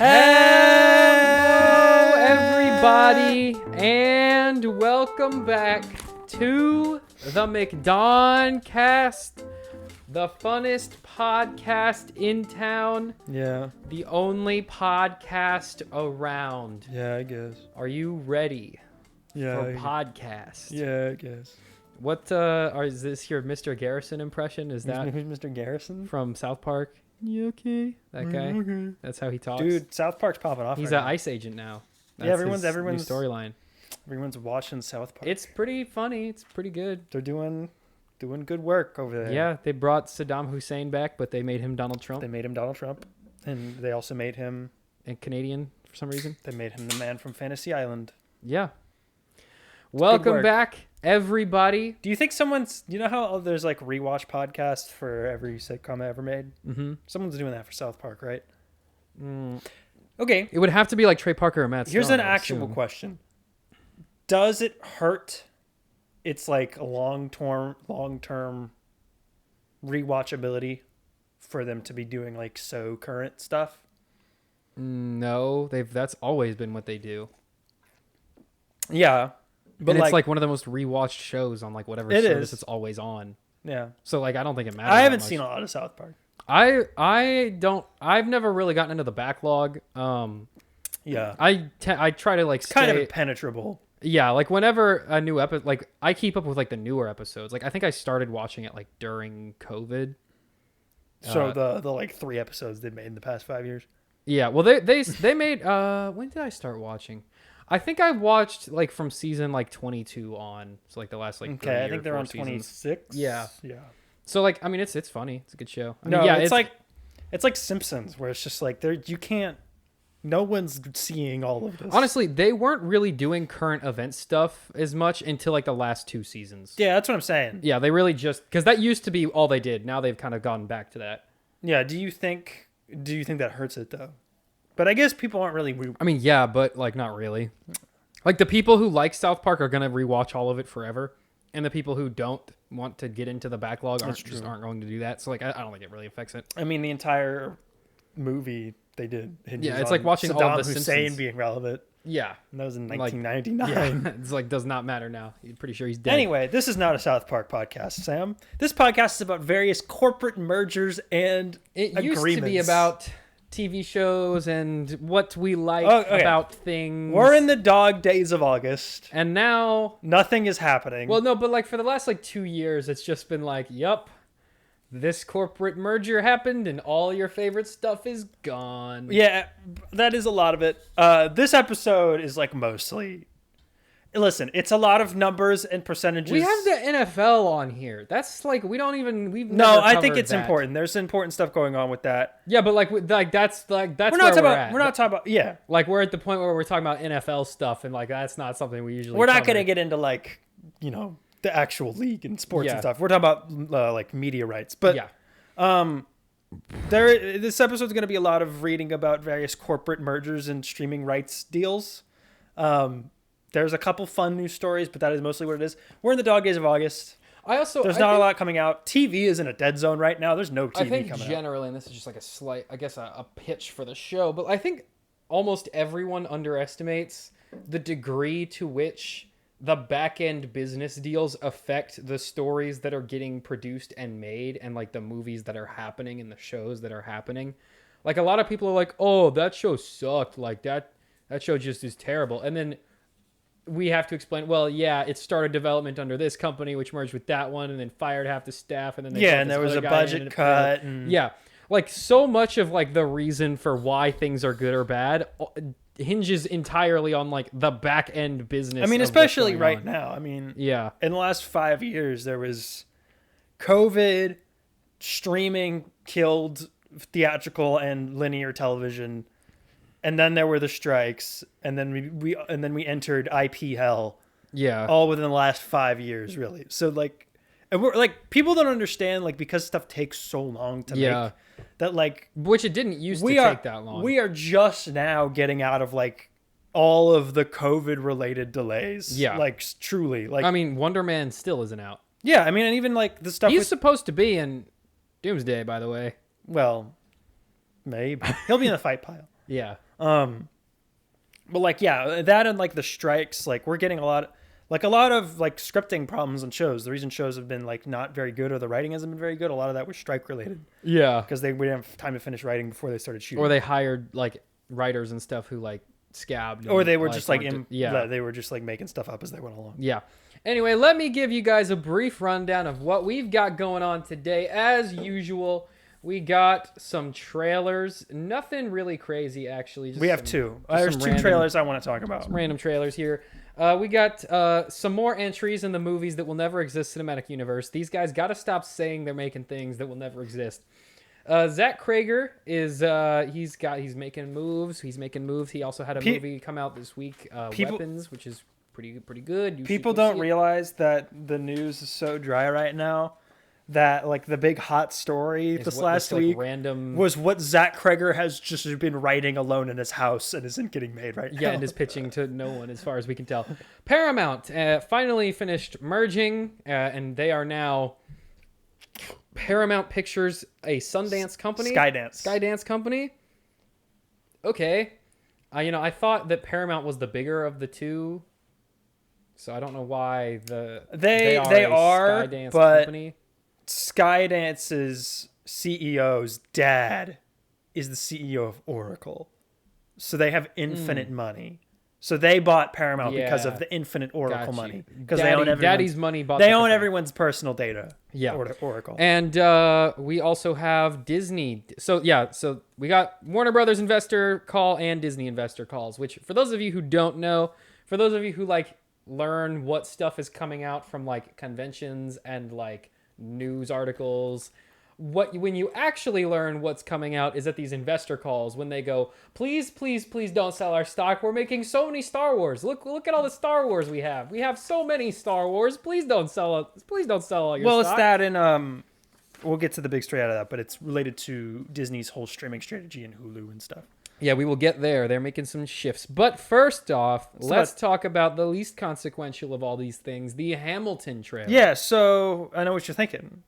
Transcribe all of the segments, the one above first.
Hello, everybody, and welcome back to the McDonCast, the funnest podcast in town. Yeah. The only podcast around. Yeah, I guess. Are you ready for I podcast? Yeah, I guess. What is this your Mr. Garrison impression? Is that Who's Mr. Garrison? from South Park? You okay? That guy? Okay. That's how he talks. Dude, South Park's popping off. He's right an now. ICE agent now. Yeah, That's everyone's his new storyline. Everyone's watching South Park. It's pretty funny. It's pretty good. They're doing good work over there. Yeah, they brought Saddam Hussein back, but they made him Donald Trump They made him Donald Trump, and they also made him. and Canadian for some reason. They made him the man from Fantasy Island. Yeah. Welcome work. back, everybody. Do you think someone's? You know how there's like rewatch podcasts for every sitcom ever made? Mm-hmm. Someone's doing that for South Park, right? Mm. Okay. It would have to be like Trey Parker or Matt Stone. Here's an I would actual assume. question. Does it hurt its like long-term rewatchability for them to be doing like so current stuff? No, that's always been what they do. Yeah. But And it's like one of the most rewatched shows on like whatever It service is. it's always on. yeah. So like I don't think it matters. I that haven't much. seen a lot of South Park. I've never really gotten into the backlog. Yeah. I try to like It's kind of stay- impenetrable. Yeah, like whenever a new episode, like I keep up with like the newer episodes. Like I think I started watching it like during COVID. So the like 3 episodes they made in the past 5 years. Yeah, well they made when did I start watching? I think I watched like from season like 22 on. So like the last like 3 Okay, I or think they're 4 on seasons. 26. Yeah. Yeah. So like I mean it's funny. It's a good show. I mean, No, yeah, it's like Simpsons where it's just like no one's seeing all of this. honestly, they weren't really doing current event stuff as much until like the last 2 seasons. Yeah, that's what I'm saying. Yeah, they really just because that used to be all they did. Now they've kind of gone back to that. Yeah, do you think that hurts it though? But I guess people aren't really I mean, yeah, but like not really. Like the people who like South Park are gonna rewatch all of it forever, and the people who don't want to get into the backlog aren't going to do that. So like, I don't think it really affects it. I mean, the entire movie they did hinges Yeah, it's on like watching all Saddam of the Hussein Simpsons. being relevant. Yeah, And that was in Like, 1999. yeah, it's like does not matter now. You're pretty sure he's dead. Anyway, this is not a South Park podcast, Sam. This podcast is about various corporate mergers and it agreements. used to be about TV shows and what we like Oh, okay. about things. We're in the dog days of August. and now. Nothing is happening. Well, no, but like for the last like 2 years, it's just been like, yup, this corporate merger happened and all your favorite stuff is gone. Yeah, that is a lot of it. This episode is like mostly. Listen, it's a lot of numbers and percentages. We have the NFL on here. That's like we've No, never I think covered it's that. important. There's important stuff going on with that. Yeah, but like that's We're where not talking we're about. at. We're not talking about. Yeah, Like we're at the point where we're talking about NFL stuff and like that's not something we usually we're not cover. going to get into like the actual league and sports Yeah. and stuff. We're talking about like media rights. But Yeah. this episode's going to be a lot of reading about various corporate mergers and streaming rights deals. There's a couple fun news stories, but that is mostly what it is. We're in the dog days of August. There's not a lot coming out. TV is in a dead zone right now. There's no TV I think coming out. generally, and this is just like a slight, I guess, a pitch for the show, but I think almost everyone underestimates the degree to which the back end business deals affect the stories that are getting produced and made and like the movies that are happening and the shows that are happening. Like a lot of people are like, oh, that show sucked. Like that show just is terrible. And then we have to explain, well, yeah, it started development under this company, which merged with that one and then fired half the staff. And then they Yeah, and there was a budget cut. Yeah. Like so much of like the reason for why things are good or bad hinges entirely on like the back end business. I mean, of what's especially going right on. now. I mean, Yeah. in the last 5 years, there was COVID, streaming killed theatrical and linear television, and then there were the strikes, and then we entered IP hell, Yeah. all within the last 5 years, really. So like, and we're like, people don't understand like because stuff takes so long to make that like Which it didn't used to take that long. we are just now getting out of like all of the COVID related delays. Yeah. Like truly. Like I mean, Wonder Man still isn't out. yeah, I mean, and even like the stuff He's with, supposed to be in Doomsday, by the way. well, maybe he'll be in the fight pile. Yeah. But like, yeah, that and like the strikes, like we're getting a lot of like scripting problems on shows. The reason shows have been like not very good or the writing hasn't been very good, a lot of that was strike related Yeah. because we didn't have time to finish writing before they started shooting. Or they hired like writers and stuff who like scabbed. Or they were like, just like they were just like making stuff up as they went along. Yeah. Anyway, let me give you guys a brief rundown of what we've got going on today. As usual, we got some trailers. Nothing really crazy, actually. We have two. There's two trailers I want to talk about. Some random trailers here. We got some more entries in the movies that will never exist cinematic universe. These guys got to stop saying they're making things that will never exist. Zach Cregger is he's making moves. He also had a movie come out this week, Weapons, which is pretty good. People don't realize that the news is so dry right now that like the big hot story last week was what Zach Cregger has just been writing alone in his house and isn't getting made right now. Yeah, and is pitching to no one as far as we can tell. Paramount finally finished merging, and they are now Paramount Pictures, a Sundance company. Skydance company. Okay. I thought that Paramount was the bigger of the two. So I don't know why they are Skydance company. Skydance's CEO's dad is the CEO of Oracle. So they have infinite money. So they bought Paramount because of the infinite Oracle money. Because they own Daddy's money bought They own everyone's personal data. Yeah. Oracle. And we also have Disney. So we got Warner Brothers investor call and Disney investor calls, which for those of you who don't know, for those of you who like learn what stuff is coming out from like conventions and like news articles, when you actually learn what's coming out is at these investor calls when they go, please don't sell our stock, we're making so many Star Wars, look at all the Star Wars we have so many Star Wars, please don't sell all your stock. Well, it's that, and we'll get to the big story out of that, but it's related to Disney's whole streaming strategy and Hulu and stuff. Yeah, we will get there. They're making some shifts. But first off, let's talk about the least consequential of all these things, the Hamilton trailer. Yeah, so I know what you're thinking.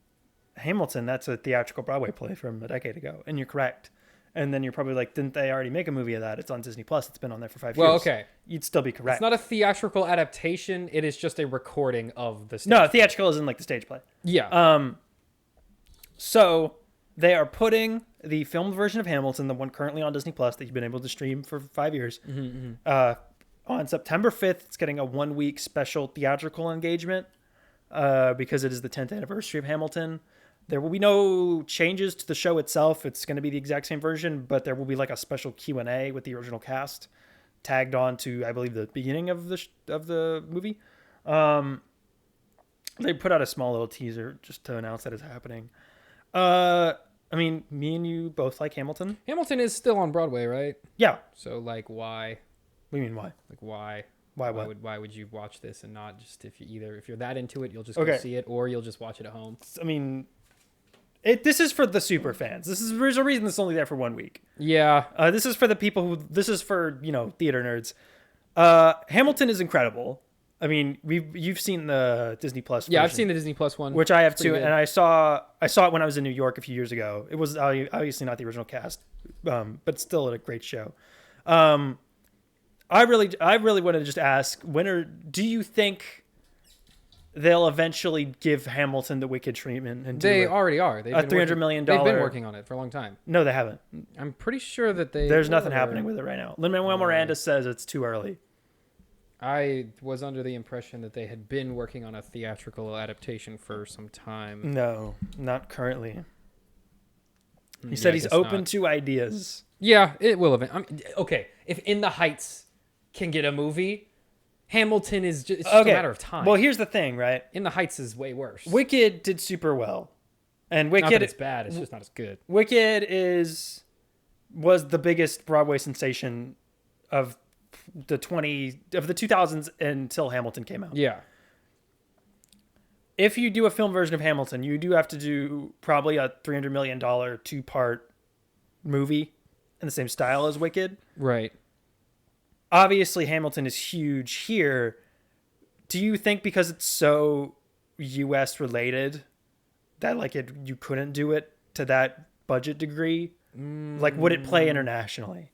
Hamilton, that's a theatrical Broadway play from a decade ago, and you're correct. And then you're probably like, didn't they already make a movie of that? It's on Disney Plus. It's been on there for 5 years. Well, okay. You'd still be correct. It's not a theatrical adaptation. It is just a recording of the stage. No, theatrical isn't like the stage play. Yeah. So they are putting the filmed version of Hamilton, the one currently on Disney Plus that you've been able to stream for 5 years, on September 5th. It's getting a 1-week special theatrical engagement because it is the 10th anniversary of Hamilton. There will be no changes to the show itself. It's going to be the exact same version, but there will be like a special Q&A with the original cast tagged on to, I believe, the beginning of the movie. They put out a small little teaser just to announce that it's happening. I mean, me and you both like Hamilton. Hamilton is still on Broadway, right? Yeah. So, like, why? What do you mean, why? Like, why? Why would you watch this and not just if you're that into it, you'll just go see it, or you'll just watch it at home? I mean, this is for the super fans. There's a reason it's only there for 1 week. Yeah. This is for the people this is for, theater nerds. Hamilton is incredible. I mean, you've seen the Disney Plus version. Yeah, I've seen the Disney Plus one. Which I have too, and I saw it when I was in New York a few years ago. It was obviously not the original cast, but still a great show. I really want to just ask, do you think they'll eventually give Hamilton the Wicked treatment and they already are? They've a $300 million. They've been working on it for a long time. No, they haven't. I'm pretty sure that there's nothing happening with it right now. Lin-Manuel Miranda says it's too early. I was under the impression that they had been working on a theatrical adaptation for some time. No, not currently. He said he's open to ideas. Yeah, it will eventually. Okay, if In the Heights can get a movie, Hamilton is just a matter of time. Well, here's the thing, right? In the Heights is way worse. Wicked did super well. And Wicked, not that it's bad, it's just not as good. Wicked was the biggest Broadway sensation of the 2000s until Hamilton came out. Yeah. If you do a film version of Hamilton, you do have to do probably a $300 million 2-part movie in the same style as Wicked. Right. Obviously, Hamilton is huge here. Do you think because it's so U.S. related that you couldn't do it to that budget degree? Like, would it play internationally?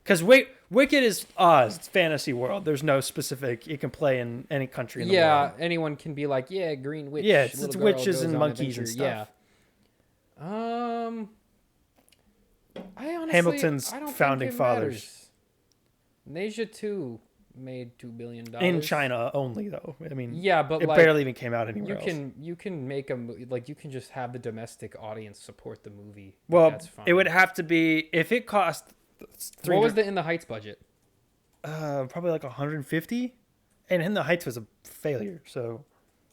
Because Wicked is Oz. It's fantasy world. There's no specific. It can play in any country in the world. Anyone can be like, yeah, green witch. Yeah, it's little girl witches goes and on monkeys and adventure. stuff. Yeah. I honestly, Hamilton's I don't founding think it fathers. matters. Neja 2 made $2 billion. In China only, though. I mean, Yeah, but it like, barely even came out anywhere else. you can make a movie, like you can just have the domestic audience support the movie. Well, That's fine. it would have to be if it cost. What was the In the Heights budget? Probably like 150, and In the Heights was a failure. So,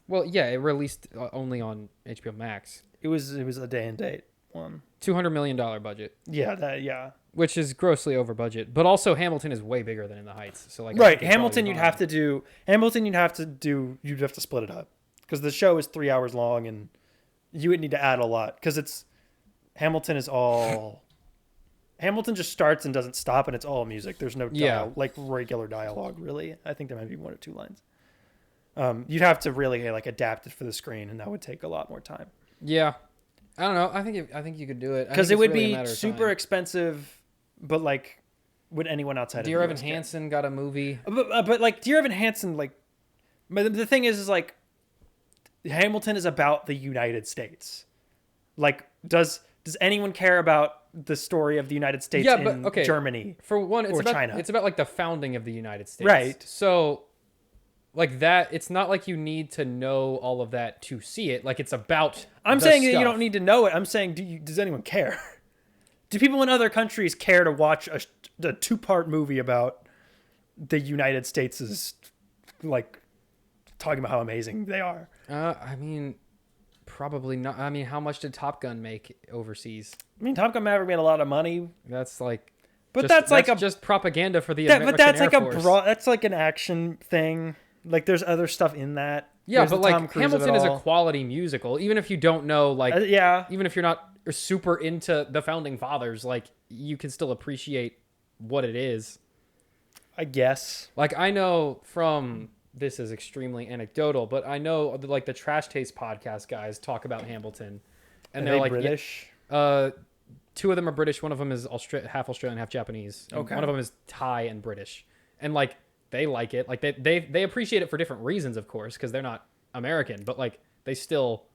Well, yeah, it released only on HBO Max. it was a day and date one. $200 million budget, Yeah. which is grossly over budget. But also, Hamilton is way bigger than In the Heights. So like, I Right, think it's Hamilton. probably You'd have to split it up because the show is 3 hours long, and you would need to add a lot because Hamilton is all. Hamilton just starts and doesn't stop, and it's all music. There's no like regular dialogue, really. I think there might be 1 or 2 lines. You'd have to really like adapt it for the screen, and that would take a lot more time. Yeah, I don't know. I think you could do it Because it would be super expensive, but like, would anyone outside Dear of Evan Hansen got a movie. But like Dear Evan Hansen, like, but the thing is like, Hamilton is about the United States. Like, does anyone care about the story of the United States in Germany? For one, it's about China. It's about like the founding of the United States. Right. So like that, it's not like you need to know all of that to see it. Like it's about I'm saying that you don't need to know it. I'm saying, does anyone care? Do people in other countries care to watch a 2-part movie about the United States' like talking about how amazing they are? I mean, probably not. I mean, how much did Top Gun make overseas? I mean, Top Gun Maverick made a lot of money. That's like, but that's just propaganda for the American but that's Air like Force. that's like an action thing. Like there's other stuff in that. Yeah, There's but the like Tom Cruise of Hamilton it is a all. quality musical. Even if you don't know, like, even if you're not super into the founding fathers, like you can still appreciate what it is. I guess. Like I know from, this is extremely anecdotal, but I know like the Trash Taste podcast guys talk about Hamilton, and they're like British. 2 of them are British. One of them is half Australian, half Japanese. Okay. One of them is Thai and British, and like they like it. Like they appreciate it for different reasons, of course, because they're not American, but like they still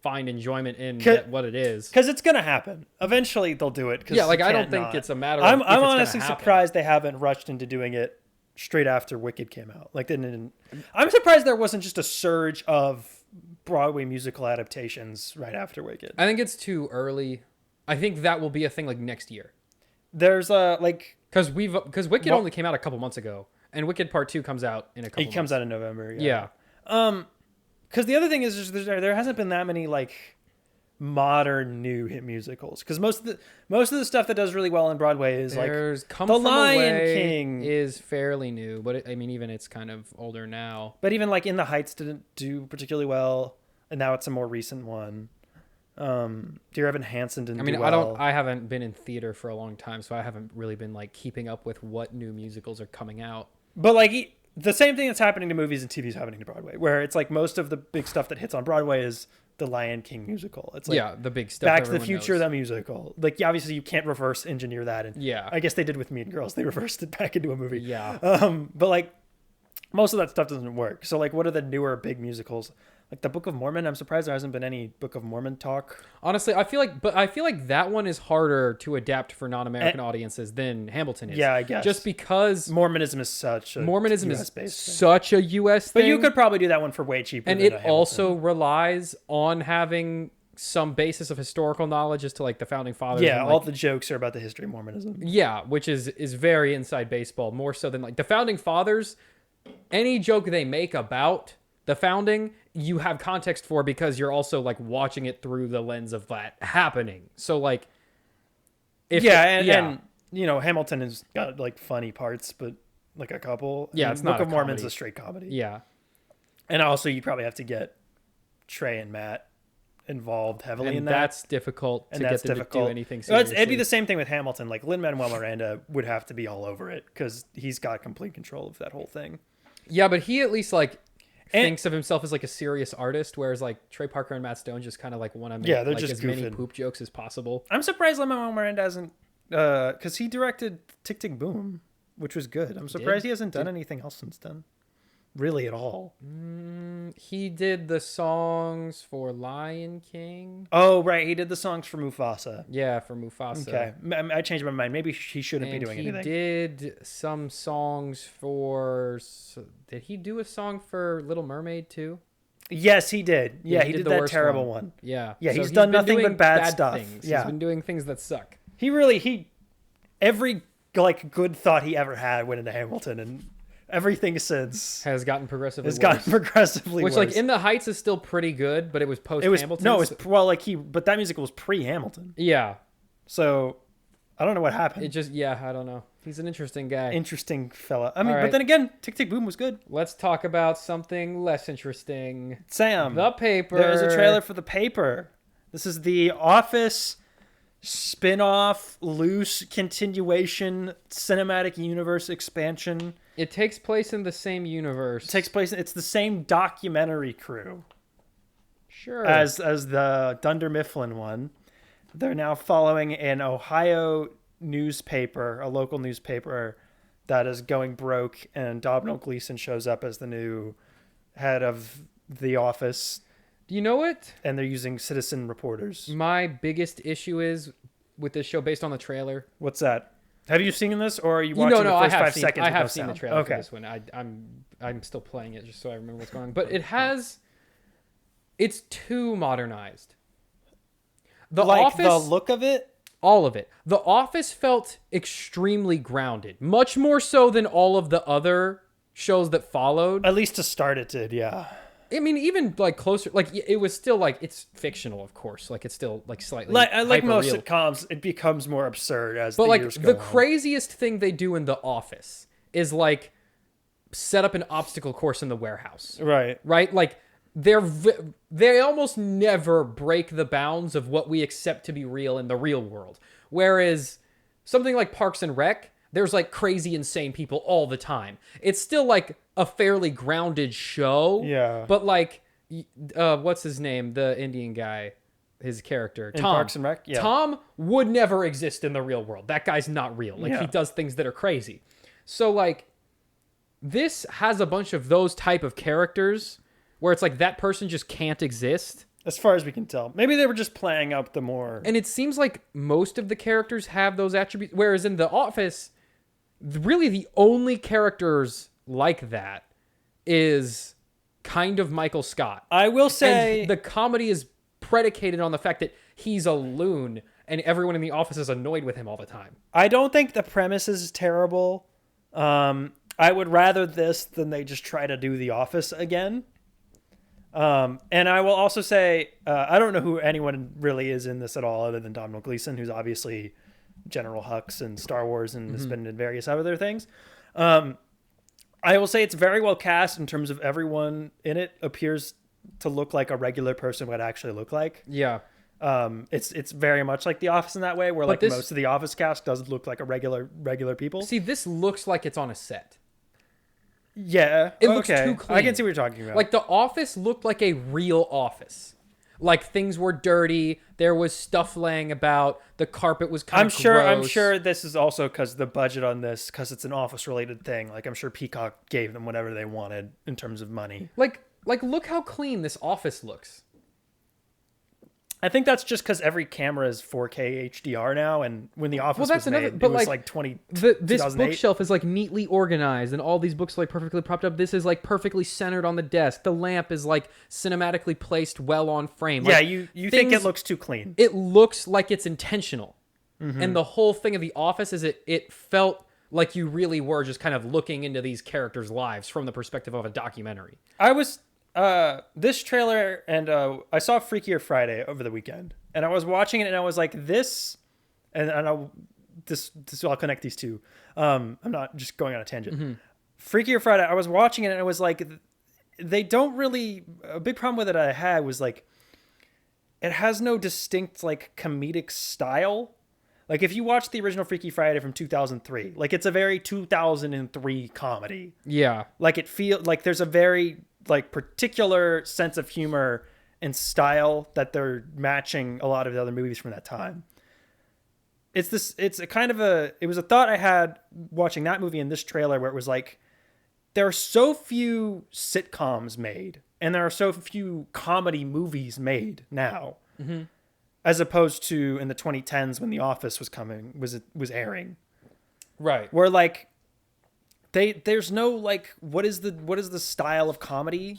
find enjoyment in what it is. Because it's gonna happen eventually. They'll do it. Yeah, like I don't think it's a matter. I'm of I'm honestly surprised they haven't rushed into doing it straight after Wicked came out. Like they didn't. I'm surprised there wasn't just a surge of Broadway musical adaptations right after Wicked. I think it's too early. I think that will be a thing like next year. There's because Wicked only came out a couple months ago, and Wicked Part 2 comes out in a couple. It comes out in November. Yeah. Because the other thing is there hasn't been that many like modern new hit musicals. Because most of the stuff that does really well on Broadway is There's like Come The From Lion Away King is fairly new, but even it's kind of older now. But even like In the Heights didn't do particularly well, and now it's a more recent one. Dear Evan Hansen didn't. do well. I haven't been in theater for a long time, so I haven't really been like keeping up with what new musicals are coming out. But like the same thing that's happening to movies and TV is happening to Broadway, where it's like most of the big stuff that hits on Broadway is the Lion King musical. It's like the big stuff. Back to the Future, the musical. Like obviously you can't reverse engineer that, and Yeah. I guess they did with Mean Girls. They reversed it back into a movie. Yeah. But like most of that stuff doesn't work. So like, what are the newer big musicals? Like the Book of Mormon. I'm surprised there hasn't been any Book of Mormon talk. Honestly, I feel like that one is harder to adapt for non-American audiences than Hamilton is. Yeah, I guess. Just because Mormonism is such a such a U.S. thing. But you could probably do that one for way cheaper. And than it also relies on having some basis of historical knowledge as to like the founding fathers. Yeah, and, all the jokes are about the history of Mormonism. Yeah, which is very inside baseball, more so than like the founding fathers. Any joke they make about the founding, you have context for because you're also like watching it through the lens of that happening. So like, and you know, Hamilton has got like funny parts, but like a couple. Yeah, it's not Book a of Mormon's comedy. a straight comedy. Yeah, and also you probably have to get Trey and Matt involved heavily in that. That's difficult to get them to do anything Well, seriously. it'd be the same thing with Hamilton. Like Lin-Manuel Miranda would have to be all over it because he's got complete control of that whole thing. Yeah, but he at least like thinks of himself as like a serious artist, whereas like Trey Parker and Matt Stone just kind of like want to make they're like just as many goofing. poop jokes as possible. I'm surprised Lin-Manuel Miranda hasn't because he directed Tick Tick Boom, which was good. I'm surprised he hasn't done anything else since then. Really at all. He did the songs for Lion King. Oh, right. He did the songs for Mufasa. Yeah, for Mufasa. Okay. I changed my mind. Maybe he shouldn't be doing anything. He did some songs for... Did he do a song for Little Mermaid too? Yes, he did. Yeah, he did that terrible one. Yeah. Yeah, so he's done nothing but bad stuff. Things. Yeah. He's been doing things that suck. Every good thought he ever had went into Hamilton, and everything since has gotten progressively worse. Which, like, In the Heights is still pretty good, but it was post Hamilton. No, but that musical was pre Hamilton. Yeah. So I don't know what happened. I don't know. He's an interesting guy. Interesting fella. I mean, but then again, Tick Tick Boom was good. Let's talk about something less interesting. Sam. The Paper. There's a trailer for The Paper. This is the Office spin-off, loose continuation, cinematic universe expansion. It takes place in the same universe. It's the same documentary crew. Sure. As the Dunder Mifflin one. They're now following an Ohio newspaper, a local newspaper that is going broke, and Domhnall Gleeson shows up as the new head of the office. Do you know what? And they're using citizen reporters. My biggest issue is with this show based on the trailer. What's that? Have you seen this, or are you watching the first 5 seconds? I have seen the trailer for this one. I'm still playing it just so I remember what's going on. But it's too modernized. The Office, the look of it? All of it. The Office felt extremely grounded, much more so than all of the other shows that followed. At least to start it did, yeah. I mean, even like closer, like it was still like, it's fictional, of course. Like it's still like slightly like most sitcoms, it becomes more absurd as the years go on. The craziest thing they do in The Office is like set up an obstacle course in the warehouse. Right. Right? Like they almost never break the bounds of what we accept to be real in the real world. Whereas something like Parks and Rec, there's like crazy, insane people all the time. It's still like a fairly grounded show. Yeah. But like, what's his name? The Indian guy, his character, in Tom. Parks and Rec? Yeah. Tom would never exist in the real world. That guy's not real. Like he does things that are crazy. So like, this has a bunch of those type of characters where it's like that person just can't exist. As far as we can tell. Maybe they were just playing up the more... And it seems like most of the characters have those attributes. Whereas in The Office, really the only characters like that is kind of Michael Scott. I will say... And the comedy is predicated on the fact that he's a loon and everyone in the office is annoyed with him all the time. I don't think the premise is terrible. I would rather this than they just try to do The Office again. And I will also say, I don't know who anyone really is in this at all other than Domhnall Gleeson, who's obviously General Hux in Star Wars and has been in various other things. I will say it's very well cast in terms of everyone in it appears to look like a regular person would actually look like. Yeah. It's very much like The Office in that way, where most of the Office cast does look like a regular people. See, this looks like it's on a set. Yeah. It looks too clean. I can see what you're talking about. Like, The Office looked like a real office. Like, things were dirty. There was stuff laying about. The carpet was kind of gross. I'm sure this is also because the budget on this, because it's an Office-related thing. Like, I'm sure Peacock gave them whatever they wanted in terms of money. Like look how clean this office looks. I think that's just because every camera is 4K HDR now, and when The Office was made, it was like 20. This bookshelf is like neatly organized, and all these books are like perfectly propped up. This is like perfectly centered on the desk. The lamp is like cinematically placed well on frame. Yeah, like, you think it looks too clean. It looks like it's intentional, and the whole thing of The Office is it felt like you really were just kind of looking into these characters' lives from the perspective of a documentary. I was. This trailer, and I saw Freakier Friday over the weekend, and I was watching it, and I was like, this, and I'll connect these two. I'm not just going on a tangent. Freakier Friday, I was watching it, and I was like, they don't really. A big problem with it I had was like, it has no distinct like comedic style. Like if you watch the original Freaky Friday from 2003, like it's a very 2003 comedy. Yeah, like it feels like there's a very like particular sense of humor and style that they're matching a lot of the other movies from that time. it's a kind of it was a thought I had watching that movie and this trailer, where it was like, there are so few sitcoms made and there are so few comedy movies made now, as opposed to in the 2010s when The Office was airing. Right. Where like there's no like, what is the style of comedy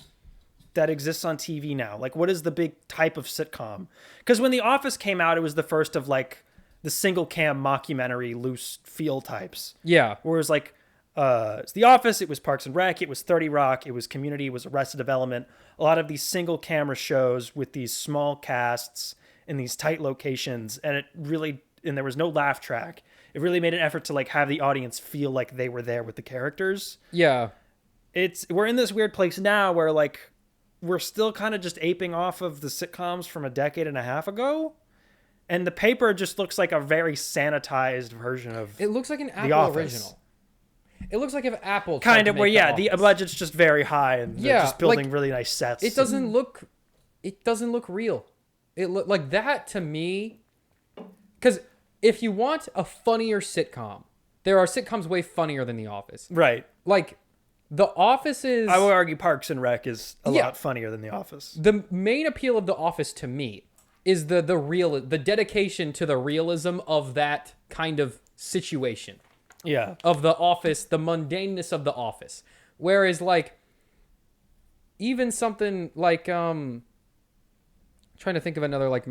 that exists on TV now? Like, what is the big type of sitcom? Because when The Office came out, it was the first of like the single cam mockumentary loose feel types. Yeah. Whereas like it's The Office, it was Parks and Rec, it was 30 Rock, it was Community, it was Arrested Development. A lot of these single camera shows with these small casts in these tight locations, and there was no laugh track. It really made an effort to like have the audience feel like they were there with the characters. Yeah. We're in this weird place now where like we're still kind of just aping off of the sitcoms from a decade and a half ago. And The Paper just looks like a very sanitized version of It looks like an The Apple Office. original. It looks like if Apple tried Kind to of make where, The the Office. budget's just very high and they're just building like, really nice sets. It doesn't look real. It look like that to me. Because if you want a funnier sitcom, there are sitcoms way funnier than The Office. Right. Like, The Office is... I would argue Parks and Rec is a lot funnier than The Office. The main appeal of The Office to me is the dedication to the realism of that kind of situation. Yeah. Of The Office, the mundaneness of The Office. Whereas, like, even something like, trying to think of another, like,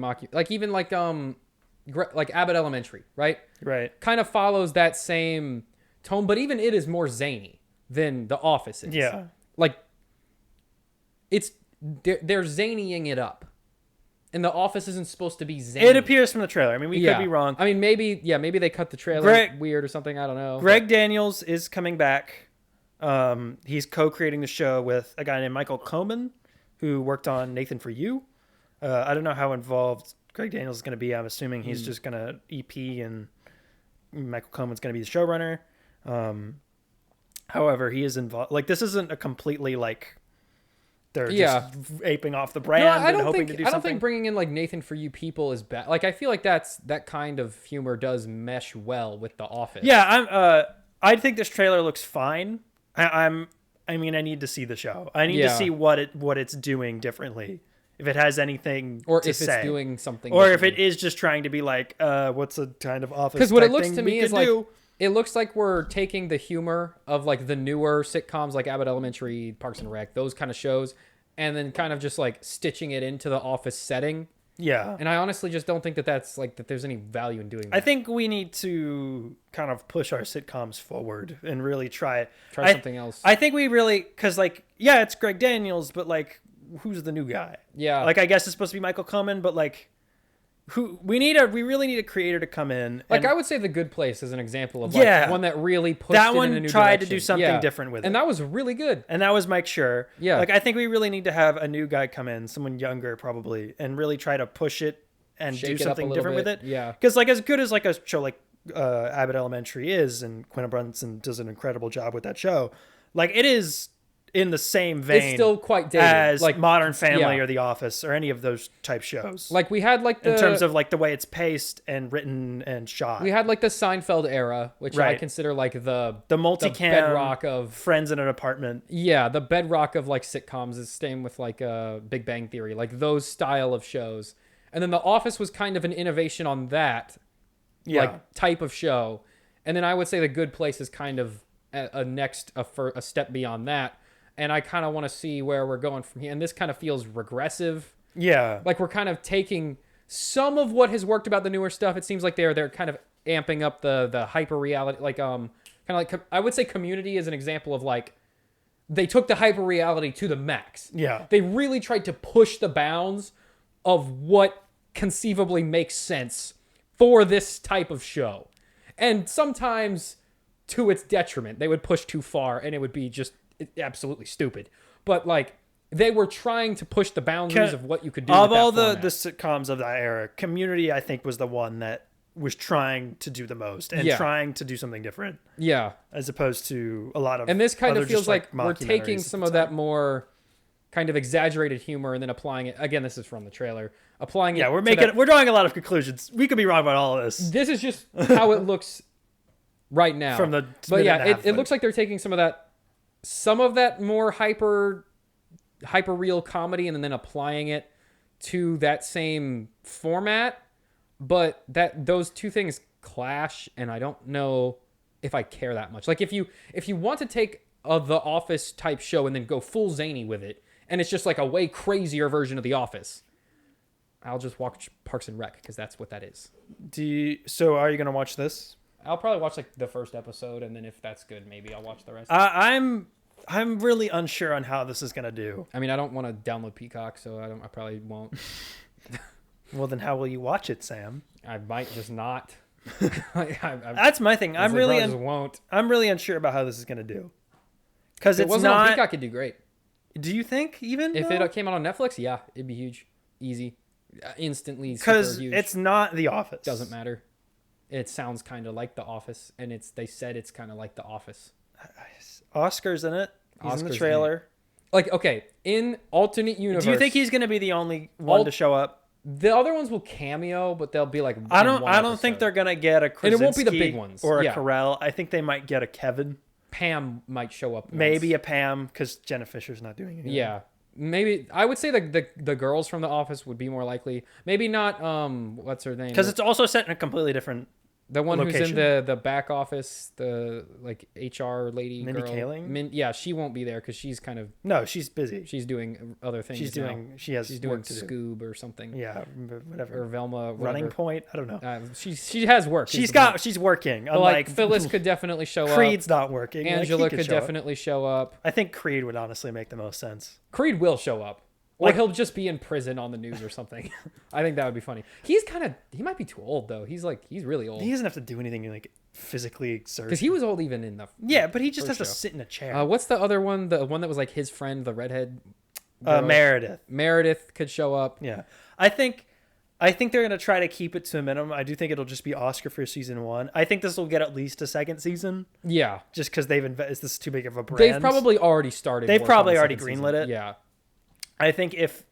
even, like Abbott Elementary, right? Right. Kind of follows that same tone, but even it is more zany than The Office is. Yeah. Like, they're zanying it up. And The Office isn't supposed to be zany. It appears from the trailer. I mean, we could be wrong. I mean, maybe they cut the trailer weird or something. I don't know. Greg Daniels is coming back. He's co-creating the show with a guy named Michael Coman, who worked on Nathan For You. I don't know how involved Greg Daniels is going to be. I'm assuming he's just going to EP and Michael Coman's going to be the showrunner. However, he is involved. Like, this isn't a completely like they're just aping off the brand and hoping to do something. I don't think bringing in like Nathan For You people is bad. Like, I feel like that kind of humor does mesh well with The Office. Yeah, I think this trailer looks fine. I mean, I need to see the show. I need to see what it's doing differently. If it has anything or to if say. It's doing something or differently. if it is just trying to be like, what's a kind of Office because what it looks thing to me we is could like do? it looks like we're taking the humor of like the newer sitcoms like Abbott Elementary, Parks and Rec, those kind of shows, and then kind of just like stitching it into the Office setting. Yeah. And I honestly just don't think that there's any value in doing that. I think we need to kind of push our sitcoms forward and really try something else. I think we really, because like, yeah, it's Greg Daniels, but like, who's the new guy? Yeah. Like, I guess it's supposed to be Michael Coman, but like, we really need a creator to come in. Like, I would say The Good Place is an example of like one that really pushed it in a new tried direction. to do something different with it. And that was really good. And that was Mike Schur. Yeah. Like, I think we really need to have a new guy come in, someone younger probably, and really try to push it and do something different with it. Yeah. Because like, as good as like a show like Abbott Elementary is, and Quentin Brunson does an incredible job with that show, like, it is in the same vein. It's still quite dated. As like Modern Family or The Office or any of those type shows. Like, we had like in terms of like the way it's paced and written and shot. We had like the Seinfeld era, which I consider like the multicam bedrock of Friends in an Apartment. Yeah, the bedrock of like sitcoms is staying with like Big Bang Theory, like those style of shows. And then The Office was kind of an innovation on that like type of show. And then I would say The Good Place is kind of a step beyond that. And I kind of want to see where we're going from here. And this kind of feels regressive. Yeah. Like, we're kind of taking some of what has worked about the newer stuff. It seems like they're kind of amping up the hyper reality. Like, kind of like, I would say Community is an example of like, they took the hyper reality to the max. Yeah. They really tried to push the bounds of what conceivably makes sense for this type of show. And sometimes to its detriment, they would push too far and it would be just absolutely stupid. But like, they were trying to push the boundaries of what you could do of with all that the sitcoms of that era. Community, I think, was the one that was trying to do the most and trying to do something different. Yeah, as opposed to a lot of. And this kind of feels like we're taking mockumentaries some of that more kind of exaggerated humor and then applying it. Again, this is from the trailer. applying it. Yeah, to we're drawing a lot of conclusions. We could be wrong about all of this. This is just how it looks right now. From the but minute yeah, and a half it looks like they're taking some of that more hyper real comedy and then applying it to that same format. But those two things clash, and I don't know if I care that much. Like if you want to take The Office type show and then go full zany with it, and it's just like a way crazier version of The Office, I'll just watch Parks and Rec because that's what that is. So are you gonna watch this? I'll probably watch like the first episode, and then if that's good, maybe I'll watch the rest. I'm really unsure on how this is gonna do. I mean, I don't want to download Peacock, so I probably won't. Well, then how will you watch it, Sam? I might just not. That's my thing. I'm really unsure about how this is gonna do. Because If it wasn't on Peacock, it'd do great. Do you think even if it came out on Netflix? Yeah, it'd be huge, easy, instantly. Because it's not The Office. Doesn't matter. It sounds kind of like The Office, and they said it's kind of like The Office. Oscar's in it. He's in the trailer. Like, okay, in alternate universe. Do you think he's gonna be the only one to show up? The other ones will cameo, but they'll be like. I don't think they're gonna get a Krasinski, and it won't be the big ones or a Carell. I think they might get a Kevin. Pam might show up. Maybe a Pam because Jenna Fisher's not doing anything. Yeah, maybe I would say the girls from The Office would be more likely. Maybe not. What's her name? Because it's also set in a completely different. The one location. Who's in the back office, the like HR lady, Mindy girl. Kaling? Yeah, she won't be there because she's kind of. No, she's busy. She's doing other things. She's doing doing work to do. Scoob or something. Yeah, whatever. Or Velma. Whatever. Running Point. I don't know. She has work. She's working. But like Phyllis could definitely show up. Creed's not working. Angela could definitely show up. I think Creed would honestly make the most sense. Creed will show up. Or he'll just be in prison on the news or something. I think that would be funny. He might be too old though. He's really old. He doesn't have to do anything like physically exert. Because he was old even in the but he just has to sit in a chair. What's the other one? The one that was like his friend, the redhead. Meredith. Meredith could show up. Yeah, I think they're gonna try to keep it to a minimum. I do think it'll just be Oscar for season 1. I think this will get at least a second season. Yeah, just because this is too big of a brand. They've probably already started. They've probably already greenlit it. Yeah. I think if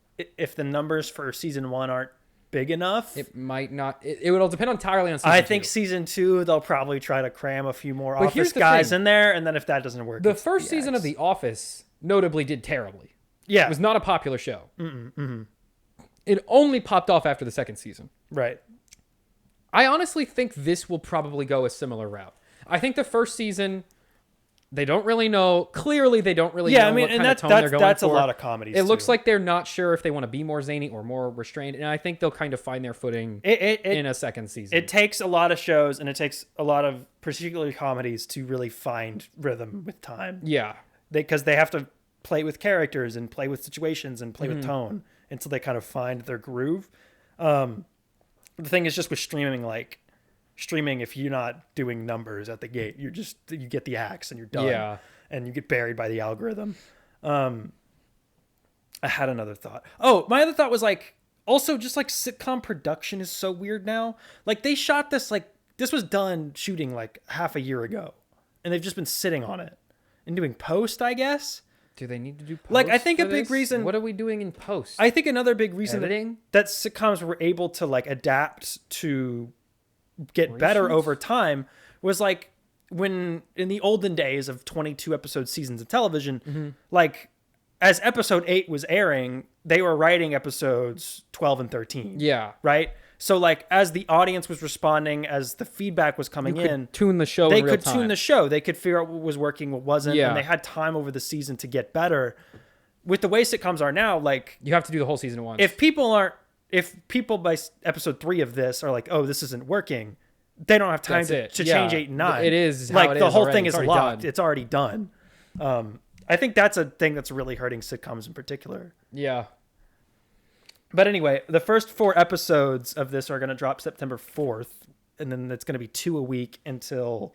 the numbers for season 1 aren't big enough, it might not. It would all depend entirely on season 2. I think season 2 they'll probably try to cram a few more Office guys in there, and then if that doesn't work, the first season of The Office notably did terribly. Yeah, it was not a popular show. It only popped off after the second season. Right. I honestly think this will probably go a similar route. I think the first season. They don't really know. Clearly, they don't really know what kind of tone they're going for. That's a lot of comedies. It looks like they're not sure if they want to be more zany or more restrained, and I think they'll kind of find their footing in a second season. It takes a lot of shows, and it takes a lot of particularly comedies to really find rhythm with time. Yeah. Because they have to play with characters and play with situations and play with tone until they kind of find their groove. The thing is just with streaming, if you're not doing numbers at the gate, you get the axe and you're done, and you get buried by the algorithm. I had another thought. Oh, my other thought was also just sitcom production is so weird now. Like they shot this this was done shooting half a year ago, and they've just been sitting on it and doing post, I guess. Do they need to do post? I think a big reason. What are we doing in post? I think another big reason Editing? that sitcoms were able to adapt to get better over time was when in the olden days of 22 episode seasons of television, as episode 8 was airing, they were writing episodes 12 and 13. Yeah. Right. So as the audience was responding, as the feedback was coming in, tune the show. They could tune the show. They could figure out what was working, what wasn't, and they had time over the season to get better. With the way sitcoms are now, you have to do the whole season at once. If people by episode 3 of this are oh, this isn't working, they don't have time to change 8 and 9. It is the whole thing is locked. It's already done. I think that's a thing that's really hurting sitcoms in particular. Yeah. But anyway, the first 4 episodes of this are going to drop September 4th, and then it's going to be 2 a week until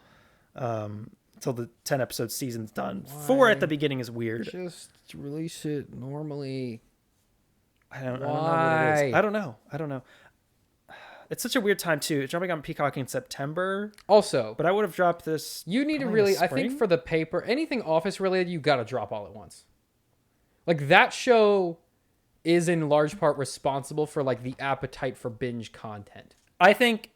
the 10 episode season's done. Why? 4 at the beginning is weird. Just release it normally. I don't know what it is. I don't know. It's such a weird time too. It's dropping on Peacock in September. Also, but I would have dropped this. You need to really, I think for the paper, anything Office related, you got to drop all at once. That show is in large part responsible for like the appetite for binge content. I think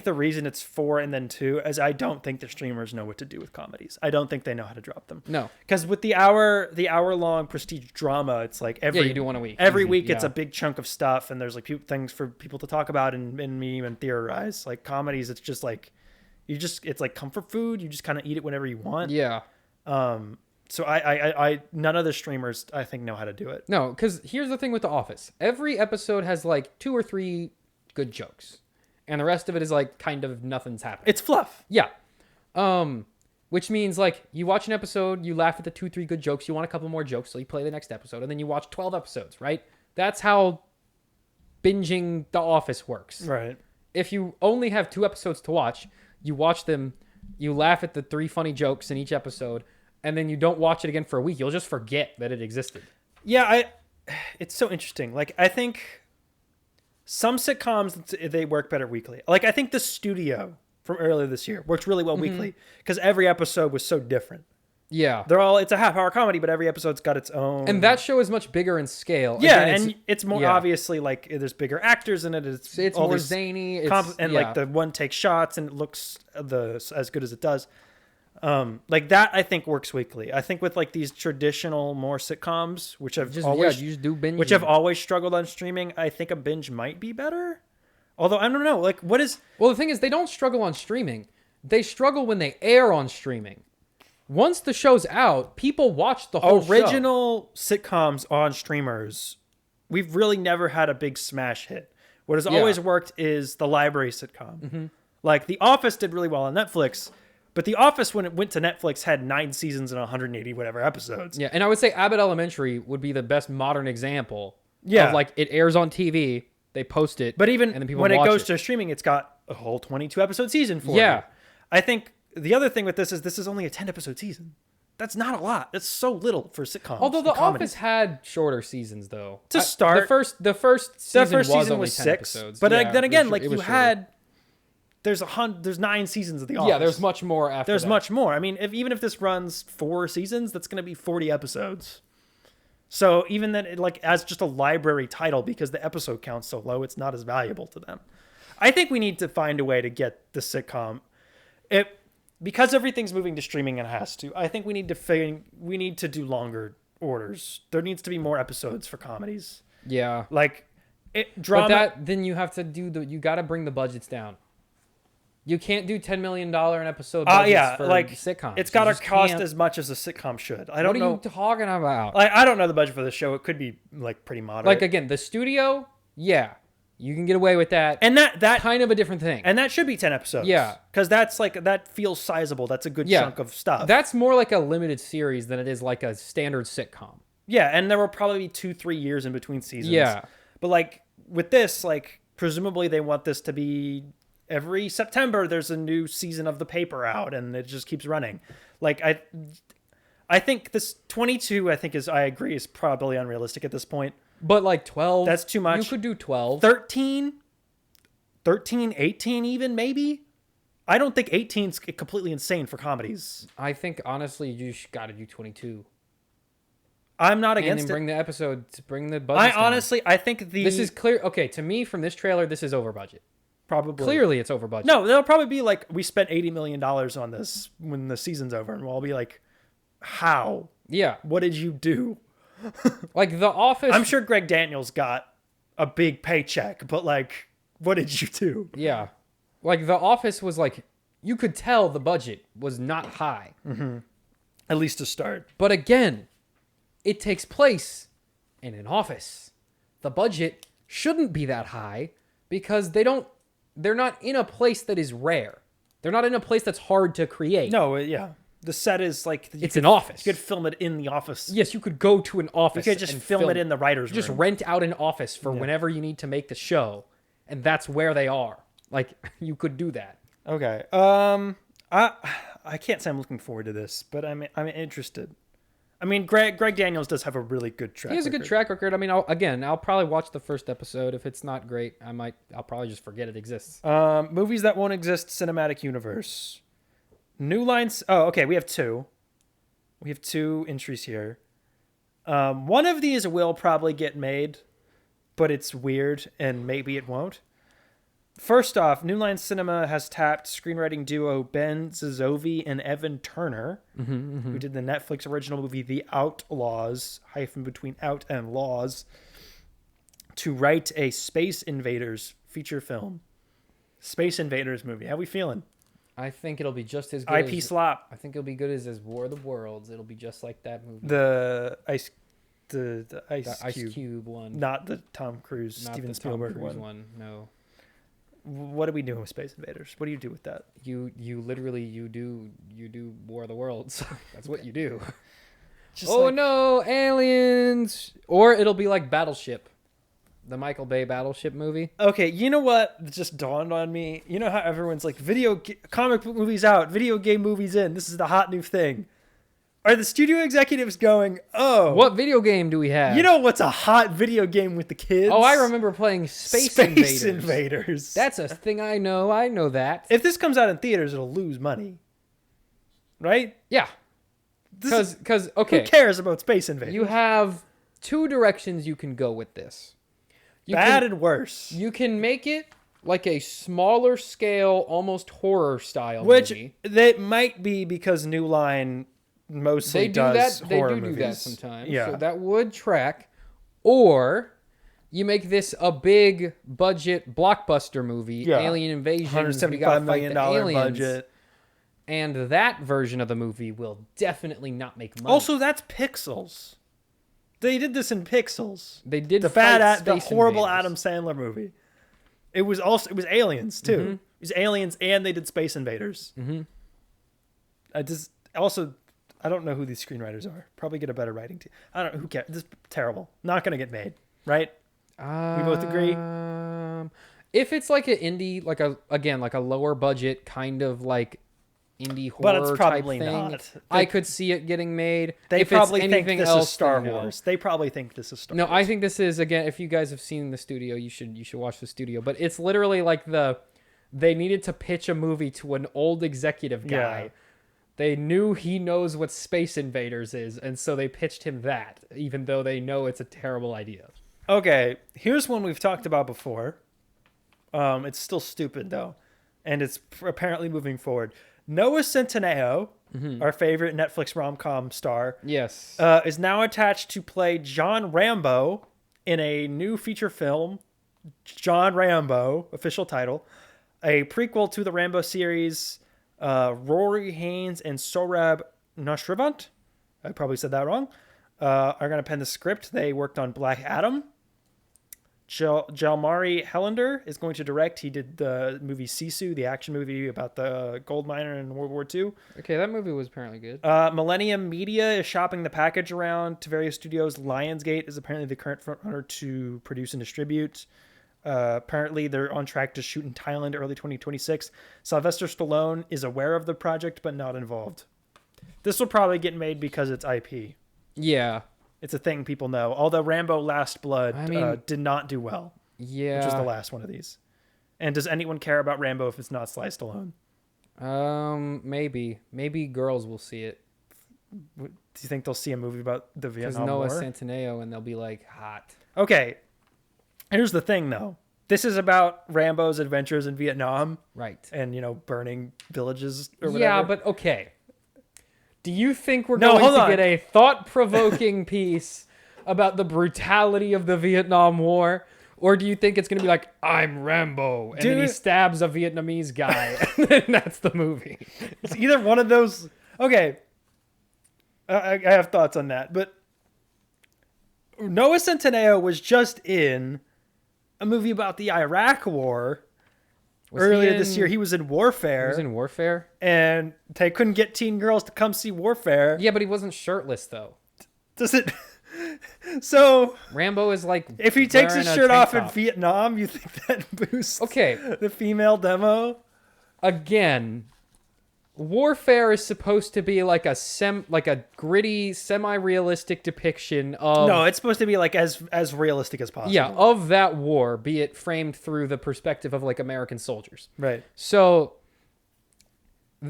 the reason it's 4 and then 2 is I don't think the streamers know what to do with comedies. I don't think they know how to drop them. No, because with the hour long prestige drama, it's like you do one a week. Every Easy, week it's a big chunk of stuff, and there's like things for people to talk about and meme and theorize. Like comedies, it's just like it's like comfort food. You just kind of eat it whenever you want. Yeah. So I none of the streamers I think know how to do it. No, because here's the thing with The Office. Every episode has like 2 or 3 good jokes, and the rest of it is like kind of nothing's happening. It's fluff. Yeah. Which means like you watch an episode, you laugh at the 2, 3 good jokes, you want a couple more jokes, so you play the next episode, and then you watch 12 episodes, right? That's how binging The Office works. Right. If you only have 2 episodes to watch, you watch them, you laugh at the 3 funny jokes in each episode, and then you don't watch it again for a week. You'll just forget that it existed. Yeah, it's so interesting. Like, I think some sitcoms, they work better weekly. Like, I think The Studio from earlier this year worked really well weekly because every episode was so different. Yeah. It's a half-hour comedy, but every episode's got its own. And that show is much bigger in scale. Yeah, Again, it's more obviously like there's bigger actors in it. It's more zany. Like the one take shots and it looks as good as it does. Like that I think works weekly. I think with like these traditional more sitcoms, which have always struggled on streaming, I think a binge might be better. Although I don't know, like what is... Well, the thing is, they don't struggle on streaming. They struggle when they air on streaming. Once the show's out, people watch the whole original sitcoms on streamers. We've really never had a big smash hit. What has always worked is the library sitcom. Mm-hmm. Like The Office did really well on Netflix, but The Office, when it went to Netflix, had 9 seasons and 180 whatever episodes. Yeah, and I would say Abbott Elementary would be the best modern example. Yeah, of like it airs on TV, they post it, but even and then people when it watch goes to streaming, it's got a whole 22 episode season for you. I think the other thing with this is only a 10 episode season. That's not a lot. That's so little for sitcoms. Although The Office had shorter seasons, though. To start, the first season was 6 episodes. But then again, like you had, there's 9 seasons of The Office. Yeah, there's much more after. There's much more. I mean, even if this runs 4 seasons, that's going to be 40 episodes. So even then, like as just a library title, because the episode count's so low, it's not as valuable to them. I think we need to find a way to get the sitcom. Because everything's moving to streaming and has to, I think we need to do longer orders. There needs to be more episodes for comedies. Yeah. Like drama. But then you have to you got to bring the budgets down. You can't do $10 million an episode budgets for like sitcoms. It's got to cost as much as a sitcom should. I don't know. What are you talking about? I don't know the budget for the show. It could be like pretty moderate. Like again, The Studio, yeah. You can get away with that. And that kind of a different thing. And that should be 10 episodes. Yeah. Because that feels sizable. That's a good chunk of stuff. That's more like a limited series than it is like a standard sitcom. Yeah, and there will probably be 2-3 years in between seasons. Yeah. But like with this, like presumably they want this to be every September there's a new season of The Paper out and it just keeps running. Like I think this 22 I agree is probably unrealistic at this point. But like 12, that's too much. You could do 12. 13, 18 even, maybe? I don't think 18's completely insane for comedies. I think, honestly, you got to do 22. I'm not against it. And then bring the episodes, bring the budget I think This is clear. Okay, to me, from this trailer, this is over budget. Probably. Clearly, it's over budget. No, they'll probably be like, we spent $80 million on this when the season's over, and we'll all be like, how? Yeah. What did you do? Like The Office. I'm sure Greg Daniels got a big paycheck, but like, what did you do? Yeah. Like The Office was like, you could tell the budget was not high. Mm-hmm. At least to start. But again, it takes place in an office. The budget shouldn't be that high because they're not in a place that is rare. They're not in a place that's hard to create. No, yeah. The set is like... It's an office. You could film it in the office. Yes, you could go to an office. You could just film it in the writer's room. Just rent out an office for whenever you need to make the show. And that's where they are. Like, you could do that. Okay. I can't say I'm looking forward to this, but I'm interested. I mean, Greg Daniels does have a really good track record. He has a good track record. I mean, I'll probably watch the first episode. If it's not great, I'll probably just forget it exists. Movies that won't exist, cinematic universe. New Lines. Oh, okay. We have 2. We have 2 entries here. One of these will probably get made, but it's weird and maybe it won't. First off, New Line Cinema has tapped screenwriting duo Ben Zazovi and Evan Turner, who did the Netflix original movie The Outlaws, hyphen between out and laws, to write a Space Invaders feature film. Space Invaders movie. How we feeling? I think it'll be just as good. IP slop. I think it'll be good as War of the Worlds. It'll be just like that movie. The Ice Cube one, not the Tom Cruise, not Steven the Spielberg Tom Cruise one. No. What are we doing with Space Invaders? What do you do with that? You literally you do War of the Worlds. That's what you do. No, aliens! Or it'll be like Battleship, the Michael Bay Battleship movie. Okay, you know what just dawned on me? You know how everyone's like, comic book movies out, video game movies in. This is the hot new thing. Are the studio executives going, oh... What video game do we have? You know what's a hot video game with the kids? Oh, I remember playing Space Invaders. That's a thing I know. I know that. If this comes out in theaters, it'll lose money. Right? Yeah. Because okay. Who cares about Space Invaders? You have two directions you can go with this. Bad and worse. You can make it like a smaller scale, almost horror style Which movie. they might be because New Line mostly does horror movies. They do that sometimes. Yeah. So that would track. Or you make this a big budget blockbuster movie, Alien Invasion, $175 million budget. And that version of the movie will definitely not make money. Also, that's Pixels. They did this in Pixels. They did the horrible Invaders. Adam Sandler movie. It was Aliens too. Mm-hmm. It was Aliens, and they did Space Invaders. Mm-hmm. I don't know who these screenwriters are. Probably get a better writing team. I don't know. Who cares? This is terrible. Not going to get made. Right? We both agree? If it's like an indie, like a lower budget kind of like indie horror but it's probably type thing, not. I could see it getting made. They if probably it's think anything this else, is Star then no. Wars. They probably think this is Star Wars. No, I think this is, again, if you guys have seen the studio, you should watch the studio. But it's literally like they needed to pitch a movie to an old executive guy. Yeah. They knew he knows what Space Invaders is, and so they pitched him that, even though they know it's a terrible idea. Okay, here's one we've talked about before. It's still stupid, though, and it's apparently moving forward. Noah Centineo, our favorite Netflix rom-com star, Yes. is now attached to play John Rambo in a new feature film, John Rambo, official title, a prequel to the Rambo series. Rory Haynes and Sorab Nashrivant, I probably said that wrong, are going to pen the script. They worked on Black Adam. Jalmari Helander is going to direct. He did the movie Sisu, the action movie about the gold miner in World War II. Okay, that movie was apparently good. Millennium Media is shopping the package around to various studios. Lionsgate is apparently the current frontrunner to produce and distribute. Apparently, they're on track to shoot in Thailand early 2026. Sylvester Stallone is aware of the project, but not involved. This will probably get made because it's IP. Yeah. It's a thing people know. Although Rambo Last Blood did not do well. Yeah. Which was the last one of these. And does anyone care about Rambo if it's not Sly Stallone? Maybe. Maybe girls will see it. Do you think they'll see a movie about the Vietnam War? Because Noah Centineo, and they'll be like, hot. Okay. Here's the thing, though. This is about Rambo's adventures in Vietnam. Right. And, burning villages or whatever. Yeah, but okay. Do you think we're going to get a thought-provoking piece about the brutality of the Vietnam War? Or do you think it's going to be like, I'm Rambo, and then he stabs a Vietnamese guy, and then that's the movie? It's either one of those. Okay. I have thoughts on that. But Noah Centineo was just in a movie about the Iraq War. Earlier this year, he was in Warfare. He was in Warfare? And they couldn't get teen girls to come see Warfare. Yeah, but he wasn't shirtless, though. Does it... So... Rambo is like... If he takes his shirt off in Vietnam, you think that boosts the female demo? Again, Warfare is supposed to be like a gritty, semi-realistic depiction of... No, it's supposed to be like as realistic as possible. Yeah, of that war, be it framed through the perspective of like American soldiers. Right. So,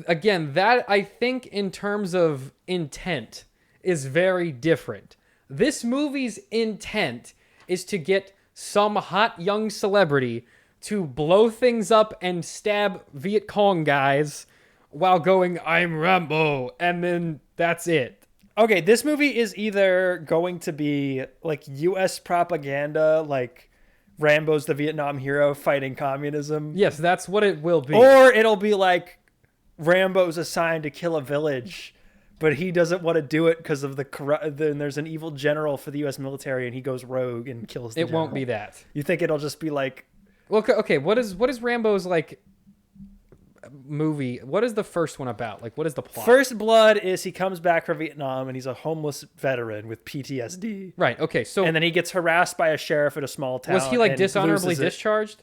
again, that I think in terms of intent is very different. This movie's intent is to get some hot young celebrity to blow things up and stab Viet Cong guys while going, I'm Rambo, and then that's it. Okay, this movie is either going to be like U.S. propaganda, like Rambo's the Vietnam hero fighting communism. Yes, that's what it will be. Or it'll be like Rambo's assigned to kill a village, but he doesn't want to do it because of then there's an evil general for the U.S. military and he goes rogue and kills the general. Won't be that. You think it'll just be like... Well, okay, what is Rambo's like movie? What is the first one about? Like, what is the plot? First Blood is he comes back from Vietnam and he's a homeless veteran with PTSD. Right, okay, so... And then he gets harassed by a sheriff at a small town. Was he like dishonorably discharged?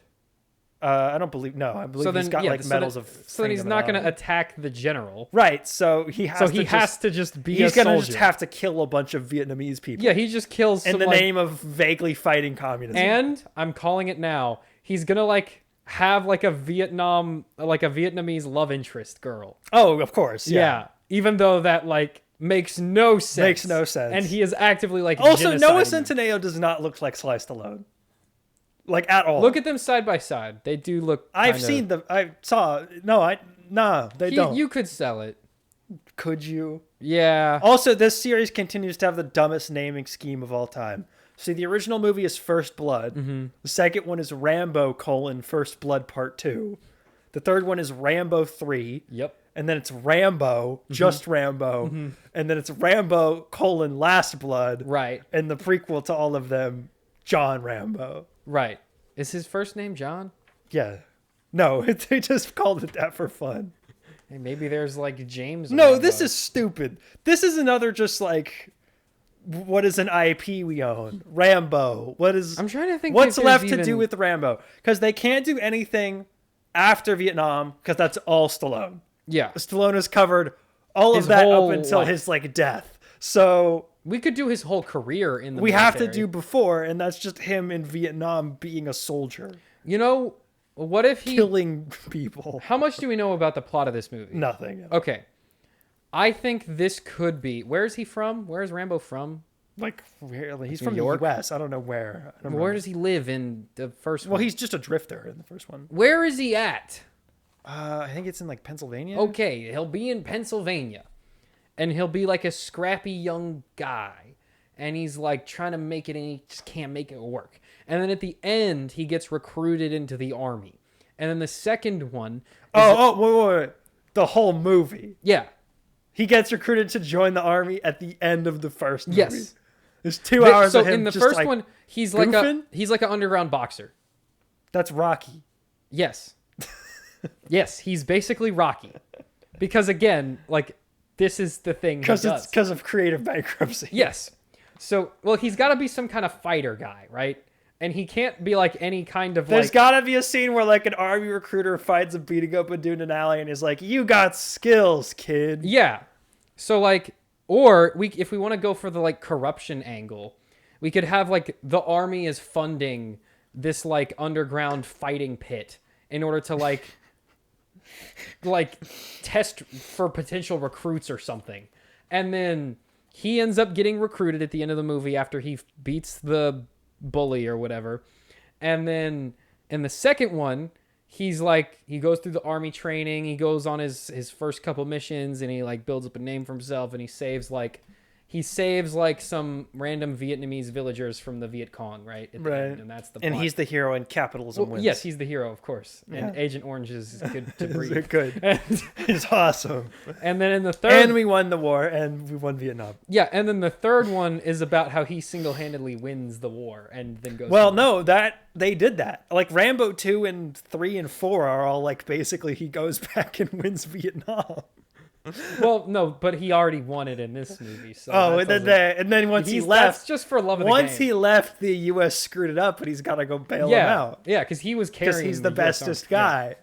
I don't believe... No, I believe he's got like medals of... So then he's not going to attack the general. Right, so he has to just be a soldier. He's going to just have to kill a bunch of Vietnamese people. Yeah, he just kills in the name of vaguely fighting communism. And, I'm calling it now, he's going to like have like a Vietnamese love interest girl. Oh, of course. Yeah. Even though that like makes no sense. And he is actively like also Noah Centineo does not look like Sly Stallone. Like at all. Look at them side by side. They do look I saw they don't. You could sell it. Could you? Yeah. Also, this series continues to have the dumbest naming scheme of all time. See, the original movie is First Blood. Mm-hmm. The second one is Rambo: First Blood Part 2. The third one is Rambo 3. Yep. And then it's Rambo, just Rambo. Mm-hmm. And then it's Rambo: Last Blood. Right. And the prequel to all of them, John Rambo. Right. Is his first name John? Yeah. No, they just called it that for fun. Hey, maybe there's like James. No, Rambo. This is stupid. This is another just like... What is an IP we own? Rambo. I'm trying to think. What's left to do with Rambo? Because they can't do anything after Vietnam because that's all Stallone. Yeah, Stallone has covered all of that up until his like death. So we could do his whole career in the. We have to do before, and that's just him in Vietnam being a soldier. You know, what if he killing people? How much do we know about the plot of this movie? Nothing. Okay. I think this could be... Where is he from? Where is Rambo from? Like, he's from New York? The U.S. I don't know where. Where does he live in the first one? Well, he's just a drifter in the first one. Where is he at? I think it's in, like, Pennsylvania. Okay, he'll be in Pennsylvania. And he'll be, like, a scrappy young guy. And he's, like, trying to make it, and he just can't make it work. And then at the end, he gets recruited into the army. And then the second one... Wait. The whole movie. Yeah. He gets recruited to join the army at the end of the first movie. Yes. There's 2 hours of him. So in the first one, he's goofing? like an underground boxer. That's Rocky. Yes. Yes, he's basically Rocky. Because again, like this is the thing because it's because of creative bankruptcy. Yes. So, well, he's got to be some kind of fighter guy, right? And he can't be like any kind of There's got to be a scene where like an army recruiter fights a beating up a dude in an alley and is like, "You got skills, kid." Yeah. So like, or if we want to go for the like corruption angle, we could have like the army is funding this like underground fighting pit in order to like test for potential recruits or something. And then he ends up getting recruited at the end of the movie after he beats the bully or whatever. And then in the second one, he's like, he goes through the army training, he goes on his first couple missions, and he like builds up a name for himself, and he saves like some random Vietnamese villagers from the Viet Cong, right? Right. And that's the plot. And he's the hero and capitalism wins. Yes, he's the hero, of course. Yeah. And Agent Orange is good to breathe. It's good. It's awesome. And then in the third... And we won the war, and we won Vietnam. Yeah, and then the third one is about how he single-handedly wins the war and then goes... Well, no, they did that. Like, Rambo 2 and 3 and 4 are all, like, basically he goes back and wins Vietnam. Well, no, but he already won it in this movie. So and then once he left, that's just for love of the game. Once he left, the U.S. screwed it up, and he's got to go bail him out. Yeah, because he was carrying. Because he's the bestest guy. Yeah.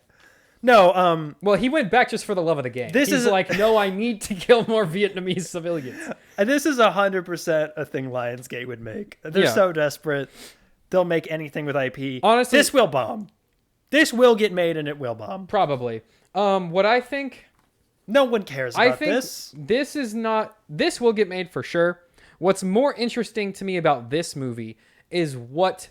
No, well, he went back just for the love of the game. He's like, no, I need to kill more Vietnamese civilians. And this is 100% a thing Lionsgate would make. They're so desperate, they'll make anything with IP. Honestly, this will bomb. This will get made, and it will bomb. Probably. What I think. No one cares about this. This will get made for sure. What's more interesting to me about this movie is what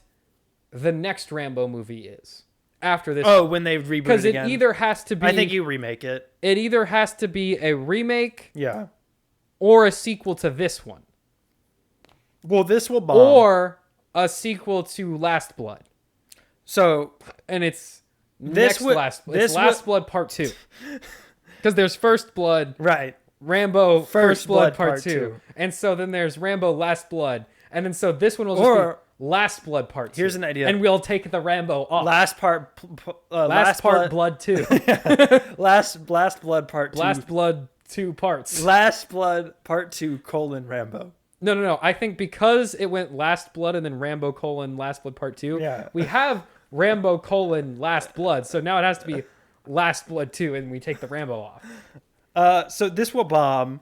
the next Rambo movie is after this. Oh, when they reboot it because it again. either has to be. I think you remake it. It either has to be a remake, Yeah. or a sequel to this one, Well, this will bomb. or a sequel to Last Blood, So and it's This would- Last this Last would- Blood Part 2. Because there's First Blood, right. Rambo First Blood Part Part 2. 2. And so then there's Rambo Last Blood. And then so this one will just Or- be Last Blood Part 2. Here's an idea. And we'll take the Rambo off. Last part. Last Part Blood 2. Last Blood Part 2. Last Blood 2 parts. Last Blood Part 2 : Rambo. No. I think because it went Last Blood and then Rambo : Last Blood Part 2, Yeah. we have Rambo : Last Blood. So now it has to be Last Blood 2 and we take the Rambo off. So this will bomb.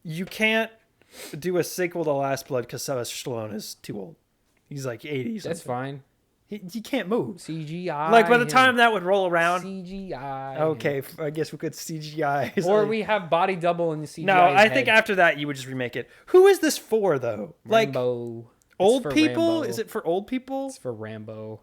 You can't do a sequel to Last Blood because Sylvester Stallone is too old. He's like 80s. That's fine. He can't move. CGI. Like by the him. time that would roll around. CGI. Okay, I guess we could CGI. Or we have body double and CGI. No, I think after that you would just remake it. Who is this for though? Like Rambo. It's old for people? Rambo. Is it for old people? It's for Rambo.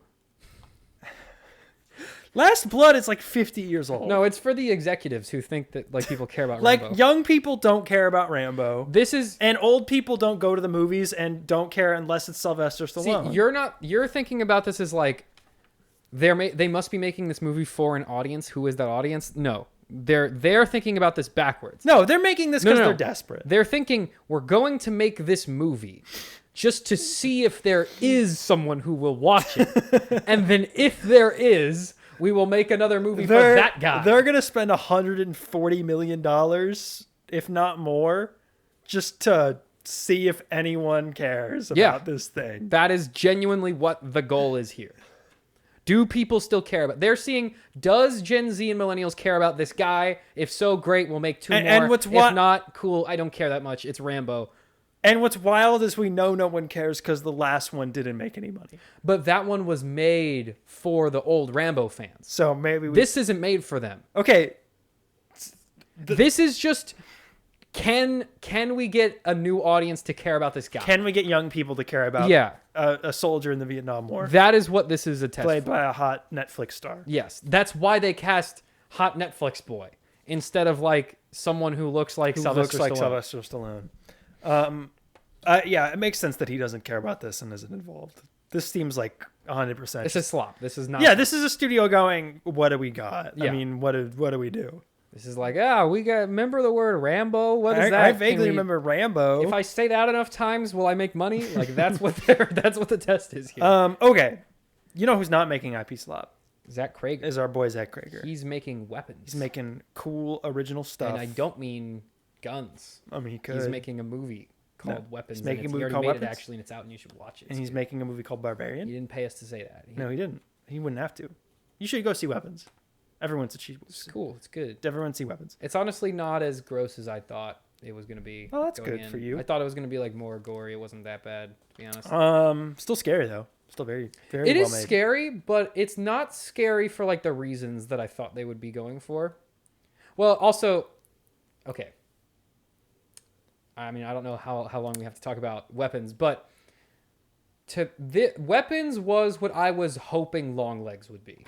Last Blood is like 50 years old. No, it's for the executives who think that like people care about like Rambo. young people don't care about Rambo. This is And old people don't go to the movies and don't care unless it's Sylvester see, Stallone. you're thinking about this as like they must be making this movie for an audience. Who is that audience? No. They're thinking about this backwards. No, they're making this because No. they're desperate. They're thinking we're going to make this movie just to see if there is someone who will watch it. And then if there is, we will make another movie for that guy. They're going to spend $140 million, if not more, just to see if anyone cares about this thing. That is genuinely what the goal is here. Do people still care about? They're seeing, does Gen Z and millennials care about this guy? If so, great, we'll make two more. And what's if not, cool, I don't care that much. It's Rambo. And what's wild is we know no one cares because the last one didn't make any money. But that one was made for the old Rambo fans. So maybe This isn't made for them. Okay. This is just, can we get a new audience to care about this guy? Can we get young people to care about a soldier in the Vietnam War That is what this is a test played for. by a hot Netflix star? Yes. That's why they cast hot Netflix boy instead of like someone who looks like Sylvester Stallone. Sylvester Stallone. Yeah, it makes sense that he doesn't care about this and isn't involved. This seems like 100%. This is slop. This is not. Yeah, this is a studio going, what do we got? Yeah. I mean, what do we do? This is like, we got. Remember the word Rambo? What is that? I Can vaguely we- remember Rambo. If I say that enough times, will I make money? Like that's what that's what the test is here. Okay. You know who's not making IP slop? Zach Cregger. Is our boy Zach Cregger. He's making weapons. He's making cool original stuff. and I don't mean guns. I mean, he could. He's making a movie called Weapons. He's making and a movie he already called made Weapons? it actually, and it's out, and you should watch it. and he's making a movie called Barbarian. He didn't pay us to say that. No, he didn't. He wouldn't have to. You should go see Weapons. Everyone's a cheap. It's cool. It's good. Everyone see Weapons. It's honestly not as gross as I thought it was going to be. Oh, that's going good for you. I thought it was going to be like more gory. It wasn't that bad, to be honest. Still scary though. Still very, very It well is made. scary, but it's not scary for like the reasons that I thought they would be going for. Well, also, okay. I mean, I don't know how long we have to talk about Weapons, but Weapons was what I was hoping Longlegs would be.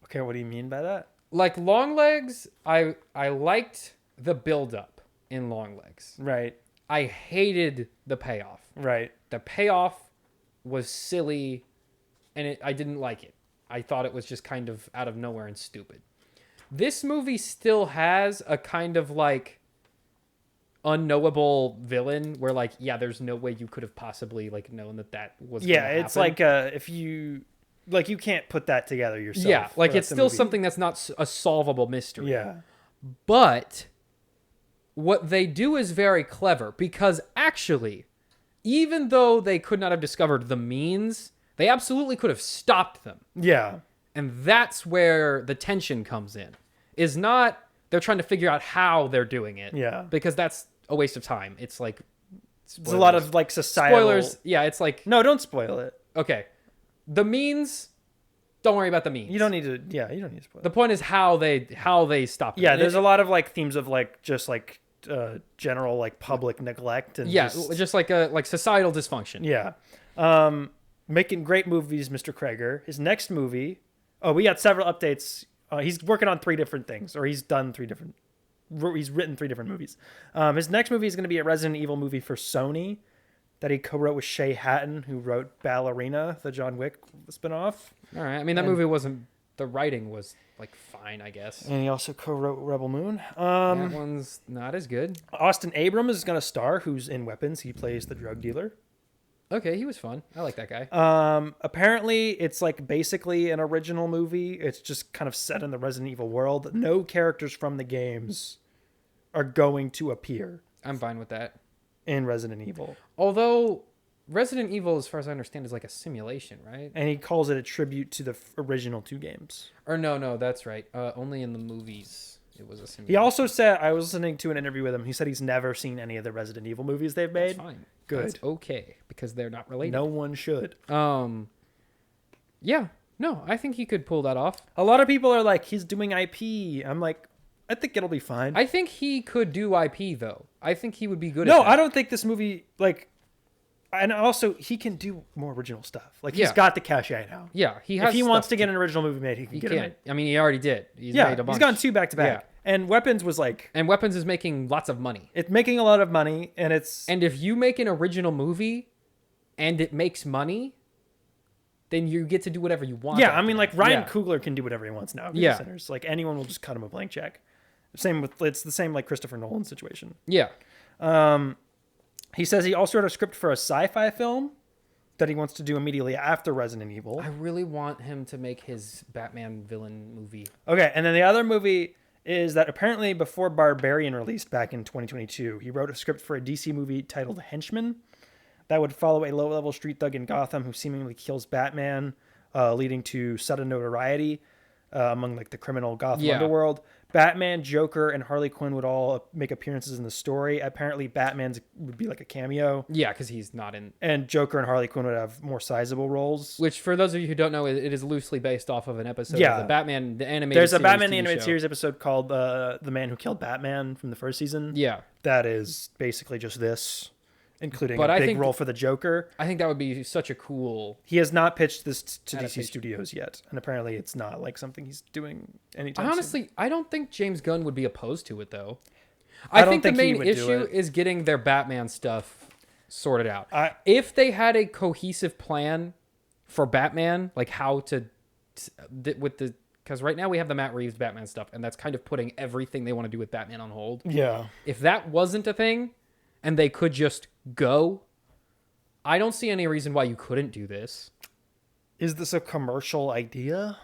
Okay, what do you mean by that? Like Longlegs, I liked the build up in Longlegs. Right, I hated the payoff. right. The payoff was silly, and I didn't like it. I thought it was just kind of out of nowhere and stupid. This movie still has a kind of like unknowable villain where like, yeah, there's no way you could have possibly like known that was Yeah, gonna it's happen. like if you like you can't put that together yourself. Yeah, like for it's the still movie. something that's not a solvable mystery. Yeah, But what they do is very clever because actually, even though they could not have discovered the means, they absolutely could have stopped them. yeah, And that's where the tension comes in. Is not they're trying to figure out how they're doing it. Yeah. Because that's a waste of time. It's like There's a lot of like societal spoilers. Yeah, it's like No, don't spoil it. okay. The means, don't worry about the means. You don't need to. Yeah, you don't need to spoil. The point is how they stop it. Yeah, And there's it- a lot of like themes of like just like general like public neglect and just like societal dysfunction. Yeah. Making great movies, Mr. Cregger. His next movie. Oh, we got several updates. He's working on 3 different things, or he's written 3 different movies. His next movie is going to be a Resident Evil movie for Sony that he co-wrote with Shay Hatton, who wrote Ballerina, the John Wick spinoff. All right. I mean, that movie wasn't. The writing was like fine, I guess. And he also co-wrote Rebel Moon. That one's not as good. Austin Abrams is going to star, who's in Weapons. He plays the drug dealer. Okay, he was fun. I like that guy. Apparently, it's like basically an original movie. It's just kind of set in the Resident Evil world. No characters from the games are going to appear. I'm fine with that. In Resident Evil. Although Resident Evil, as far as I understand, is like a simulation, right? And he calls it a tribute to the original 2 games. Or no, that's right. Only in the movies it was a simulation. He also said, I was listening to an interview with him, he said he's never seen any of the Resident Evil movies they've made. That's fine. Good. That's okay, because they're not related. No one should. Yeah. No, I think he could pull that off. A lot of people are like, he's doing IP. I'm like, I think it'll be fine. I think he could do IP, though. I think he would be good at No, that. I don't think this movie, like... And also, he can do more original stuff. Like, he's got the cachet now. Yeah, he has. If he wants to get an original movie made, he can get it made. I mean, he already did. He's made a bunch. He's gotten 2 back-to-back. Yeah. And Weapons was like... And Weapons is making lots of money. It's making a lot of money, and it's... And if you make an original movie, and it makes money, then you get to do whatever you want. Yeah, I mean, like, Ryan Coogler can do whatever he wants now. Yeah. Centers. Like, anyone will just cut him a blank check. It's the same, like, Christopher Nolan situation. Yeah. He says he also wrote a script for a sci-fi film that he wants to do immediately after Resident Evil. I really want him to make his Batman villain movie. Okay, and then the other movie is that apparently before Barbarian released back in 2022, he wrote a script for a DC movie titled Henchman that would follow a low-level street thug in Gotham who seemingly kills Batman, leading to sudden notoriety among like the criminal Gotham underworld. Batman, Joker, and Harley Quinn would all make appearances in the story. Apparently, Batman's would be like a cameo. Yeah, because he's not in. And Joker and Harley Quinn would have more sizable roles. Which, for those of you who don't know, it is loosely based off of an episode of the Batman the animated There's series. a Batman TV the Animated show. Series episode called The Man Who Killed Batman from the first season. Yeah. That is basically just this, including But a I big think role for the Joker. I think that would be such a cool... He has not pitched this to DC adaptation. Studios yet. And apparently it's not like something he's doing anytime Honestly, soon. I don't think James Gunn would be opposed to it, though. I I don't think the think he main would do issue it. is getting their Batman stuff sorted out. I- If they had a cohesive plan for Batman, like how to... with the... Because right now we have the Matt Reeves Batman stuff, and that's kind of putting everything they want to do with Batman on hold. Yeah. If that wasn't a thing, and they could just go, I don't see any reason why you couldn't do this. Is this a commercial idea?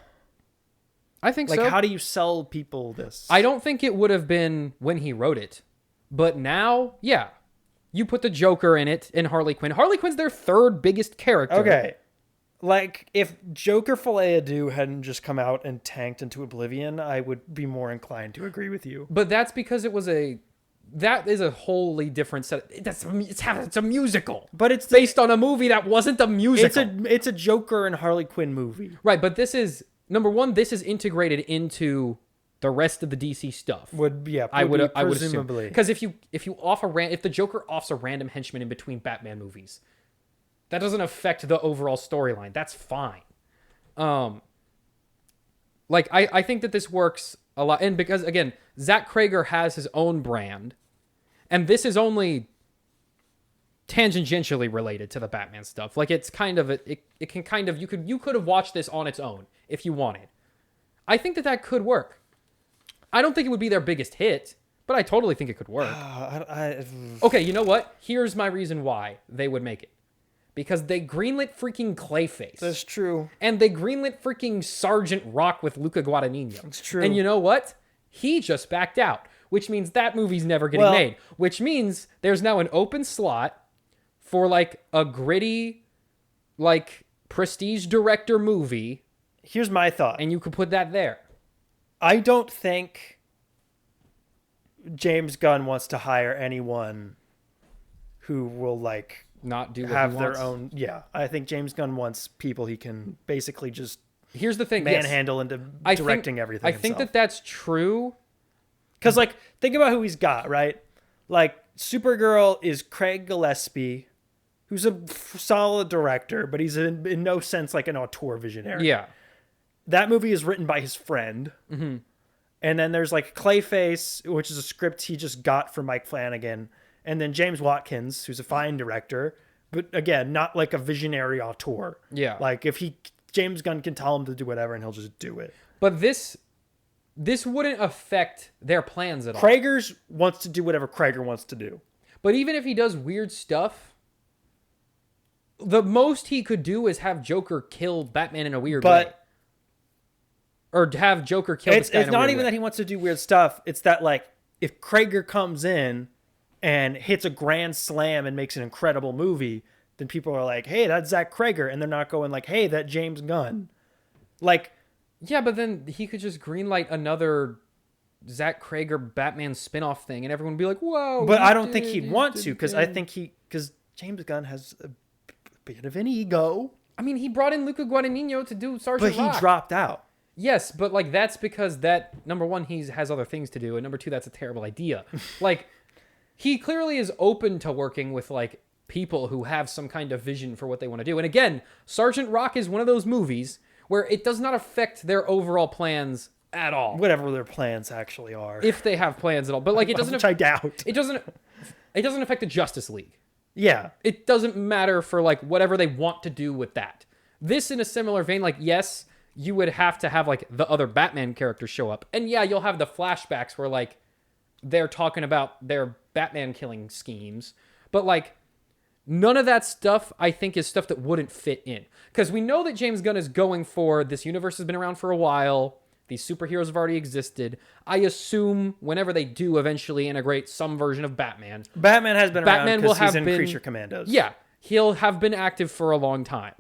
I think Like, so. how do you sell people this? I don't think it would have been when he wrote it. But now, yeah. You put the Joker in it and Harley Quinn. Harley Quinn's their third biggest character. Okay. Like, if Joker Filet-A-Doo hadn't just come out and tanked into oblivion, I would be more inclined to agree with you. But that's because it was a... That is a wholly different set. It's a musical. But it's based on a movie that wasn't a musical. It's a Joker and Harley Quinn movie. Right, but this is... Number one, this is integrated into the rest of the DC stuff. I would assume. Presumably. Because if the Joker offs a random henchman in between Batman movies, that doesn't affect the overall storyline. That's fine. Like I think that this works a lot, and because again, Zach Cregger has his own brand, and this is only tangentially related to the Batman stuff. Like it's kind of it can kind of you could have watched this on its own if you wanted. I think that could work. I don't think it would be their biggest hit, but I totally think it could work. Okay, you know what? Here's my reason why they would make it. Because they greenlit freaking Clayface. That's true. And they greenlit freaking Sergeant Rock with Luca Guadagnino. That's true. And you know what? He just backed out, which means that movie's never getting made. Which means there's now an open slot for like a gritty, like prestige director movie. Here's my thought. And you could put that there. I don't think James Gunn wants to hire anyone who will like not do what have he their wants. own. Yeah, I think James Gunn wants people he can basically just here's the thing manhandle into directing everything. I think that's true because like think about who he's got, right? Like, Supergirl is Craig Gillespie, who's a solid director, but he's in no sense like an auteur visionary. Yeah. That movie is written by his friend. Mm-hmm. And then there's like Clayface, which is a script he just got from Mike Flanagan. And then James Watkins, who's a fine director, but again, not like a visionary auteur. Yeah. Like James Gunn can tell him to do whatever and he'll just do it. But this wouldn't affect their plans at all. Cregger wants to do whatever Cregger wants to do. But even if he does weird stuff, the most he could do is have Joker kill Batman in a weird way. Or have Joker kill this guy in a weird way. It's not even that he wants to do weird stuff. It's that, like, if Cregger comes in and hits a grand slam and makes an incredible movie, then people are like, hey, that's Zach Cregger. And they're not going like, hey, that James Gunn. Like... Yeah, but then he could just greenlight another Zach Cregger Batman spinoff thing, and everyone would be like, "Whoa!" But I don't think he'd want to, because James Gunn has a bit of an ego. I mean, he brought in Luca Guadagnino to do Sergeant Rock. But he dropped out. Yes, but like that's because that number one, he has other things to do, and number two, that's a terrible idea. Like, he clearly is open to working with like people who have some kind of vision for what they want to do. And again, Sergeant Rock is one of those movies where it does not affect their overall plans at all. Whatever their plans actually are. If they have plans at all. But like it doesn't... Which I doubt. It doesn't affect the Justice League. Yeah. It doesn't matter for like whatever they want to do with that. This in a similar vein, like yes, you would have to have like the other Batman characters show up. And yeah, you'll have the flashbacks where like they're talking about their Batman killing schemes. But like none of that stuff, I think, is stuff that wouldn't fit in. Because we know that James Gunn is going for, this universe has been around for a while. These superheroes have already existed. I assume whenever they do eventually integrate some version of Batman. Batman has been around because he's in Creature Commandos. Yeah. He'll have been active for a long time.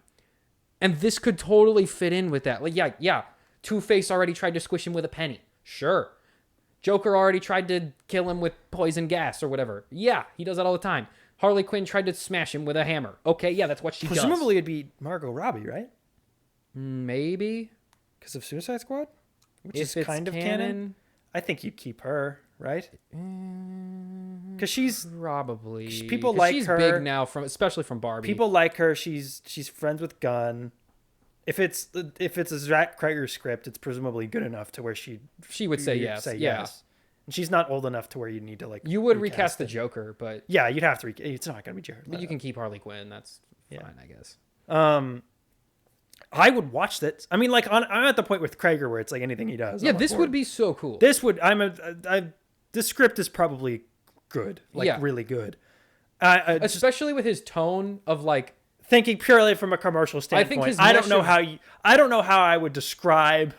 And this could totally fit in with that. Like, yeah. Two-Face already tried to squish him with a penny. Sure. Joker already tried to kill him with poison gas or whatever. Yeah, he does that all the time. Harley Quinn tried to smash him with a hammer. Okay, yeah, that's what she does. Presumably it'd be Margot Robbie, right? Maybe. Because of Suicide Squad? Which is kind of canon. I think you'd keep her, right? Because she's... Probably. People like she's her. She's big now, especially from Barbie. People like her. She's friends with Gunn. If it's a Zach Cregger script, it's presumably good enough to where she would say yes. Yes. And she's not old enough to where you need to like. You would recast the Joker, but yeah, you'd have to. It's not going to be Jared. But you can keep Harley Quinn. That's fine, I guess. I would watch that. I mean, like I'm at the point with Cregger where it's like anything he does. Yeah, this would be so cool. This would. This script is probably good, like really good. Especially with his tone of like thinking purely from a commercial standpoint. I don't know how I would describe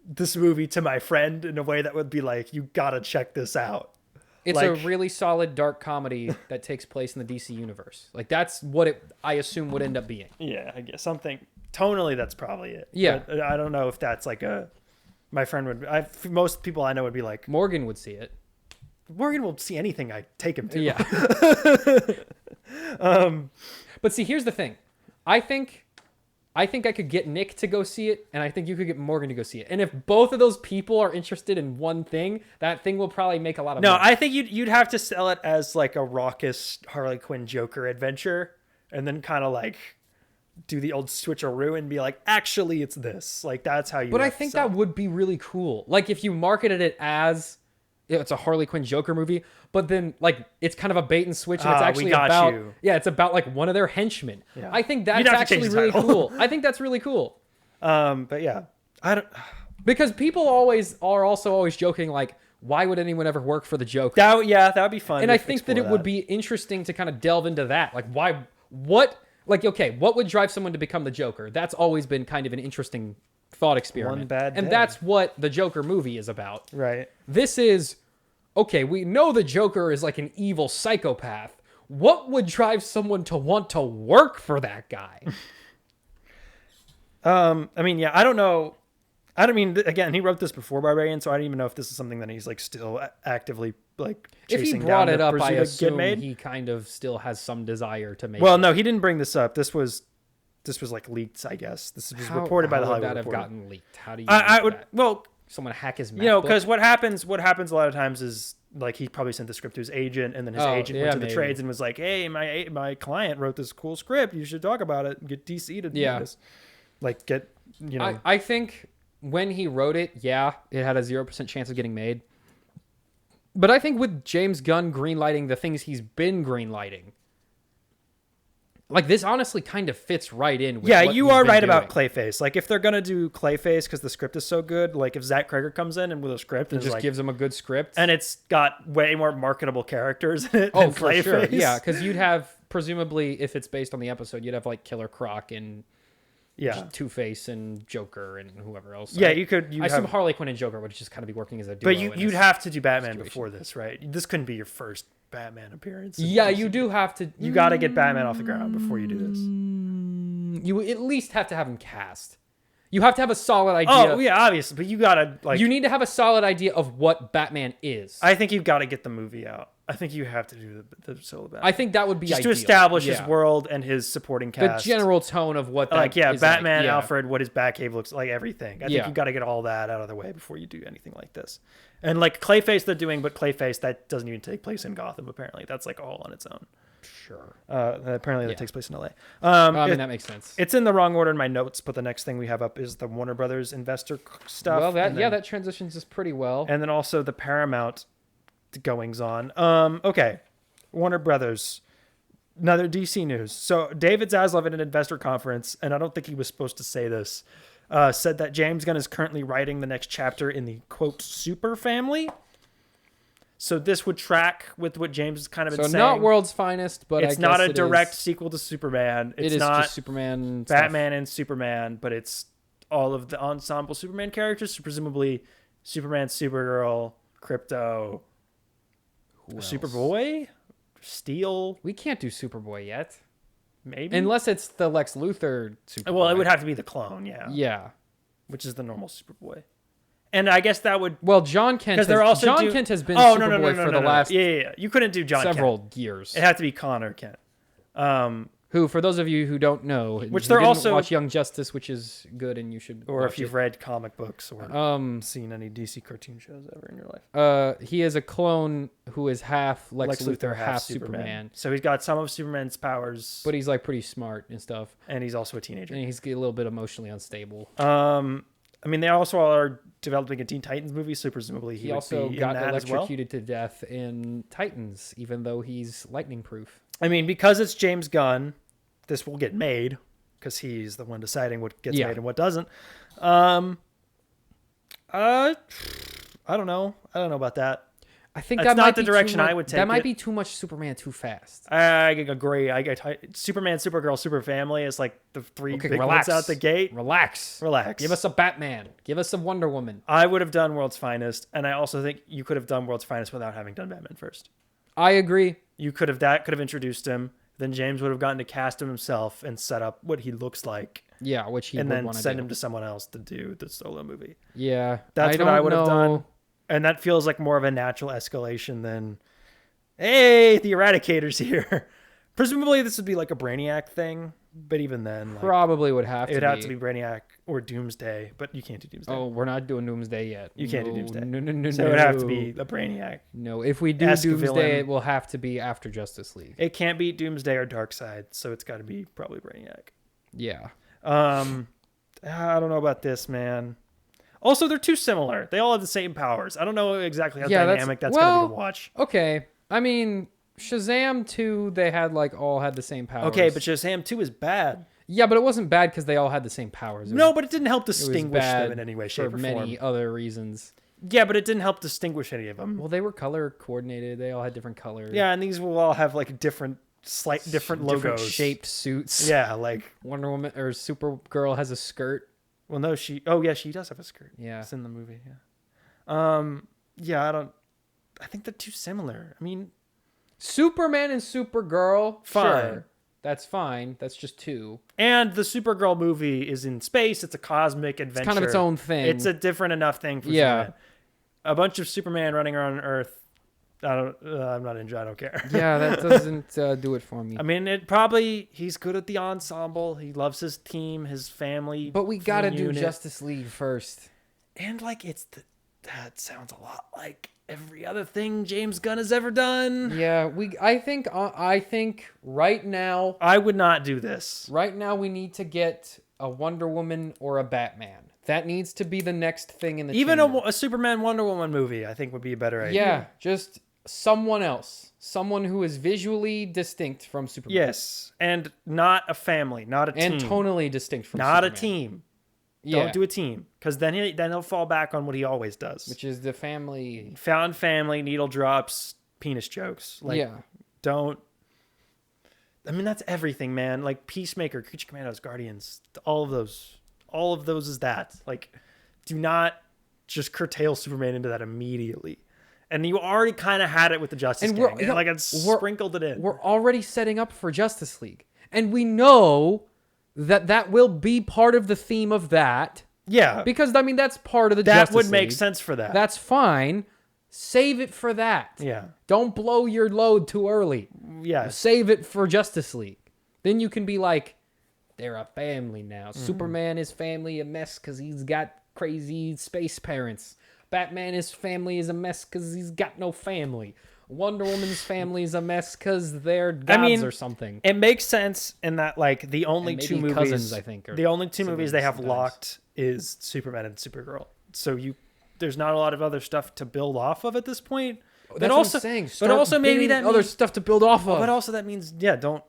this movie to my friend in a way that would be like, you gotta check this out. It's like, a really solid dark comedy that takes place in the DC universe. Like that's what I assume would end up being. Yeah, I guess something tonally. That's probably it. Yeah, but I don't know if that's like my friend would. Most people I know would be like, Morgan would see it. Morgan will see anything I take him to. Yeah. But see, here's the thing. I think I could get Nick to go see it, and I think you could get Morgan to go see it. And if both of those people are interested in one thing, that thing will probably make a lot of money. No, I think you'd have to sell it as like a raucous Harley Quinn Joker adventure, and then kind of like do the old switcheroo and be like, actually, it's this. Like that's how you. But I think that would be really cool. Like if you marketed it as it's a Harley Quinn Joker movie, but then like it's kind of a bait and switch, and it's actually about it's about like one of their henchmen. Yeah. I think that's actually really cool. I think that's really cool. But yeah, I don't because people are also always joking like, why would anyone ever work for the Joker? That would be fun. And I think that it would be interesting to kind of delve into that. Like what would drive someone to become the Joker? That's always been kind of an interesting thought experiment. One bad day. And that's what the Joker movie is about. Right. This is, okay, we know the Joker is like an evil psychopath. What would drive someone to want to work for that guy? I mean, yeah, I don't know. I don't mean, again, he wrote this before Barbarian, so I don't even know if this is something that he's like still actively like chasing down. If he brought it up, I assume he kind of still has some desire to make it. Well, no, he didn't bring this up. This was like leaked, I guess. This was reported by the Hollywood Reporter. How would that have gotten leaked? How do you? I would. Well, someone hack his MacBook? Because what happens a lot of times is like he probably sent the script to his agent, and then his Oh, agent yeah, went to the maybe. trades and was like, "Hey, my client wrote this cool script. You should talk about it. And get DC to do Yeah. this." Like get I think when he wrote it, yeah, it had a 0% chance of getting made. But I think with James Gunn greenlighting the things he's been greenlighting, like this honestly kind of fits right in with what you he's are been right about doing. Clayface. Like if they're gonna do Clayface because the script is so good, like if Zach Cregger comes in and with a script It and is just like, gives him a good script. and it's got way more marketable characters in it Oh, than for Clayface. sure. Yeah, because you'd have, presumably, if it's based on the episode, you'd have like Killer Croc and yeah, Two-Face and Joker and whoever else. yeah. I You assume have, Harley Quinn and Joker would just kind of be working as a duo. but in you'd this have to do Batman situation. before this, right? This couldn't be your first Batman appearance. Yeah, you do have to. You got to get Batman off the ground before you do this. You at least have to have him cast. You have to have a solid idea. Oh yeah, obviously, but you gotta like. You need to have a solid idea of what Batman is. I think you've got to get the movie out. I think you have to do the solo Batman. I think that would be just ideal. to establish his Yeah. world and his supporting The cast. general tone of what that Like yeah, is Batman, like. Yeah. Alfred, what his Batcave looks like, everything. I think Yeah. you've got to get all that out of the way before you do anything like this. And like Clayface, they're doing, but Clayface that doesn't even take place in Gotham. Apparently, that's like all on its own. Sure. Apparently, that Yeah. takes place in LA. I mean, that makes sense. It's in the wrong order in my notes, but the next thing we have up is the Warner Brothers investor stuff. Well, and then, that transitions us pretty well. and then also the Paramount goings on. Okay, Warner Brothers. Another DC news. So David Zaslav at an investor conference, and I don't think he was supposed to say this, said that James Gunn is currently writing the next chapter in the quote Super Family. So this would track with what James has kind of been So saying. not World's Finest, but It's I not guess a direct sequel to Superman. It's It is not just Superman. stuff. Batman and Superman, but it's all of the ensemble Superman characters. So presumably Superman, Supergirl, Crypto, Who else? Superboy, Steel, We can't do Superboy yet, maybe. unless it's the Lex Luthor Superboy. Well, it would have to be the clone, yeah, Yeah. which is the normal Superboy. And I guess that would Well, John Kent. because they're also John do- Kent has been oh, Superboy for the last yeah. You couldn't do John several Kent. years. It had to be Connor Kent. Who, for those of you who don't know, Which who they're didn't also- watch Young Justice, which is good, and you should. Or watch if you've it. read comic books or seen any DC cartoon shows ever in your life. He is a clone who is half Lex Luthor, half Superman. So he's got some of Superman's powers, But he's like pretty smart and stuff, and he's also a teenager. and he's a little bit emotionally unstable. I mean, they also are developing a Teen Titans movie, so presumably He would also be got in that as well. electrocuted to death in Titans, even though he's lightning proof. I mean, because it's James Gunn, this will get made because he's the one deciding what gets Yeah. made and what doesn't. I don't know. I don't know about that. I think That's that not might the be direction too much, I would take That might it. be too much Superman too fast. I agree. Superman, Supergirl, Super Family is like the three Okay, big relax. ones out the gate. Relax. Relax. Give us a Batman. Give us a Wonder Woman. I would have done World's Finest, and I also think you could have done World's Finest without having done Batman first. I agree. You could have that could have introduced him. Then James would have gotten to cast him himself and set up what he looks like, Yeah, which he and would then want to send do. him to someone else to do the solo movie. Yeah, That's what I don't would have know. done. And that feels like more of a natural escalation than, hey, the Eradicator's here. Presumably this would be like a Brainiac thing, but even then, like, Probably would have to. it would have to be Brainiac or Doomsday, but you can't do Doomsday. Oh, we're not doing Doomsday yet. You can't do No, Doomsday. No. So it would have to be the Brainiac. No, if we do Esque Doomsday, villain. it will have to be after Justice League. It can't be Doomsday or Darkseid, so it's got to be probably Brainiac. Yeah. I don't know about this, man. Also, they're too similar. They all have the same powers. I don't know exactly how Yeah, dynamic that's well, going to be to watch. Okay. I mean, Shazam 2, they had all had the same powers. Okay, but Shazam 2 is bad. Yeah, but it wasn't bad because they all had the same powers. No, but it didn't help it was distinguish bad them in any way, shape, for or many form. other reasons. Yeah, but it didn't help distinguish any of them. Well, they were color coordinated. They all had different colors. Yeah, and these will all have like different logos. different shaped suits. Yeah, like, Wonder Woman or Supergirl has a skirt. well, no, she does have a skirt. Yeah. It's in the movie, yeah. I think they're too similar. I mean, Superman and Supergirl, Fine. sure. That's fine. That's just two. and the Supergirl movie is in space. It's a cosmic adventure. It's kind of its own thing. It's a different enough thing for Yeah. Superman. A bunch of Superman running around Earth. I'm not into. I don't care. Yeah, that doesn't do it for me. I mean, he's good at the ensemble. He loves his team, his family. But we gotta do unit. Justice League first. And like that sounds a lot like every other thing James Gunn has ever done. Yeah, I think right now I would not do this. Right now, we need to get a Wonder Woman or a Batman. That needs to be the next thing in the Even chamber. a Superman Wonder Woman movie, I think, would be a better idea. Yeah, just someone else. Someone who is visually distinct from Superman. Yes, and not a family, not a team. And tonally distinct from not Superman. a team. Yeah. Don't do a team, because then he'll fall back on what he always does. Which is the family. Found family, needle drops, penis jokes. Like, yeah. Don't. I mean, that's everything, man. Like Peacemaker, Creature Commandos, Guardians, all of those is that. Like, do not just curtail Superman into that immediately. And you already kind of had it with the Justice Gang. Like, it's sprinkled it in. We're already setting up for Justice League. And we know that will be part of the theme of that. Yeah. Because, I mean, that's part of the Justice League. That would make sense for that. That's fine. Save it for that. Yeah. Don't blow your load too early. Yeah. Save it for Justice League. Then you can be like, they're a family now. Superman is family a mess because he's got crazy space parents. Batman, his family is a mess because he's got no family. Wonder Woman's family is a mess because they're gods or something. It makes sense in that, like, the only two movies, cousins, I think, the only two movies they have sometimes. locked is Superman and Supergirl. So there's not a lot of other stuff to build off of at this point. That's what I'm saying. But also maybe that other means, stuff to build off of. But also that means, don't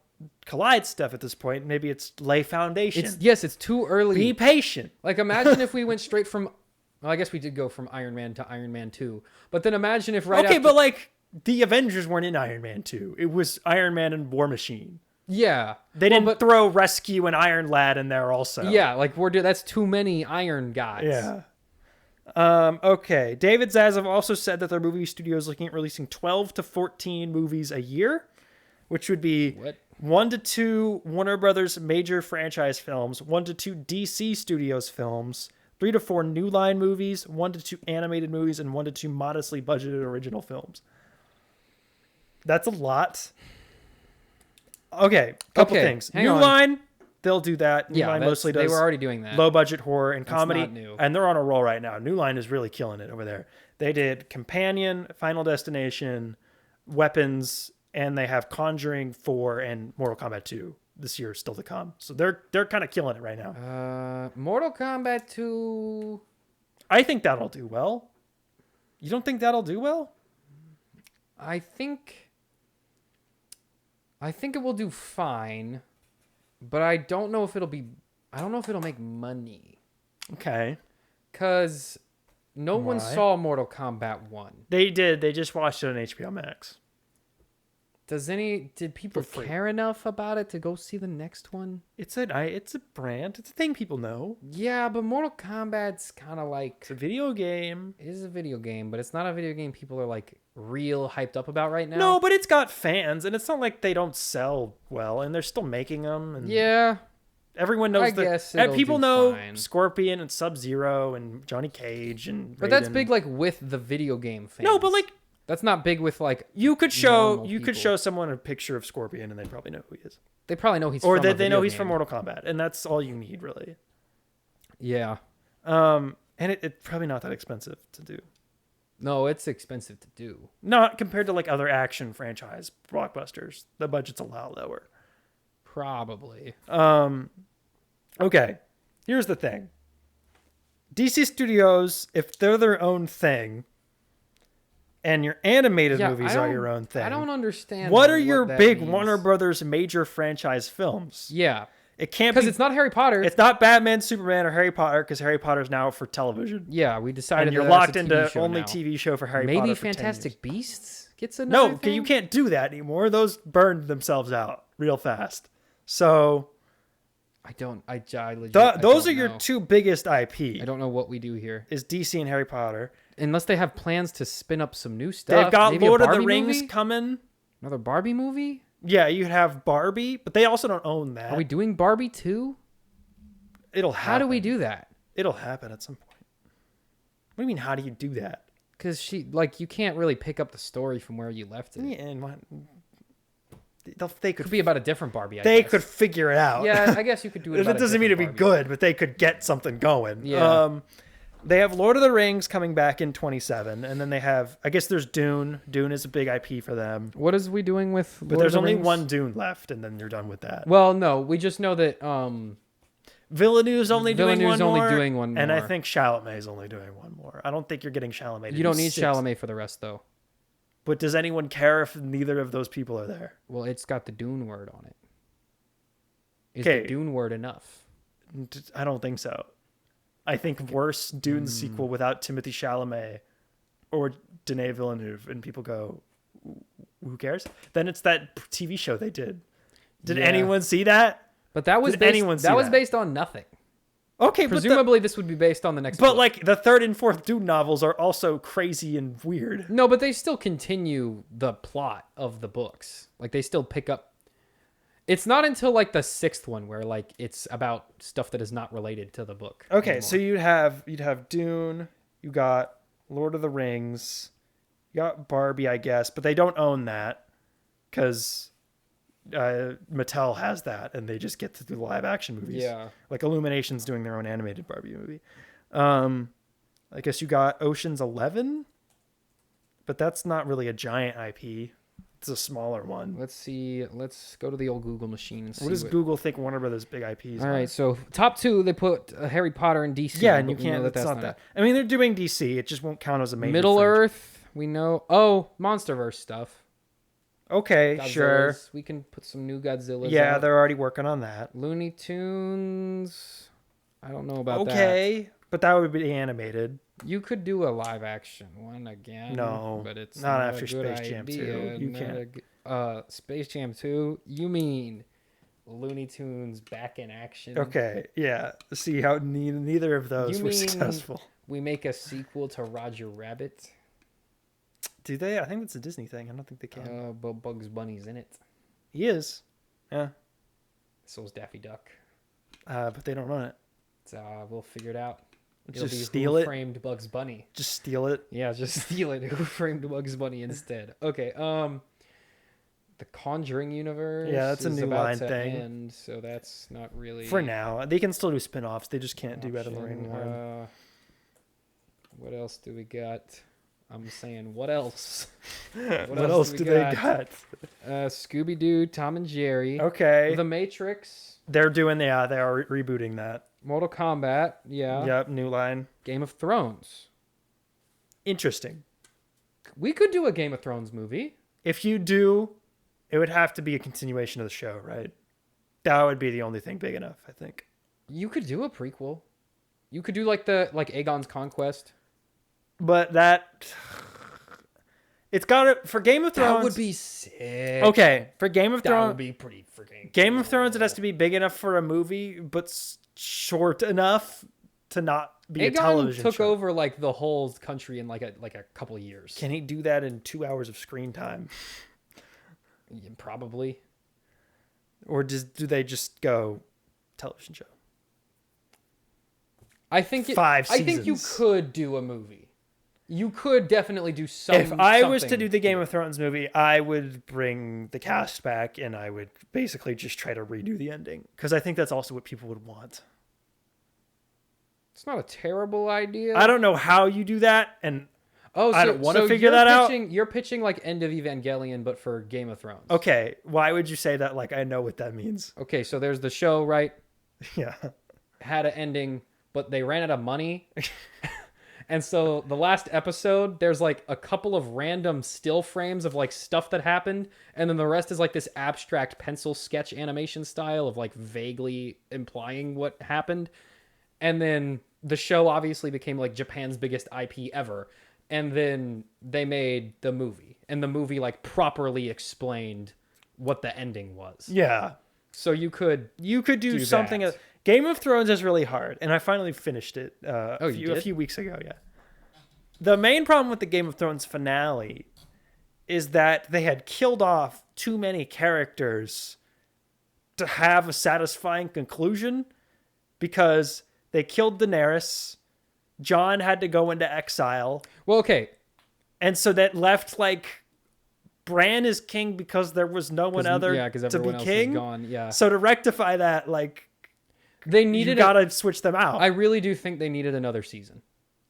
collide stuff at this point. Maybe it's lay foundation. It's too early. Be patient. Like, imagine if we went straight from... Well, I guess we did go from Iron Man to Iron Man 2. But then imagine if after... but, like, the Avengers weren't in Iron Man 2. It was Iron Man and War Machine. Yeah. They didn't throw Rescue and Iron Lad in there also. Yeah, like, that's too many Iron guys. Yeah. Okay. David Zaslav also said that their movie studio is looking at releasing 12 to 14 movies a year, which would be 1 to 2 Warner Brothers major franchise films, 1 to 2 DC Studios films, 3 to 4 New Line movies, 1 to 2 animated movies, and 1 to 2 modestly budgeted original films. That's a lot. Okay, couple things. New Line, they'll do that. New Line mostly does. They were already doing that. Low budget horror and comedy. Not new. And they're on a roll right now. New Line is really killing it over there. They did Companion, Final Destination, Weapons, and they have Conjuring 4 and Mortal Kombat 2 this year still to come. So they're kind of killing it right now. Mortal Kombat 2. I think that'll do well. You don't think that'll do well? I think it will do fine, but I don't know if it'll make money. Okay. Cuz no one saw Mortal Kombat 1. They did. They just watched it on HBO Max. Did people care enough about it to go see the next one? It's a brand. It's a thing people know. Yeah, but Mortal Kombat's kind of like... It's a video game. It is a video game, but it's not a video game people are like real hyped up about right now. No, but it's got fans, and it's not like they don't sell well, and they're still making them. And yeah. Everyone knows and people know fine. Scorpion and Sub-Zero and Johnny Cage and But Raiden. that's big like with the video game fans. No, but like... That's not big with like you could show someone a picture of Scorpion and they'd probably know who he is. They probably know he's or from they know he's game. from Mortal Kombat, and that's all you need really. Yeah. And it's probably not that expensive to do. No, it's expensive to do. Not compared to like other action franchise blockbusters. The budget's a lot lower. Probably. Okay. Here's the thing. DC Studios, if they're their own thing, and your animated movies are your own thing. I don't understand. What are your big means. Warner Brothers major franchise films? Yeah. It can't because it's not Harry Potter. It's not Batman, Superman, or Harry Potter because Harry Potter's now for television. Yeah, we decided and you're locked into only TV show for Harry Potter. Maybe for Fantastic Beasts gets another No, you can't do that anymore. Those burned themselves out real fast. So I legit, those are your two biggest IP. I don't know what we do here. Is DC and Harry Potter. Unless they have plans to spin up some new stuff. They've got Maybe Lord of the Rings coming. Another Barbie movie? Yeah, you have Barbie, but they also don't own that. Are we doing Barbie too? It'll happen. How do we do that? It'll happen at some point. What do you mean, how do you do that? Because you can't really pick up the story from where you left it. Yeah, and they could be about a different Barbie. They could figure it out. Yeah, I guess you could do it. That doesn't mean it'd be good, but they could get something going. Yeah. They have Lord of the Rings coming back in 27, and then they have, I guess there's Dune. Dune is a big IP for them. What is we doing with But Lord there's of the only Rings? one Dune left, and then you're done with that. Well, no, we just know that Villeneuve's only doing Villeneuve's one more. only doing one And I more. think Chalamet's only doing one more. I don't think you're getting Chalamet. You don't need Chalamet for the rest, though. But does anyone care if neither of those people are there? Well, it's got the Dune word on it. Is Okay. the Dune word enough? I don't think so. I think worse Dune sequel without Timothée Chalamet or Denis Villeneuve, and people go, who cares? Then it's that TV show they did. Did Yeah. anyone see that? But that was Did based, anyone see that was that? based on nothing. Okay, Presumably, this would be based on the next but book. like the third and fourth Dune novels are also crazy and weird. No, but they still continue the plot of the books. Like, they still pick up. It's not until like the sixth one where like it's about stuff that is not related to the book. Okay, anymore. so you'd have Dune, you got Lord of the Rings, you got Barbie, I guess, but they don't own that because Mattel has that, and they just get to do the live action movies. Yeah. Like Illumination's doing their own animated Barbie movie. I guess you got Ocean's 11, but that's not really a giant IP. It's a smaller one. Let's see. Let's go to the old Google machine and see What does Google think Warner Brothers big IPs All are? right, so top two, they put Harry Potter and DC. Yeah, and but you we know can't. That's not it. that. I mean, they're doing DC. It just won't count as a major. Middle franchise. Earth, we know. Oh, MonsterVerse stuff. Okay, sure. Godzilla's. We can put some new Godzillas. Yeah, out. they're already working on that. Looney Tunes. I don't know about that. Okay, but that would be animated. You could do a live action one again. No, but it's not not after a good Space Jam 2. idea. You Not can't. a g- Space Jam 2. You mean Looney Tunes back in action? Okay, yeah. See how neither of those You were mean- successful. We make a sequel to Roger Rabbit. Do they? I think that's a Disney thing. I don't think they can. But Bugs Bunny's in it. He is. Yeah, So's Daffy Duck. but they don't own it. So we'll figure it out. Just steal Who it. Framed Bugs Bunny. Just steal it. Yeah, just steal it. Who Framed Bugs Bunny instead? Okay. The Conjuring universe. Yeah, that's a is new about line to thing. End, so that's not really For now, they can still do spin-offs. They just can't do Ed and option. Lorraine Warren. What else do we got? I'm saying, what else? What else do they got? Scooby Doo, Tom and Jerry. Okay, The Matrix. they're doing. Yeah, they are rebooting that. Mortal Kombat. Yeah. Yep, new line. Game of Thrones. Interesting. We could do a Game of Thrones movie. If you do, it would have to be a continuation of the show, right? That would be the only thing big enough, I think. You could do a prequel. You could do like Aegon's Conquest. But it's got to for Game of Thrones. That would be sick. okay. For Game of That Thrones, would be pretty freaking. Game of Thrones, it has to be big enough for a movie, but short enough to not be a Aegon television took show. over like the whole country in like a couple years. Can he do that in 2 hours of screen time, Yeah, probably. or do they just go television show? I think I think you seasons. could do a movie. You could definitely do something. If I was to do the Game of Thrones movie, I would bring the cast back and I would basically just try to redo the ending because I think that's also what people would want. It's not a terrible idea. I don't know how you do that, and Oh, I don't wanna figure that out. You're pitching like End of Evangelion, but for Game of Thrones. okay, why would you say that? Like I know what that means. Okay, so there's the show, right? Yeah. Had an ending, but they ran out of money. And so the last episode, there's like a couple of random still frames of like stuff that happened. And then the rest is like this abstract pencil sketch animation style of like vaguely implying what happened. And then the show obviously became like Japan's biggest IP ever. And then they made the movie. And the movie like properly explained what the ending was. Yeah. So you could do something. that. Game of Thrones is really hard, and I finally finished it you a did? few weeks ago. Yeah. The main problem with the Game of Thrones finale is that they had killed off too many characters to have a satisfying conclusion, because they killed Daenerys. Jon had to go into exile, Well, okay. and so that left like Bran is king because there was no one other because to be everyone else king. is gone. Yeah. So to rectify that, like They you needed gotta switch them out. I really do think they needed another season.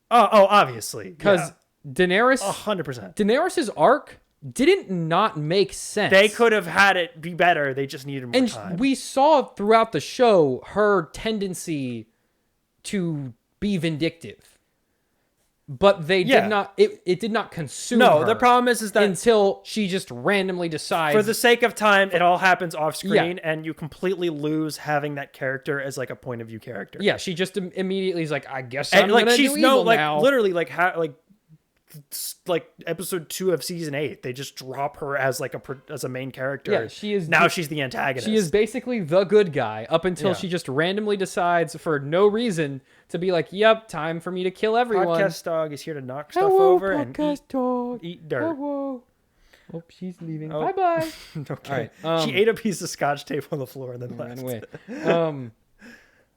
Obviously. Because Daenerys, 100%. Daenerys's arc didn't not make sense. They could have had it be better. They just needed more time. And we saw throughout the show her tendency to be vindictive. But they did not. It did not consume her. No, the problem is that until she just randomly decides. For the sake of time, it all happens off screen, and you completely lose having that character as like a point of view character. Yeah, she just immediately is like, I guess I'm gonna do evil now. Literally like episode 2 of season 8, they just drop her as like a main character. Yeah, she is she's the antagonist. She is basically the good guy up until she just randomly decides for no reason to be like, "Yep, time for me to kill everyone." Podcast dog is here to knock stuff over and eat dirt. Hello. Oh, she's leaving. Bye bye. Okay. All right. She ate a piece of scotch tape on the floor and then left. Away.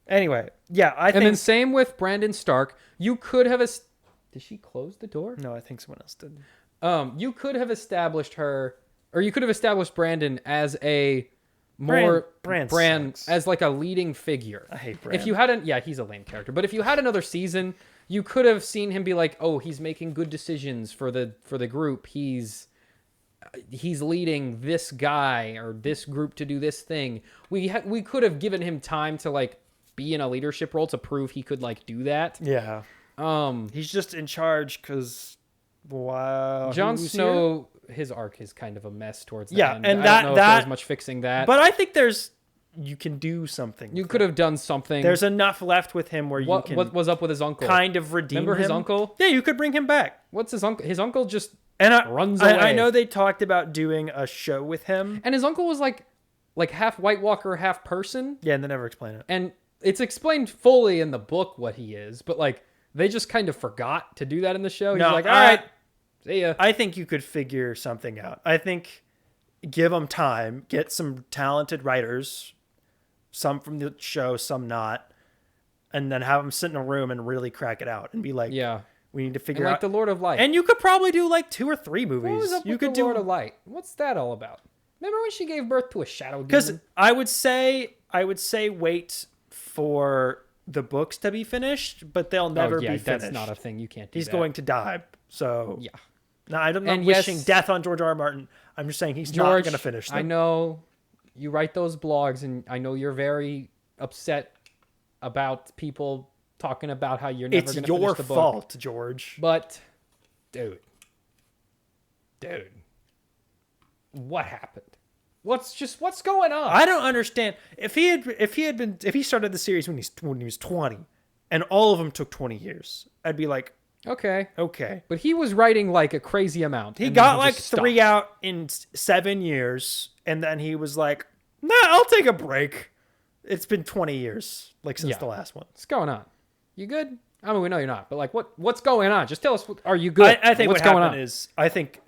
Anyway, yeah, And then same with Brandon Stark. You could have Did she close the door? No, I think someone else did. You could have established her, or you could have established Brandon as a more Bran as like a leading figure. I hate Bran. If you hadn't, he's a lame character. But if you had another season, you could have seen him be like, oh, he's making good decisions for the group. He's leading this guy or this group to do this thing. We could have given him time to like be in a leadership role to prove he could like do that. Yeah. He's just in charge because Jon Snow, his arc is kind of a mess towards the end. And I don't know if there's much fixing that. But I think you can do something. You could have done something. There's enough left with him where you can. What was up with his uncle? Kind of redeem Remember him. His uncle? Yeah, you could bring him back. What's his uncle? His uncle just runs away. I know they talked about doing a show with him. And his uncle was like half White Walker, half person. Yeah, and they never explain it. And it's explained fully in the book what he is, but like they just kind of forgot to do that in the show. He's like, all right, see ya. I think you could figure something out. I think give them time, get some talented writers, some from the show, some not, and then have them sit in a room and really crack it out and be like, we need to figure out. Like the Lord of Light. And you could probably do like 2 or 3 movies. What was up with the Lord of Light? What's that all about? Remember when she gave birth to a shadow demon? Because I would say wait for the books to be finished, but they'll never be finished. That's not a thing. You can't do He's going to die. So yeah. No, I'm not wishing death on George R. R. Martin. I'm just saying he's not going to finish them. I know you write those blogs, and I know you're very upset about people talking about how you're never going to finish the book. It's your fault, George. But, dude, what happened? What's going on? I don't understand. If he started the series when he was 20, and all of them took 20 years, I'd be like, okay. But he was writing like a crazy amount. He got like 3 out in 7 years, and then he was like, nah, I'll take a break. It's been 20 years, like since the last one. What's going on? You good? I mean, we know you're not, but like, what's going on? Just tell us. Are you good? I think what's what going happened on? is I think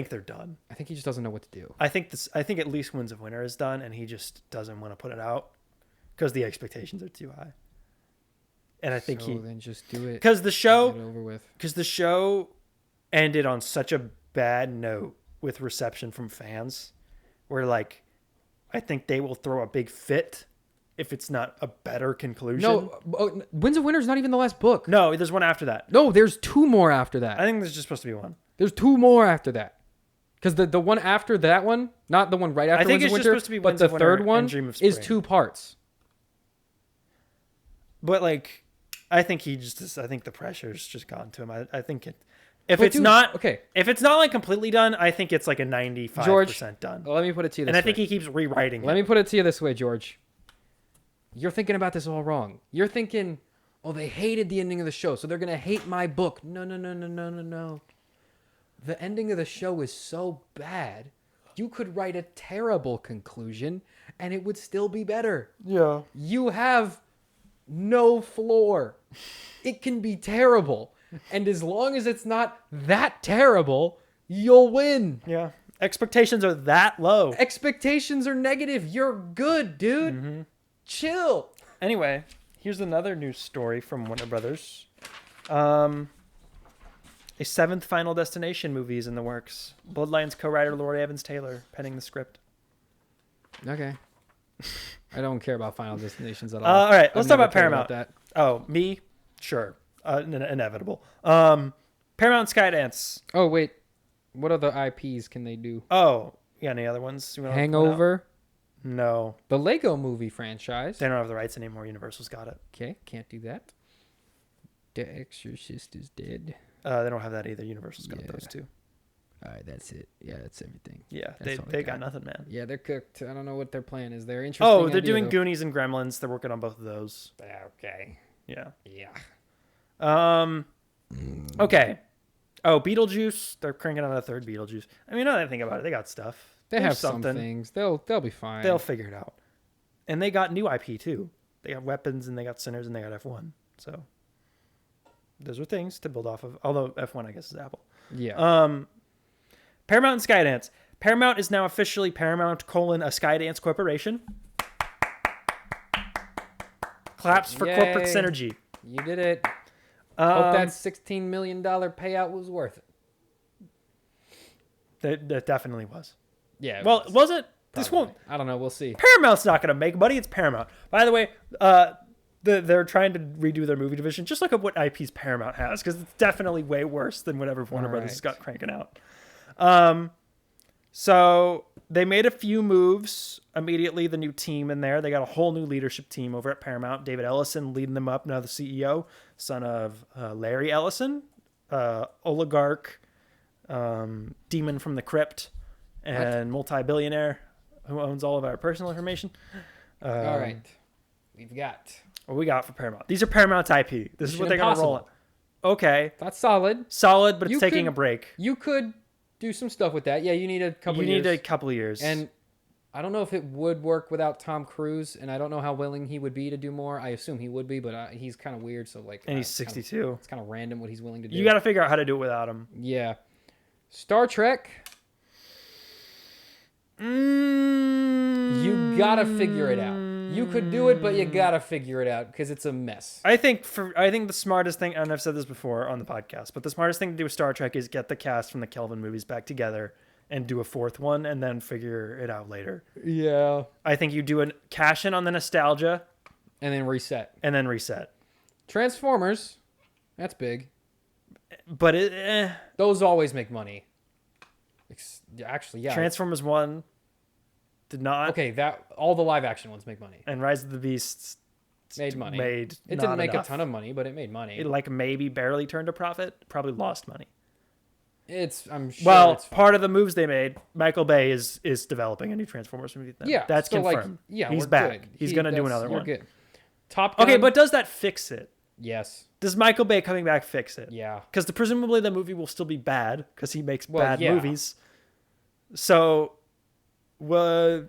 they're done. I think he just doesn't know what to do. I think at least Winds of Winter is done, and he just doesn't want to put it out because the expectations are too high. And I think then just do it because the show get it over with. Because the show ended on such a bad note with reception from fans, where like I think they will throw a big fit if it's not a better conclusion. No, Winds of Winter is not even the last book. No, there's one after that. No, there's 2 more after that. I think there's just supposed to be one. There's 2 more after that. Because the one after that one, not the one right after Winds of Winter, supposed to be but the third one is 2 parts. But like, I think I think the pressure's just gotten to him. I think if it's not like completely done, I think it's like a 95% done. Let me put it to you this way. And I think he keeps rewriting it. Let me put it to you this way, George. You're thinking about this all wrong. You're thinking, oh, they hated the ending of the show, so they're going to hate my book. No. The ending of the show is so bad, you could write a terrible conclusion, and it would still be better. Yeah. You have no floor. It can be terrible. And as long as it's not that terrible, you'll win. Yeah. Expectations are that low. Expectations are negative. You're good, dude. Mm-hmm. Chill. Anyway, here's another news story from Warner Brothers. A 7th Final Destination movie is in the works. Bloodlines co-writer Lori Evans Taylor penning the script. Okay. I don't care about Final Destinations at all. All right, let's talk about Paramount. About that. Oh, me? Sure. inevitable. Paramount Skydance. Oh wait, what other IPs can they do? Oh, yeah. Any other ones? You wanna point out? Hangover, No, the Lego Movie franchise. they don't have the rights anymore. Universal's got it. Okay, can't do that. The Exorcist is dead. They don't have that either. Universal's got Yeah. those two. All right, that's it. Yeah, that's everything. Yeah, That's all they got nothing, man. Yeah, they're cooked. I don't know what their plan is. They're interesting. Oh, they're idea, doing though. Goonies and Gremlins. They're working on both of those. Okay. Yeah. Yeah. Okay. Oh, Beetlejuice. They're cranking out a third Beetlejuice. I mean, now that I think about it, they got stuff. They There's have some things. They'll be fine. They'll figure it out. And they got new IP too. They got Weapons and they got Sinners and they got F1. So those are things to build off of. Although F1, I guess, is Apple. Yeah. Paramount and Skydance. Paramount is now officially Paramount: a Skydance Corporation. Claps for corporate Yay. synergy. You did it. Hope that $16 million payout was worth it. That definitely was. Yeah. Well, was it? This Probably. won't. I don't know. We'll see. Paramount's not going to make money. It's Paramount. By the way, they're trying to redo their movie division. Just look at what IPs Paramount has, because it's definitely way worse than whatever Warner Brothers has got cranking out. So they made a few moves immediately. The new team in there. They got a whole new leadership team over at Paramount. David Ellison leading them up. Now the CEO, son of Larry Ellison, oligarch, demon from the crypt, and multi-billionaire who owns all of our personal information. All right. We've got. What we got for Paramount? These are Paramount's IP. This is what they're going to roll on. Okay. That's solid. Solid, but You it's taking could- a break. You could do some stuff with that. Yeah, you need a couple You years. need a couple of years. And I don't know if it would work without Tom Cruise, and I don't know how willing he would be to do more. I assume he would be, but he's kind of weird, so like. and he's it's kinda- 62. It's kind of random what he's willing to do. You got to figure out how to do it without him. Yeah. Star Trek. You gotta figure it out. You could do it, but you gotta figure it out because it's a mess. I think the smartest thing, and I've said this before on the podcast, but the smartest thing to do with Star Trek is get the cast from the Kelvin movies back together and do a fourth one and then figure it out later. Yeah. I think you do a cash in on the nostalgia And then reset. and then reset. Transformers. That's big. But Those always make money. Actually, yeah. Transformers 1 did not. Okay, that all the live action ones make money. And Rise of the Beasts Made money. Made It not didn't make enough. a ton of money, but it made money. It like maybe barely turned a profit. Probably lost money. I'm sure. Well, it's fine. part of the moves they made, Michael Bay is developing a new Transformers movie. Then. Yeah, that's so, like, confirmed. yeah, he's we're back. good. He's gonna do That's- another you're one. Good. Top Gun. Okay, but does that fix it? Yes. Does Michael Bay coming back fix it? Yeah. Because presumably the movie will still be bad because he makes Well, bad yeah. movies. So, how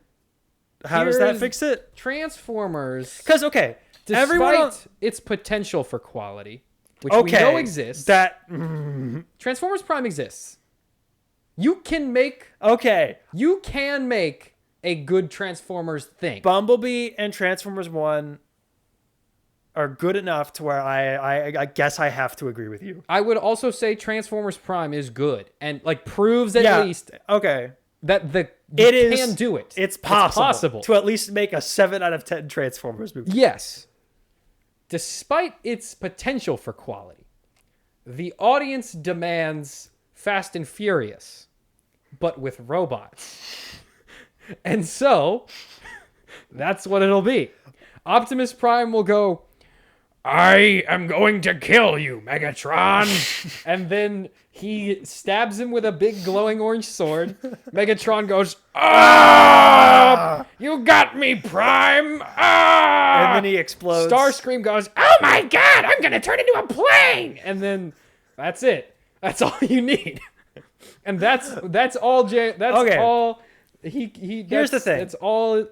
does that Here's- fix it? Transformers. Because okay, Despite everyone its potential for quality, which we know exists, that Transformers Prime exists. You can make okay. a good Transformers thing. Bumblebee and Transformers 1 are good enough to where I guess I have to agree with you. I would also say Transformers Prime is good and like proves at Yeah. least Okay. that It you is- can do it. It's possible, to to at least make a 7 out of 10 Transformers movie. yes. Despite its potential for quality, the audience demands Fast and Furious, but with robots. And so, that's what it'll be. Optimus Prime will go, I am going to kill you, Megatron. And then he stabs him with a big glowing orange sword. Megatron goes, ah! You got me, Prime! Ah! And then he explodes. Starscream goes, oh my god, I'm going to turn into a plane! And then that's it. That's all you need. And that's all that's Okay. all Here's the thing. That's all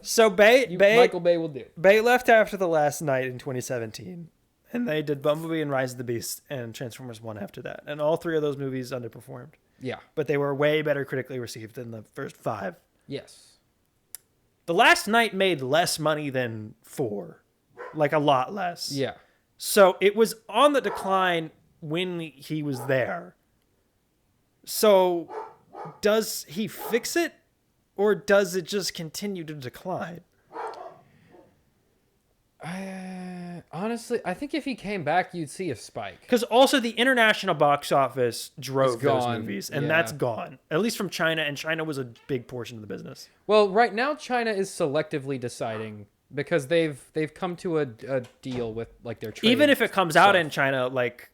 So Michael Bay will do. Bay left after The Last Night in 2017, and they did Bumblebee and Rise of the Beast and Transformers 1 after that. And all 3 of those movies underperformed. Yeah. But they were way better critically received than the first 5. Yes. The Last Night made less money than 4. Like a lot less. Yeah. So it was on the decline when he was there. So does he fix it? Or does it just continue to decline? Honestly, I think if he came back, you'd see a spike. Because also the international box office drove those gone. movies, and Yeah. that's gone. At least from China, and China was a big portion of the business. Well, right now China is selectively deciding because they've come to a deal with like their trade. Even if it comes out stuff. in China, like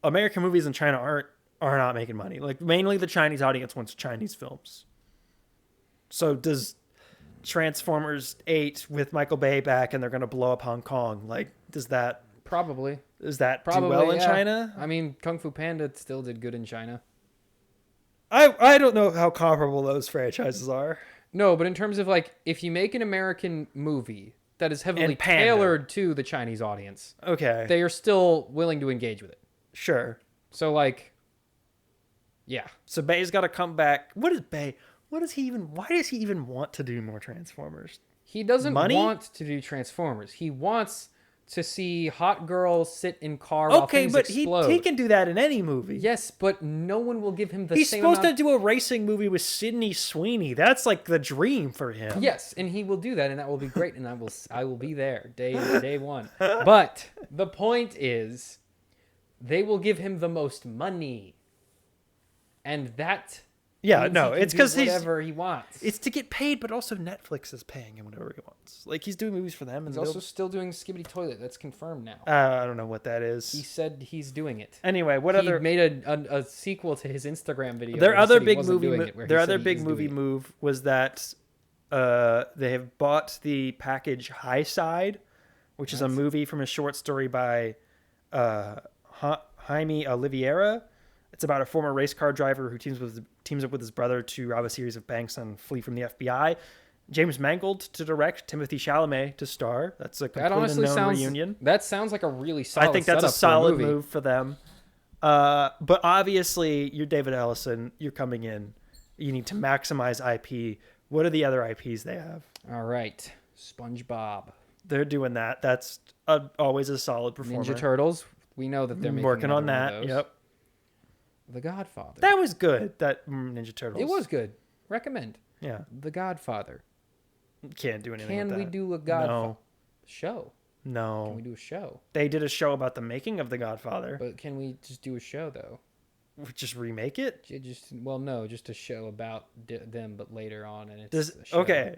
American movies in China are not making money. Like mainly the Chinese audience wants Chinese films. So does Transformers 8 with Michael Bay back and they're going to blow up Hong Kong? Like does that Probably do well in yeah. China? I mean, Kung Fu Panda still did good in China. I don't know how comparable those franchises are. No, but in terms of like, if you make an American movie that is heavily And Panda. tailored to the Chinese audience, Okay. they are still willing to engage with it. Sure. So like, yeah. So Bay's got to come back. What is Bay? Why does he even want to do more Transformers? He doesn't Money? want to do Transformers. He wants to see hot girls sit in car while Okay, things but explode. he can do that in any movie. Yes, but no one will give him the He's same supposed amount. to do a racing movie with Sydney Sweeney. That's like the dream for him. Yes, and he will do that, and that will be great, and I will be there day one. But the point is, they will give him the most money, and that Yeah, means no, he can it's do because whatever he wants. it's to get paid, but also Netflix is paying him whatever he wants. Like he's doing movies for them, and He's also still doing Skibbity Toilet. That's confirmed now. I don't know what that He is. said he's doing it. Anyway, what He other made a sequel to his Instagram video. their where he other said he big wasn't movie doing it, where he their said other he big is movie doing it. move was that they have bought the package High Side, which is a movie from a short story by Jaime Oliveira. It's about a former race car driver who teams up with his brother to rob a series of banks and flee from the FBI. James Mangold to direct, Timothy Chalamet to star. That's a That complete honestly unknown sounds. reunion. That sounds like a really solid. I think that's a setup for solid movie. move for them. But obviously, you're David Ellison. You're coming in. You need to maximize IP. What are the other IPs they have? All right, SpongeBob, They're doing that. That's always a solid performer. Ninja Turtles. We know that they're making working on another one that. of those. Yep, The Godfather. that was good. That Ninja Turtles. It was good. Recommend. Yeah, The Godfather. can't do anything. Can with we that. do a Godfather show? Can No, we do a show? they did a show about the making of The Godfather. But can we just do a show though? Just remake it. Just a show about them, but later on, and it's Does a show. okay.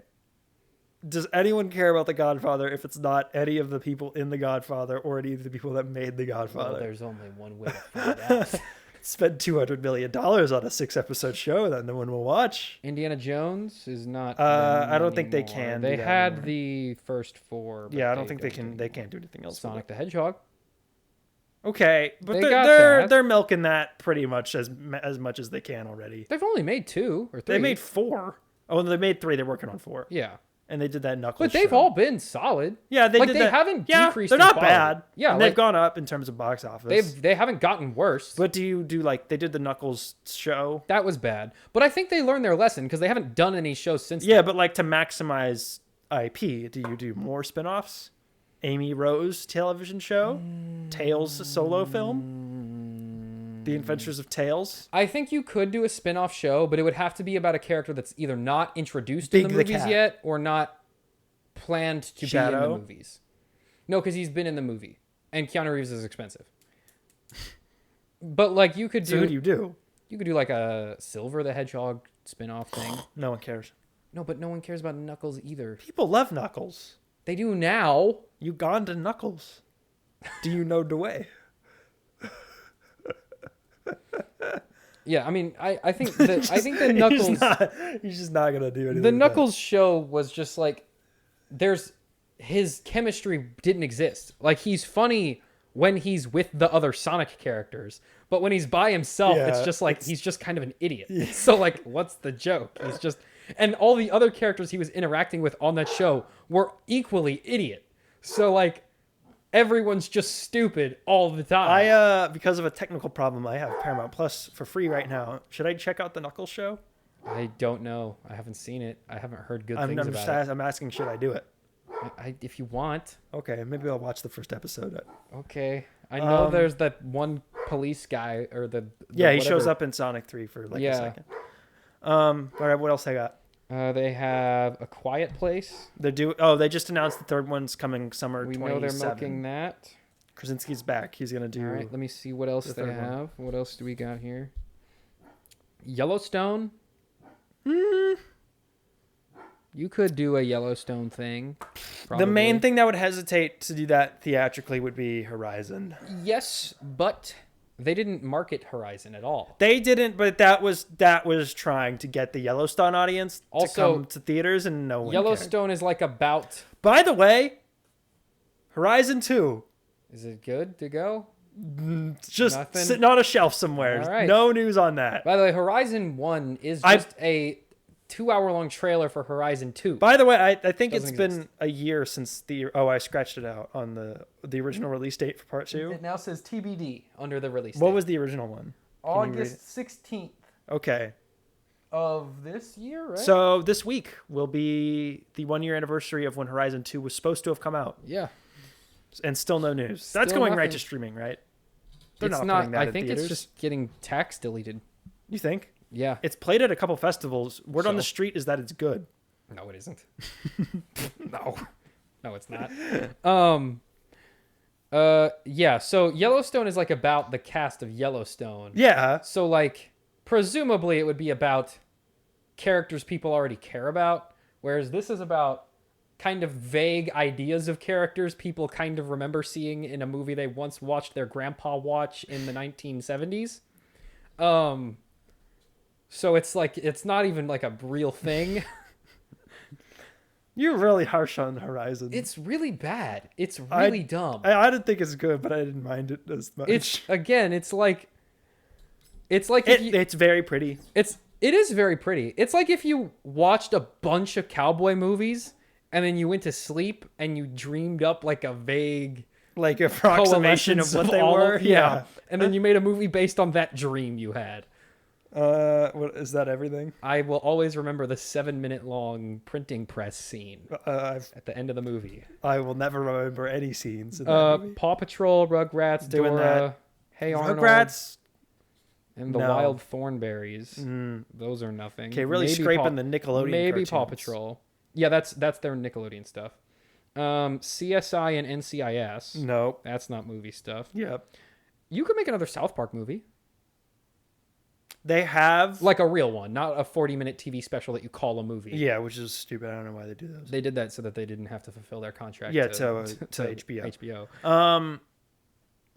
Does anyone care about The Godfather if it's not any of the people in The Godfather or any of the people that made The Well, Godfather? there's only one way to find out. Spend $200 million on a 6-episode show that no one will watch. Indiana Jones is not. I don't think they anymore. can They do that had anymore. the first 4. But Yeah, I don't think they don't can. They can't do anything else. with Sonic it. the Hedgehog. Okay, but They they're got they're, that. they're milking that pretty much as much as they can already. They've only made 2 or 3. They made 4. Oh, they made 3. They're working on 4. Yeah, And they did that Knuckles. but they've show. all been solid. Yeah, they like did they that. haven't Yeah, decreased. they're in not quality. bad. Yeah, and like, they've gone up in terms of box office. they haven't gotten worse. But do you do like they did the Knuckles show? That was bad. But I think they learned their lesson because they haven't done any shows since. Yeah, then. but like to maximize IP, do you do more spin-offs? Amy Rose television show? Tails solo film? The Adventures of Tails? I think you could do a spin-off show, but it would have to be about a character that's either not introduced Big in the the movies Cat. yet or not planned to be in Shadow? the movies. No, because he's been in the movie, and Keanu Reeves is expensive. But like you could So who do do, you do? you could do like a Silver the Hedgehog spin-off thing. No one cares. No, but no one cares about Knuckles either. People love Knuckles. They do now. Uganda Knuckles. Do you know the way? Yeah, I mean, I think the Knuckles. He's just not gonna do anything. The with Knuckles show was just like his chemistry didn't exist. Like he's funny when he's with the other Sonic characters, but when he's by himself, Yeah, it's just like he's just kind of an idiot. So like, what's the joke? He's just, and all the other characters he was interacting with on that show were equally idiot. So like, everyone's just stupid all the time. I because of a technical problem, I have Paramount Plus for free right now. Should I check out the Knuckles show? I don't know. I haven't seen it. I haven't heard good I'm things just about I'm asking, should I do it? it. If you want. Okay, maybe I'll watch the first episode. Okay. I know Um, there's that one police guy or the Yeah, he shows whatever. up in Sonic 3 for like Yeah. a second. All right, what else I got? They have A Quiet Place. They just announced the third one's coming summer 2027. We know they're milking that. Krasinski's back. He's going to do... All right, let me see what else they have. What else do we got here? Yellowstone. You could do a Yellowstone thing. Probably. The main thing that would hesitate to do that theatrically would be Horizon. Yes, but they didn't market Horizon at all. They didn't, but that was trying to get the Yellowstone audience to come to theaters, and no one Yellowstone cared. is like about... By the way, Horizon 2. Is it good to go? Just Nothing? sitting on a shelf somewhere. All right. No news on that. By the way, Horizon 1 is just a 2-hour-long trailer for Horizon 2. By the way, I think it's been a year since I scratched it out on the original release date for part 2. It now says TBD under the release date. What was the original one? August 16th Okay. of this year, right? So this week will be the 1-year anniversary of when Horizon 2 was supposed to have come out. Yeah. And still no news. That's going right to streaming, right? They're It's not not. putting that I in think theaters. it's just getting tax deleted. You think? Yeah. It's played at a couple festivals. Word on the street is that it's good. No, it isn't. No, it's not. Yeah. So Yellowstone is like about the cast of Yellowstone. Yeah. So like, presumably it would be about characters people already care about, whereas this is about kind of vague ideas of characters people kind of remember seeing in a movie they once watched their grandpa watch in the 1970s. So it's like, it's not even like a real thing. You're really harsh on Horizon. It's really bad. It's really dumb. I didn't think it's good, but I didn't mind it as much. It's like it's very pretty. It is very pretty. It's like if you watched a bunch of cowboy movies and then you went to sleep and you dreamed up like a vague like approximation of what they were. Yeah. And then you made a movie based on that dream you had. What is that? Everything? I will always remember the 7-minute long printing press scene at the end of the movie. I will never remember any scenes in that movie. Paw Patrol, Rugrats, Doing Dora, that. Hey Arnold, Rugrats. and the Wild Thornberries. Those are nothing. Okay, really scraping the Nickelodeon. Maybe cartoons. Paw Patrol. Yeah, that's their Nickelodeon stuff. CSI and NCIS. No, that's not movie stuff. Yep. You could make another South Park movie. They have like a real one, not a 40-minute TV special that you call a movie. Yeah, which is stupid. I don't know why they do those. They did that so that they didn't have to fulfill their contract. Yeah, to HBO.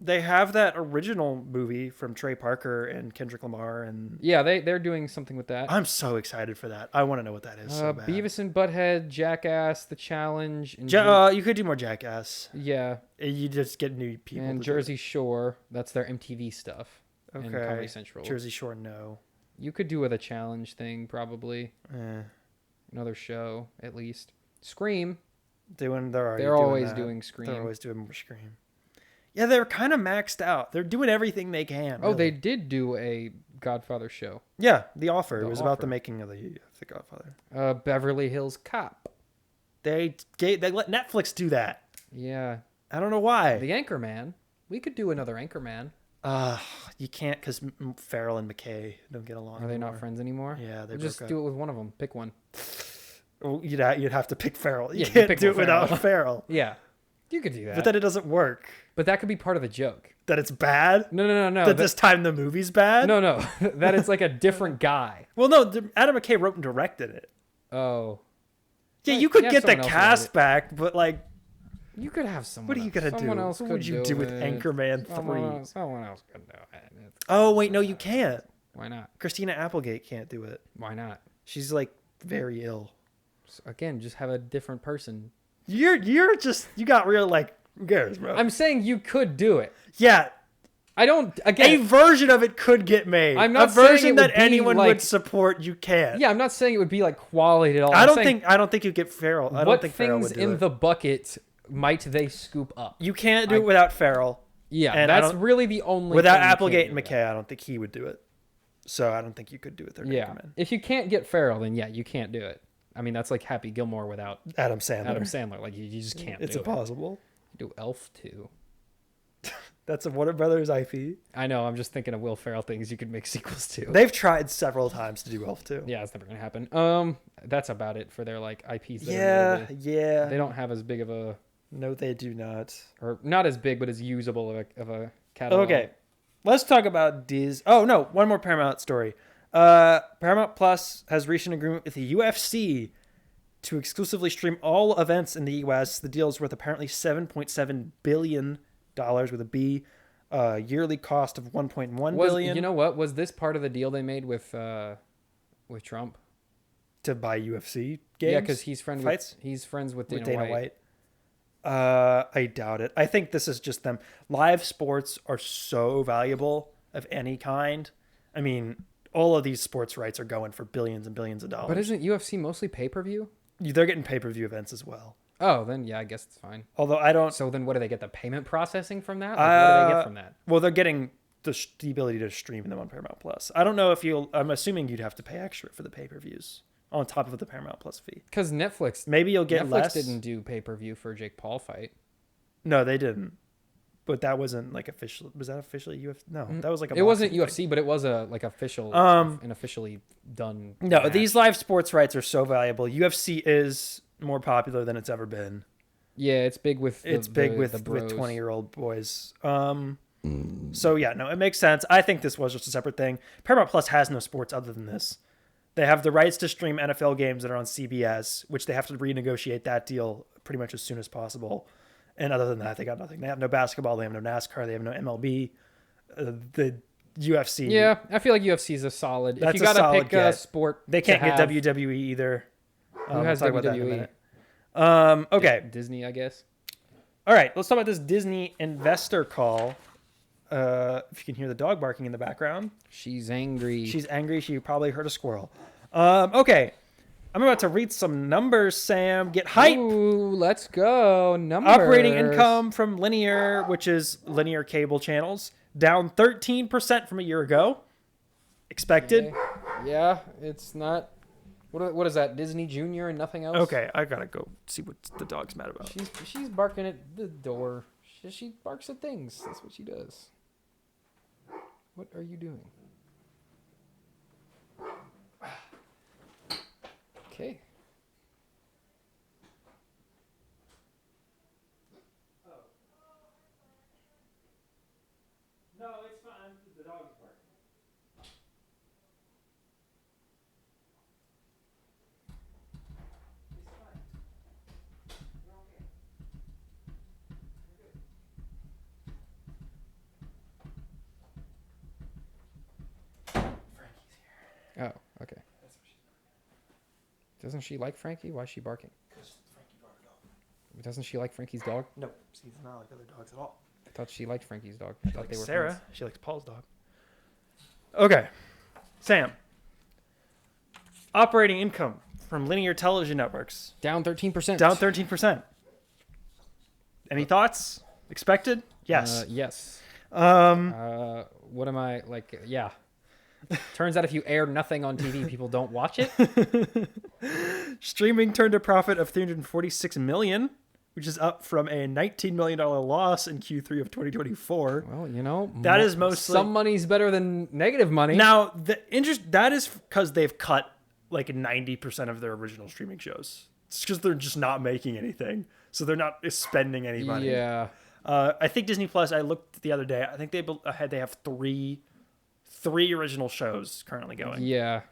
They have that original movie from Trey Parker and Kendrick Lamar, and yeah, they're doing something with that. I'm so excited for that. I want to know what that is. So bad. Beavis and Butthead, Jackass, The Challenge, and you could do more Jackass. Yeah, you just get new people. And Jersey Shore, that's their MTV stuff. Okay. And Comedy Central. Jersey Shore, no. You could do with a challenge thing, probably. Another show, at least. Scream. They're always doing Scream. They're always doing more Scream. Yeah, they're kind of maxed out. They're doing everything they can. Oh, they did do a Godfather show. Yeah, The Offer. It was about the making of the Godfather. Beverly Hills Cop. They let Netflix do that. Yeah. I don't know why. The Anchorman. We could do another Anchorman. You can't because Farrell and McKay don't get along. Are they not friends anymore? Yeah, they just do it with one of them. Pick one. Well, you'd have to pick Farrell. You can't do it without Farrell. Yeah, you could do that. But then it doesn't work. But that could be part of the joke. That it's bad? No. That this time the movie's bad? No. That it's like a different guy. Well, no, Adam McKay wrote and directed it. Oh. Yeah, you could get the cast back, but like... You could have someone. What are you gonna do? What would you do with Anchorman 3? Someone else could do it. Oh wait, no, you can't. Why not? Christina Applegate can't do it. Why not? She's like very ill. So again, just have a different person. You got real like who cares, bro? I'm saying you could do it. Yeah. I don't. Again, a version of it could get made. I'm not a version that saying anyone would support. You can't. Yeah, I'm not saying it would be like quality at all. I don't think you get Farrell. I don't think Farrell would do it. What things in the bucket might they scoop up? You can't do it without Farrell. Yeah, and that's really the only. Without Applegate and McKay, I don't think he would do it. So I don't think you could do it there. Yeah, if you can't get Farrell, then yeah, you can't do it. I mean, that's like Happy Gilmore without Adam Sandler. Like you just can't. It's impossible. Do Elf too. That's a Warner Brothers IP. I know. I'm just thinking of Will Ferrell things you could make sequels to. They've tried several times to do Elf 2. Yeah, it's never gonna happen. That's about it for their like IPs. Yeah. They don't have as big of a, No, they do not. or not as big, but as usable of a catalog. Okay, let's talk about Oh no, one more Paramount story. Paramount Plus has reached an agreement with the UFC to exclusively stream all events in the US. The deal is worth apparently $7.7 billion with a B. Yearly cost of $1.1 billion. You know what? Was this part of the deal they made with Trump? To buy UFC games? Yeah, because he's friends with Dana White. I doubt it. I think this is just them. Live sports are so valuable of any kind. I mean, all of these sports rights are going for billions and billions of dollars. But isn't UFC mostly pay-per-view? They're getting pay-per-view events as well. Oh, then yeah, I guess it's fine. Although I don't. So then, what do they get? The payment processing from that? Like, what do they get from that? Well, they're getting the ability to stream them on Paramount Plus. I don't know if you'll. I'm assuming you'd have to pay extra for the pay-per-views on top of the Paramount Plus fee. Because Netflix, maybe you'll get less. Netflix didn't do pay-per-view for Jake Paul fight. No, they didn't. But that wasn't like official. Was that officially UFC? No, that was like a. It wasn't UFC, fight. but it was a like official, an officially done. No, match. These live sports rights are so valuable. UFC is more popular than it's ever been. Yeah, it's big with the 20-year-old boys. So yeah, no, it makes sense. I think this was just a separate thing. Paramount Plus has no sports other than this. They have the rights to stream NFL games that are on CBS, which they have to renegotiate that deal pretty much as soon as possible. And other than that, they got nothing. They have no basketball. They have no NASCAR. They have no MLB. The UFC. Yeah, I feel like UFC is a solid. That's if you got to pick get. a sport, they can't get WWE either. Who has we'll talk about that in a WWE? minute. Okay. Disney, I guess. All right, let's talk about this Disney investor call. If you can hear the dog barking in the background. She's angry. She's angry. She probably heard a squirrel. Okay. I'm about to read some numbers, Sam. Get hype. Ooh, let's go. Numbers. Operating income from linear, which is linear cable channels, down 13% from a year ago. Expected. Yeah, it's not. What is that? Disney Junior and nothing else? Okay, I gotta go see what the dog's mad about. She's barking at the door. She barks at things. That's what she does. What are you doing? Okay. No, it's fine. The dog's barking. It's fine. You're okay. You're good. Frankie's here. Oh, okay. Doesn't she like Frankie? Why is she barking? Because Frankie brought it up. Doesn't she like Frankie's dog? No, she's not like other dogs at all. I thought she liked Frankie's dog. I She thought likes they were Sarah. friends. She likes Paul's dog. Okay. Sam. Operating income from linear television networks. Down 13%. Down 13%. Any thoughts? Expected? Yes. Yes. Um, What am I like? Yeah. Turns out if you air nothing on TV, people don't watch it. Streaming turned a profit of $346 million, which is up from a $19 million loss in Q3 of 2024. Well, you know, That is mostly some money's better than negative money. Now, that is because they've cut like 90% of their original streaming shows. It's because they're just not making anything, so they're not spending any money. Yeah. I think Disney Plus. I looked the other day. I think they have three original shows currently going. Yeah.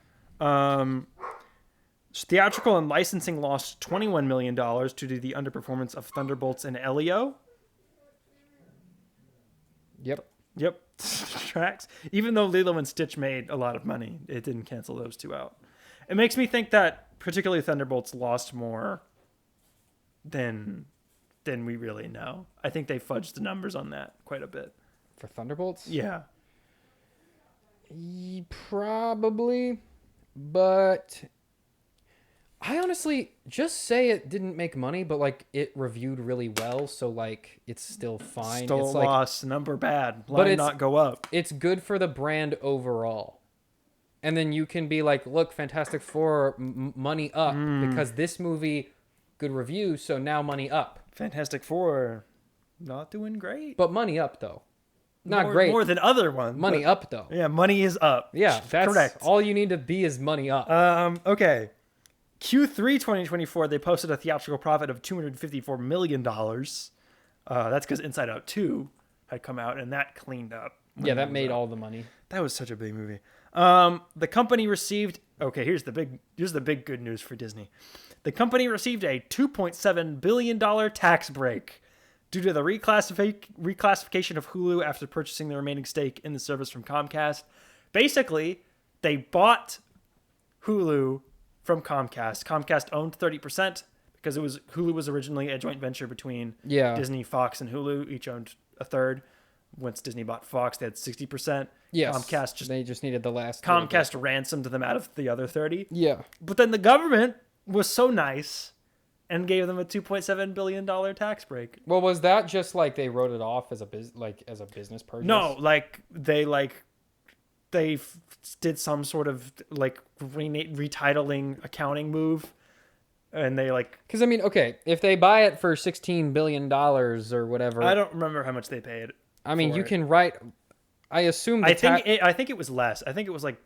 Theatrical and licensing lost $21 million due to the underperformance of Thunderbolts and Elio. Yep. Tracks. Even though Lilo and Stitch made a lot of money, it didn't cancel those two out. It makes me think that particularly Thunderbolts lost more than we really know. I think they fudged the numbers on that quite a bit. For Thunderbolts? Yeah. Probably. But I honestly just say it didn't make money, but like it reviewed really well, so like it's still fine. Still it's a like, loss, number bad. But Line not go up. It's good for the brand overall. And then you can be like, look, Fantastic Four, money up, because this movie, good review, so now money up. Fantastic Four, not doing great. But money up, though. Not more, great. more than other ones. Money up, though. Yeah, money is up. Yeah, that's correct. all you need to be is money up. Okay. Q3 2024, they posted a theatrical profit of $254 million. That's because Inside Out 2 had come out, and that cleaned up. Yeah, that made all the money. That was such a big movie. The company received... Okay, here's the big good news for Disney. The company received a $2.7 billion tax break due to the reclassification of Hulu after purchasing the remaining stake in the service from Comcast. Basically, they bought Hulu from Comcast. Comcast owned 30% because Hulu was originally a joint venture between Disney, Fox, and Hulu. Each owned a third. Once Disney bought Fox, they had 60%. Yes, they just needed the last. Comcast ransomed them out of the other 30. Yeah, but then the government was so nice and gave them a $2.7 billion tax break. Well, was that just like they wrote it off as a business purchase? No, they did some sort of retitling accounting move, and they because I mean, okay, if they buy it for $16 billion or whatever, I don't remember how much they paid. I mean, you can write. I assume. I think it was less. I think it was like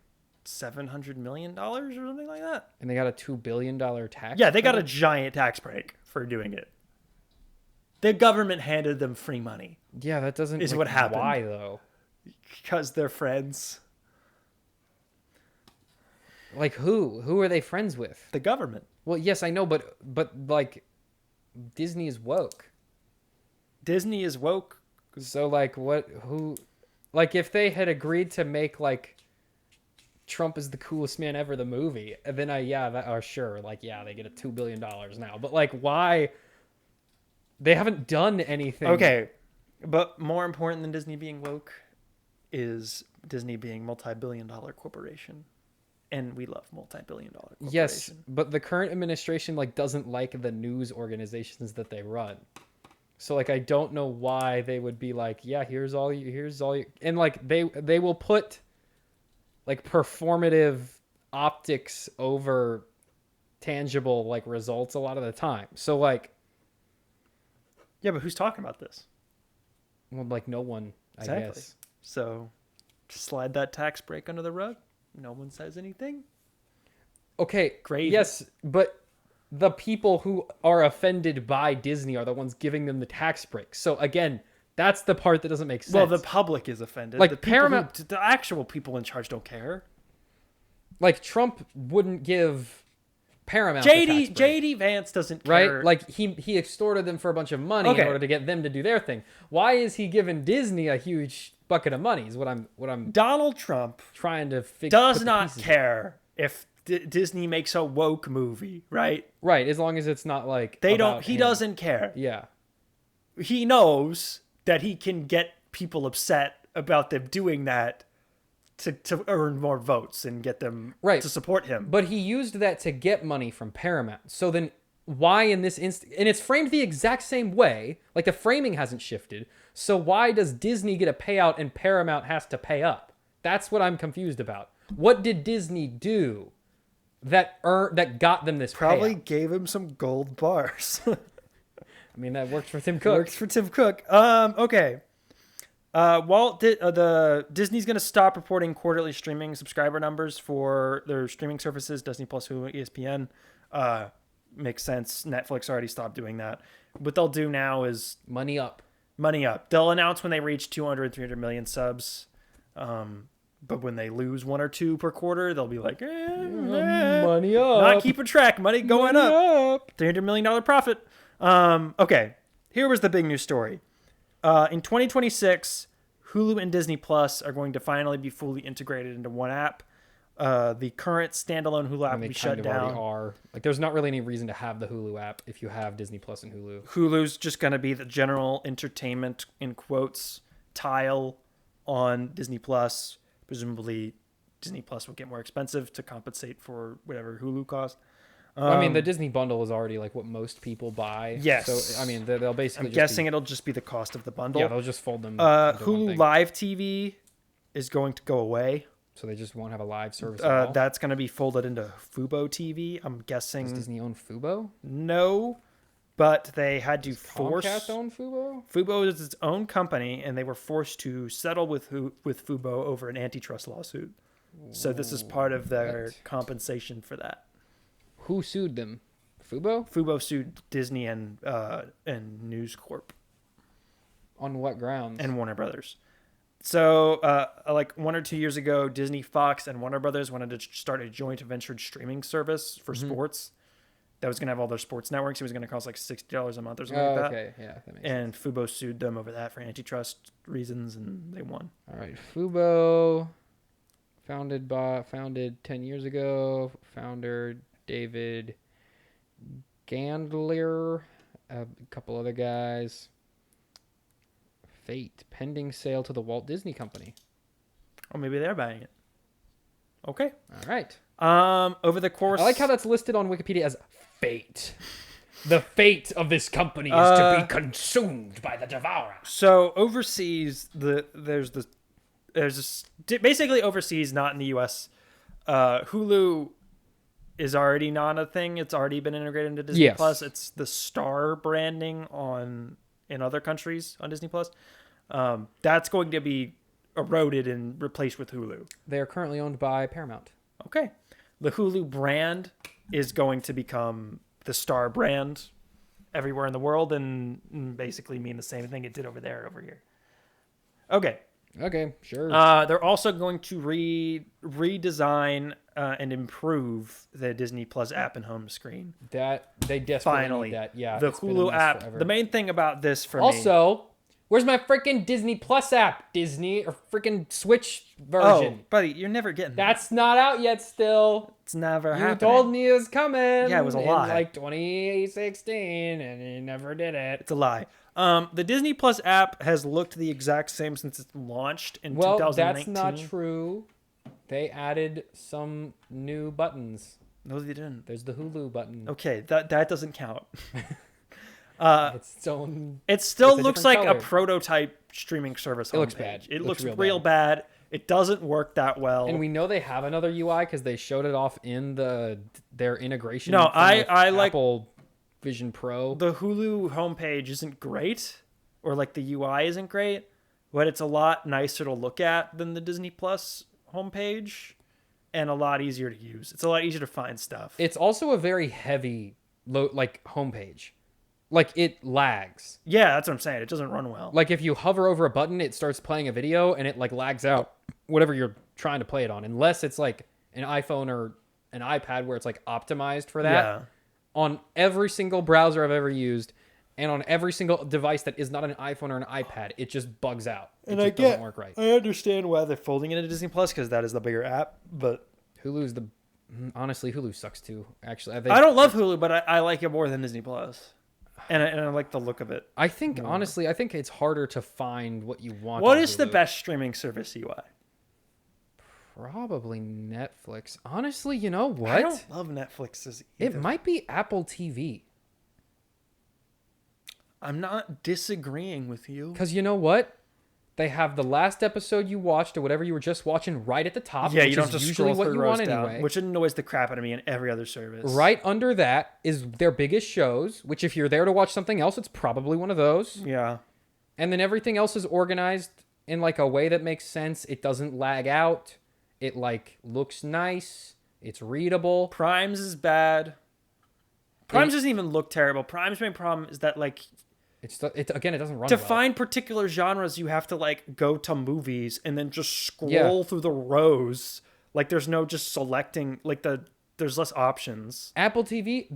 $700 million or something like that. And they got a $2 billion tax. Yeah, they got a giant tax break for doing it. The government handed them free money. Yeah, that doesn't. Is what happened. Why though? Because they're friends. Like who? Who are they friends with? The government. Well, yes, I know, but like, Disney is woke. Disney is woke. So like, what? Who? Like, if they had agreed to make like Trump is the coolest man ever the movie, then sure, like, yeah, they get a $2 billion now. But like, why? They haven't done anything. Okay, but more important than Disney being woke is Disney being multi-billion-dollar corporation. And we love multi-billion-dollar corporation. Yes, but the current administration like doesn't like the news organizations that they run. So like, I don't know why they would be like, yeah, here's all you, and like they will put like performative optics over tangible like results a lot of the time. So like, yeah, but who's talking about this? Well, like no one, exactly. I guess. So slide that tax break under the rug. No one says anything. Okay, great. Yes, but the people who are offended by Disney are the ones giving them the tax break. So again, that's the part that doesn't make sense. Well, the public is offended. Like the Paramount, the actual people in charge don't care. Like Trump wouldn't give Paramount a tax break. JD Vance doesn't care. Right? Like he extorted them for a bunch of money in order to get them to do their thing. Why is he giving Disney a huge bucket of money? Is what I'm Donald Trump trying to figure. Does not care if Disney makes a woke movie, right? Right, as long as it's not like he doesn't care. Yeah. He knows that he can get people upset about them doing that to earn more votes and get them to support him. But he used that to get money from Paramount. So then why in this instance, and it's framed the exact same way, like the framing hasn't shifted. So why does Disney get a payout and Paramount has to pay up? That's what I'm confused about. What did Disney do that got them this Probably payout? Gave him some gold bars. I mean, that worked for Tim Cook. Works for Tim Cook. Okay. Disney's going to stop reporting quarterly streaming subscriber numbers for their streaming services, Disney Plus, Hulu, ESPN. Makes sense. Netflix already stopped doing that. What they'll do now is money up. They'll announce when they reach 200, 300 million subs. But when they lose one or two per quarter, they'll be like, money up. Not keeping track. Money going up. $300 million profit. Okay. Here was the big news story. In 2026, Hulu and Disney Plus are going to finally be fully integrated into one app. The current standalone Hulu app will be shut down. Are. Like, there's not really any reason to have the Hulu app if you have Disney Plus and Hulu. Hulu's just going to be the general entertainment, in quotes, tile on Disney Plus. Presumably, Disney Plus will get more expensive to compensate for whatever Hulu costs. I mean, the Disney bundle is already like what most people buy. Yes. So, I mean, they'll basically. I'm guessing it'll just be the cost of the bundle. Yeah, they'll just fold them. Hulu Live TV is going to go away. So they just won't have a live service at all? That's going to be folded into Fubo TV. I'm guessing. Does Disney own Fubo? No. but they had to force. Comcast own Fubo? Fubo is its own company, and they were forced to settle with Fubo over an antitrust lawsuit. So this is part of their What? compensation for that. Who sued them? Fubo? Fubo sued Disney and News Corp On what grounds? and Warner Brothers. So, like 1 or 2 years ago, Disney, Fox, and Warner Brothers wanted to start a joint venture streaming service for sports that was going to have all their sports networks. It was going to cost like $60 a month or something like that. Okay, yeah, that makes And Fubo sued them over that for antitrust reasons, and they won. All right, Fubo, founded 10 years ago. Founder David Gandler, a couple other guys. Fate, pending sale to the Walt Disney Company. Or maybe they're buying it. Okay. All right. Over the course, I like how that's listed on Wikipedia as fate. The fate of this company is to be consumed by the devourer. So overseas, basically overseas, not in the U.S. Hulu is already not a thing. It's already been integrated into Disney Plus. It's the Star branding in other countries on Disney Plus. That's going to be eroded and replaced with Hulu. They are currently owned by Paramount. Okay. The Hulu brand is going to become the Star brand everywhere in the world and basically mean the same thing it did over here. Okay. Okay, sure. They're also going to redesign and improve the Disney Plus app and home screen. That they desperately Finally, need that. Yeah, the it's been a Hulu mess app. forever. The main thing about this for me. Also, where's my freaking Disney Plus app? Disney or freaking Switch version? Oh, buddy, you're never getting that. That's not out yet. Still, It's never you happening. told me it was coming. Yeah, it was a lie. In like 2016, and you never did it. It's a lie. The Disney Plus app has looked the exact same since it launched in Well, 2019. that's not true. They added some new buttons. No, they didn't. There's the Hulu button. Okay, that doesn't count. It's its own. It still It's a looks different like color. a prototype streaming service. It looks homepage. bad. It looks real real bad. It doesn't work that well. And we know they have another UI because they showed it off in their integration. No, thing I with like- Apple Vision Pro. The Hulu homepage isn't great, or like the UI isn't great, but it's a lot nicer to look at than the Disney Plus homepage, and a lot easier to use. It's a lot easier to find stuff. It's also a very heavy homepage. Like it lags. Yeah, that's what I'm saying. It doesn't run well. Like if you hover over a button, it starts playing a video and it like lags out whatever you're trying to play it on, unless it's like an iPhone or an iPad where it's like optimized for that. Yeah. On every single browser I've ever used and on every single device that is not an iPhone or an iPad, it just bugs out. It just doesn't work right. I understand why they're folding it into Disney Plus because that is the bigger app, but Honestly, Hulu sucks too. Actually, I don't love Hulu, but I like it more than Disney Plus, and I like the look of it. I think honestly, I think it's harder to find what you want. What on is the Hulu. best streaming service UI? Probably Netflix. Honestly, you know what? I don't love Netflix's either. It might be Apple TV. I'm not disagreeing with you. Because you know what? They have the last episode you watched or whatever you were just watching right at the top. Yeah, which you don't is have to usually scroll what through you rows want down, anyway. which annoys the crap out of me in every other service. Right under that is their biggest shows, which if you're there to watch something else, it's probably one of those. Yeah. And then everything else is organized in like a way that makes sense. It doesn't lag out. It like looks nice. It's readable. Prime's is bad. Prime's doesn't even look terrible. Prime's main problem is that like Again, it doesn't run to well. find particular genres, you have to like go to movies and then just scroll through the rows. Like there's no just selecting there's less options. Apple TV,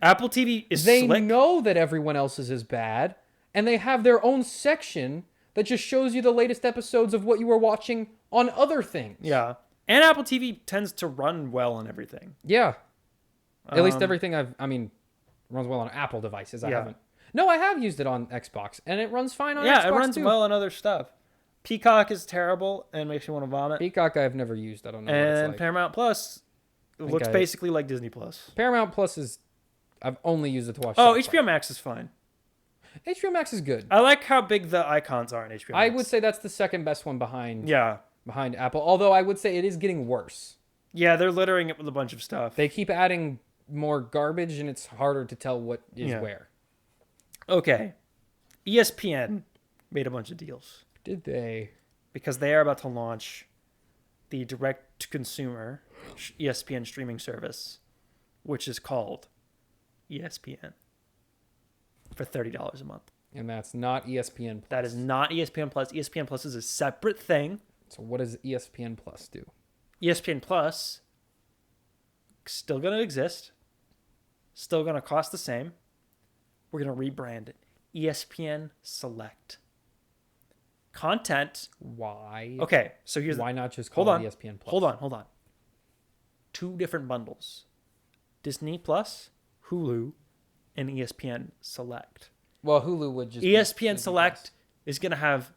Apple TV is they slick. know that everyone else's is bad, and they have their own section that just shows you the latest episodes of what you were watching on other things. Yeah. And Apple TV tends to run well on everything. Yeah. At least everything runs well on Apple devices. I have used it on Xbox, and it runs fine on Xbox Yeah, it runs too. well on other stuff. Peacock is terrible and makes you want to vomit. Peacock I've never used. I don't know what it's And like. Paramount Plus looks basically like Disney Plus. Paramount Plus is... I've only used it to watch Oh, South HBO Max is fine. Park. HBO Max is good. I like how big the icons are in HBO Max. I would say that's the second best one behind Apple, although I would say it is getting worse. Yeah, they're littering it with a bunch of stuff. They keep adding more garbage, and it's harder to tell what is where. Okay. ESPN made a bunch of deals Did they? because they are about to launch the direct-to-consumer ESPN streaming service, which is called ESPN, for $30 a month. And that's not ESPN Plus. That is not ESPN Plus. ESPN Plus is a separate thing. So what does ESPN Plus do? ESPN Plus still going to exist, still going to cost the same. We're going to rebrand it ESPN Select. Content. Why? Okay, so here's Why not just call it ESPN Plus? Hold on. 2 different bundles: Disney Plus, Hulu, and ESPN Select. Well, Hulu would just ESPN Select is going to have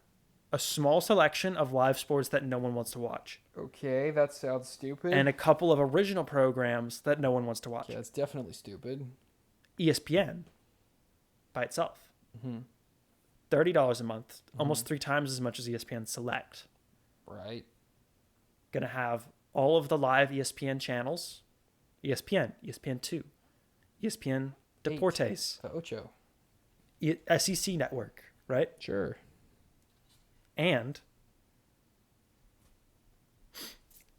a small selection of live sports that no one wants to watch, Okay, that sounds stupid. and a couple of original programs that no one wants to watch. Yeah, it's definitely stupid. ESPN by itself, $30 a month, almost 3 times as much as ESPN Select. Right. Going to have all of the live ESPN channels: ESPN, ESPN2, ESPN Deportes, The Ocho. SEC Network, right? Sure. And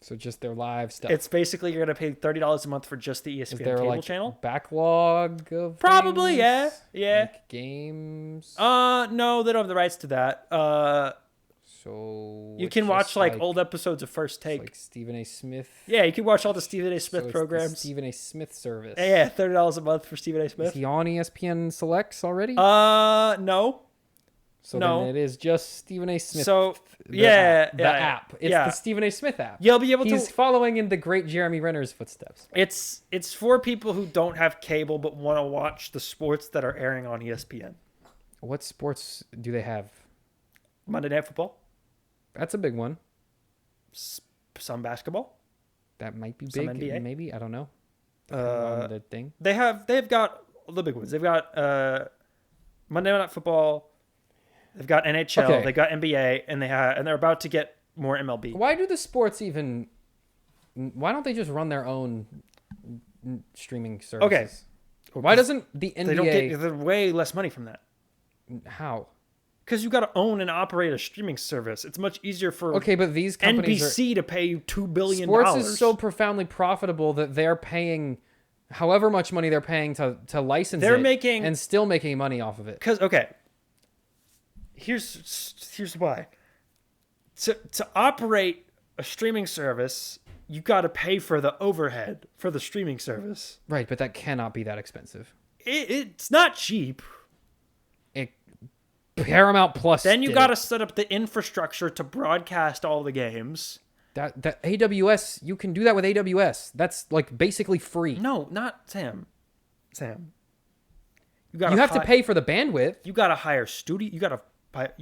So just their live stuff. it's basically you're going to pay $30 a month for just the Is ESPN there cable like channel. backlog of Probably, things? yeah. Like games. No, they don't have the rights to that. So You it's can watch just like old episodes of First Take. like Stephen A. Smith. Yeah, you can watch all the Stephen A. So Smith it's the programs. Stephen A. Smith service. Yeah, $30 a month for Stephen A. Is Smith. he on ESPN Selects already? No. So no. then it is just Stephen A. Smith. So the app. yeah, App. It's yeah. the Stephen A. Smith app. You'll be able He's to. following in the great Jeremy Renner's footsteps. It's for people who don't have cable but want to watch the sports that are airing on ESPN. What sports do they have? Monday Night Football, That's a big one. some basketball. That might be Some big. NBA. Maybe, I don't know. On the thing. They've got the big ones. They've got Monday Night Football. They've got NHL. Okay. They got NBA, and they're about to get more MLB. Why do the sports even? Why don't they just run their own streaming services? Okay. Why doesn't the NBA? They don't get they're way less money from that. How? Because you got to own and operate a streaming service. It's much easier for Okay, but these companies NBC to pay you $2 billion. Sports is so profoundly profitable that they're paying however much money they're paying to license They're it making- and still making money off of it. Because here's why. To operate a streaming service, you got to pay for the overhead for the streaming service. Right, but that cannot be that expensive. It's not cheap. Paramount Plus. Then you did got to it. set up the infrastructure to broadcast all the games. that AWS. You can do that with AWS. That's like basically free. No, not Sam. You have to pay for the bandwidth. You got to hire studio. You got to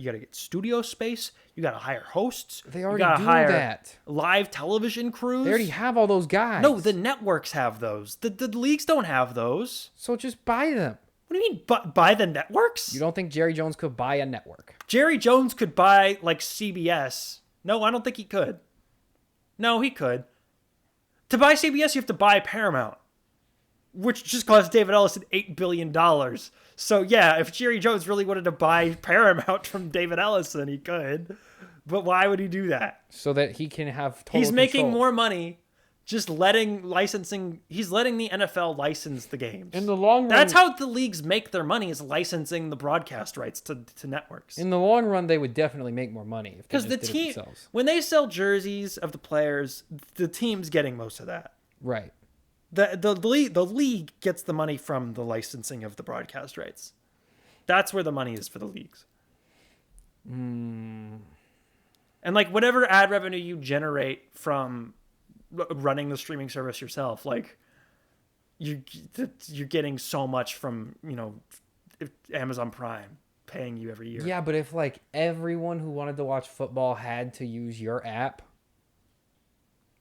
get studio space. You got to hire hosts. They you already gotta do hire that. live television crews. They already have all those guys. No, the networks have those. The leagues don't have those. So just buy them. What do you mean buy the networks? You don't think Jerry Jones could buy a network? Jerry Jones could buy like CBS. No, I don't think he could. No, he could. To buy CBS, you have to buy Paramount, which just cost David Ellison $8 billion. So yeah, if Jerry Jones really wanted to buy Paramount from David Ellison, he could. But why would he do that? So that he can have total He's making control. more money just letting the NFL license the games. In the long run, That's how the leagues make their money, is licensing the broadcast rights to networks. in the long run, they would definitely make more money if they Because just the did it team, themselves. when they sell jerseys of the players, the team's getting most of that. Right. The league gets the money from the licensing of the broadcast rights. That's where the money is for the leagues. And like whatever ad revenue you generate from running the streaming service yourself, like you're getting so much from Amazon Prime paying you every year. Yeah, but if like everyone who wanted to watch football had to use your app,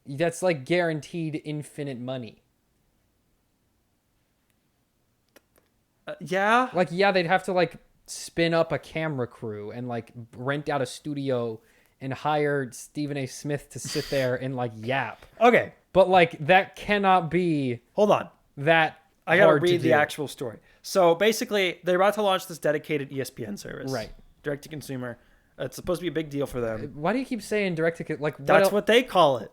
that's like guaranteed infinite money. Yeah. Like, yeah, they'd have to like spin up a camera crew and like rent out a studio and hire Stephen A. Smith to sit there and like yap. Okay. But like that cannot be Hold on. that I gotta hard to read the do. actual story. So basically, they're about to launch this dedicated ESPN service. Right. Direct to consumer. It's supposed to be a big deal for them. Why do you keep saying direct to like? That's what they call it.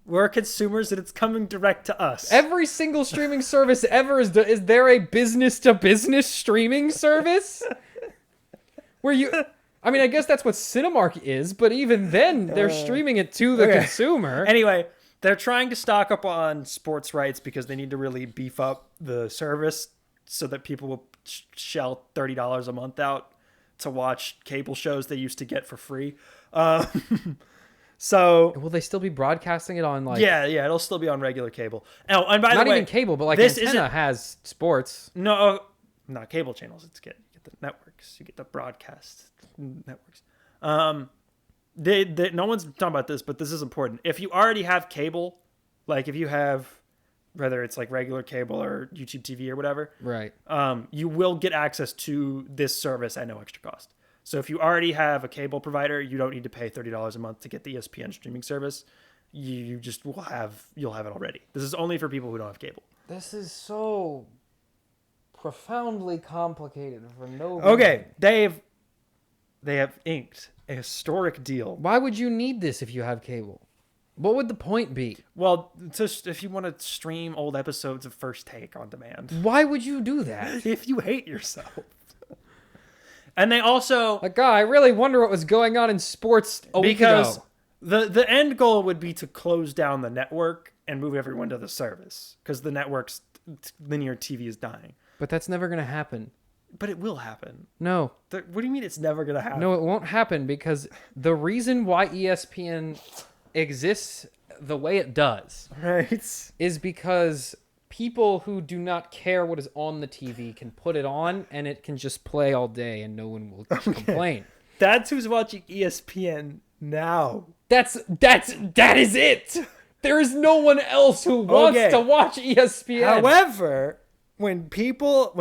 We're consumers, and it's coming direct to us. Every single streaming service ever is there a business to business streaming service where you? I mean, I guess that's what Cinemark is, but even then, they're streaming it to the consumer. Anyway, they're trying to stock up on sports rights because they need to really beef up the service so that people will shell $30 a month out to watch cable shows they used to get for free. So will they still be broadcasting it on like? Yeah, it'll still be on regular cable. Oh, and by the way, not even cable, but like Antenna has sports. No, not cable channels. You get the networks. You get the broadcast networks. No one's talking about this, but this is important. If you already have cable, like if you have, whether it's like regular cable or YouTube TV or whatever, right? You will get access to this service at no extra cost. So if you already have a cable provider, you don't need to pay $30 a month to get the ESPN streaming service. You'll have it already. This is only for people who don't have cable. This is so profoundly complicated for no reason. Okay, they have inked a historic deal. Why would you need this if you have cable? What would the point be? Well, just if you want to stream old episodes of First Take on demand. Why would you do that? If you hate yourself. And they also... I really wonder what was going on in sports a week ago. Because the end goal would be to close down the network and move everyone to the service. Because the network's linear TV is dying. But that's never going to happen. But it will happen. No. What do you mean it's never going to happen? No, it won't happen because the reason why ESPN exists the way it does is because people who do not care what is on the TV can put it on and it can just play all day and no one will complain. That's who's watching ESPN now. That is it. There is no one else who wants to watch ESPN. However, when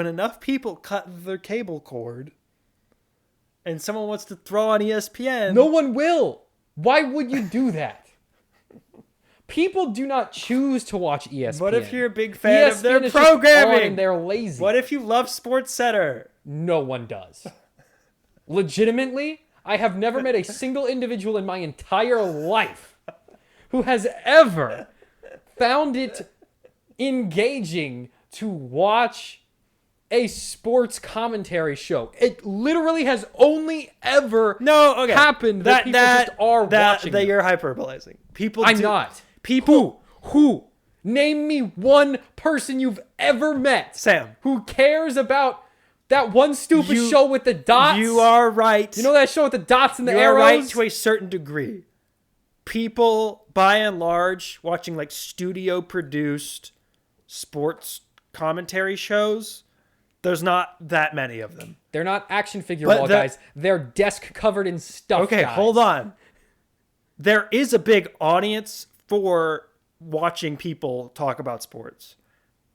enough people cut their cable cord and someone wants to throw on ESPN, no one will. Why would you do that? People do not choose to watch ESPN. What if you're a big fan of their is programming? Just on and they're lazy. What if you love SportsCenter? No one does. Legitimately, I have never met a single individual in my entire life who has ever found it engaging to watch a sports commentary show. It literally has only ever happened that people just are watching that you're hyperbolizing. I'm not. People who? Name me one person you've ever met. Sam. Who cares about that one stupid show with the dots? You are right. You know that show with the dots and the arrows? You're right to a certain degree. People, by and large, watching like studio-produced sports commentary shows, there's not that many of them. They're not action figure wall guys. They're desk covered in stuff guys. Hold on. There is a big audience for watching people talk about sports.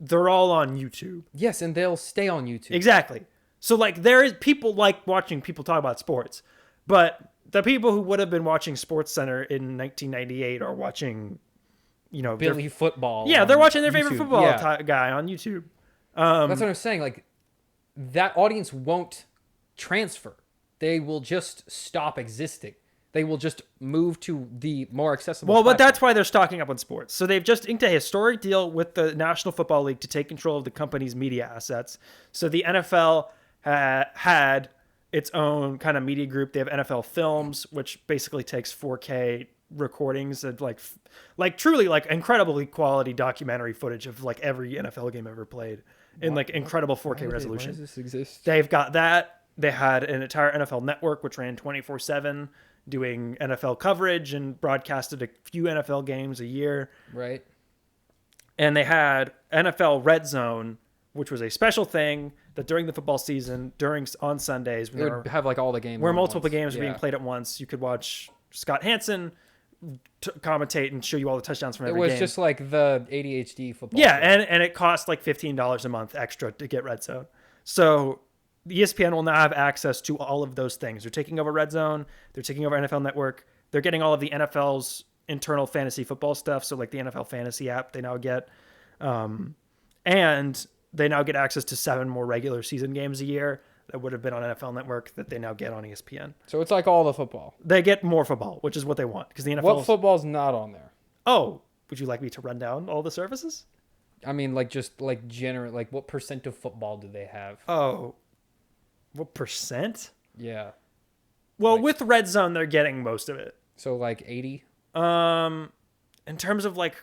They're all on YouTube. Yes, and they'll stay on YouTube. Exactly. So like there is people like watching people talk about sports, but the people who would have been watching SportsCenter in 1998 are watching, Billy football. Yeah, they're watching their favorite YouTube. football guy on YouTube. That's what I'm saying. Like that audience won't transfer. They will just stop existing. They will just move to the more accessible Well, platform. but that's why they're stocking up on sports. So they've just inked a historic deal with the National Football League to take control of the company's media assets. So the NFL had its own kind of media group. They have NFL Films, which basically takes 4K recordings of like truly like incredibly quality documentary footage of like every NFL game ever played in like incredible 4K resolution. Why does this exist? They've got that. They had an entire NFL network, which ran 24/7. Doing NFL coverage and broadcasted a few NFL games a year. Right. And they had NFL Red Zone, which was a special thing that during the football season, on Sundays, They would have like all the games. where multiple games were being played at once, you could watch Scott Hansen commentate and show you all the touchdowns from every game. It was just like the ADHD football. Yeah, and it cost like $15 a month extra to get Red Zone. So ESPN will now have access to all of those things. They're taking over Red Zone. They're taking over NFL Network. They're getting all of the NFL's internal fantasy football stuff. So like the NFL Fantasy app they now get. And they now get access to 7 more regular season games a year that would have been on NFL Network that they now get on ESPN. So it's like all the football. They get more football, which is what they want because the NFL. What football's not on there? Oh, would you like me to run down all the services? I mean, like just like general, like what % of football do they have? Oh, what percent? Yeah. Well, with Red Zone, they're getting most of it. So like 80. In terms of like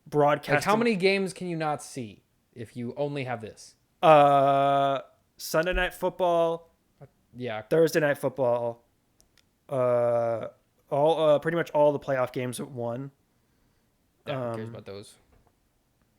broadcasting, Like how many games can you not see if you only have this? Sunday Night Football, Yeah. Thursday Night Football, all pretty much all the playoff games at one. Yeah, who cares about those?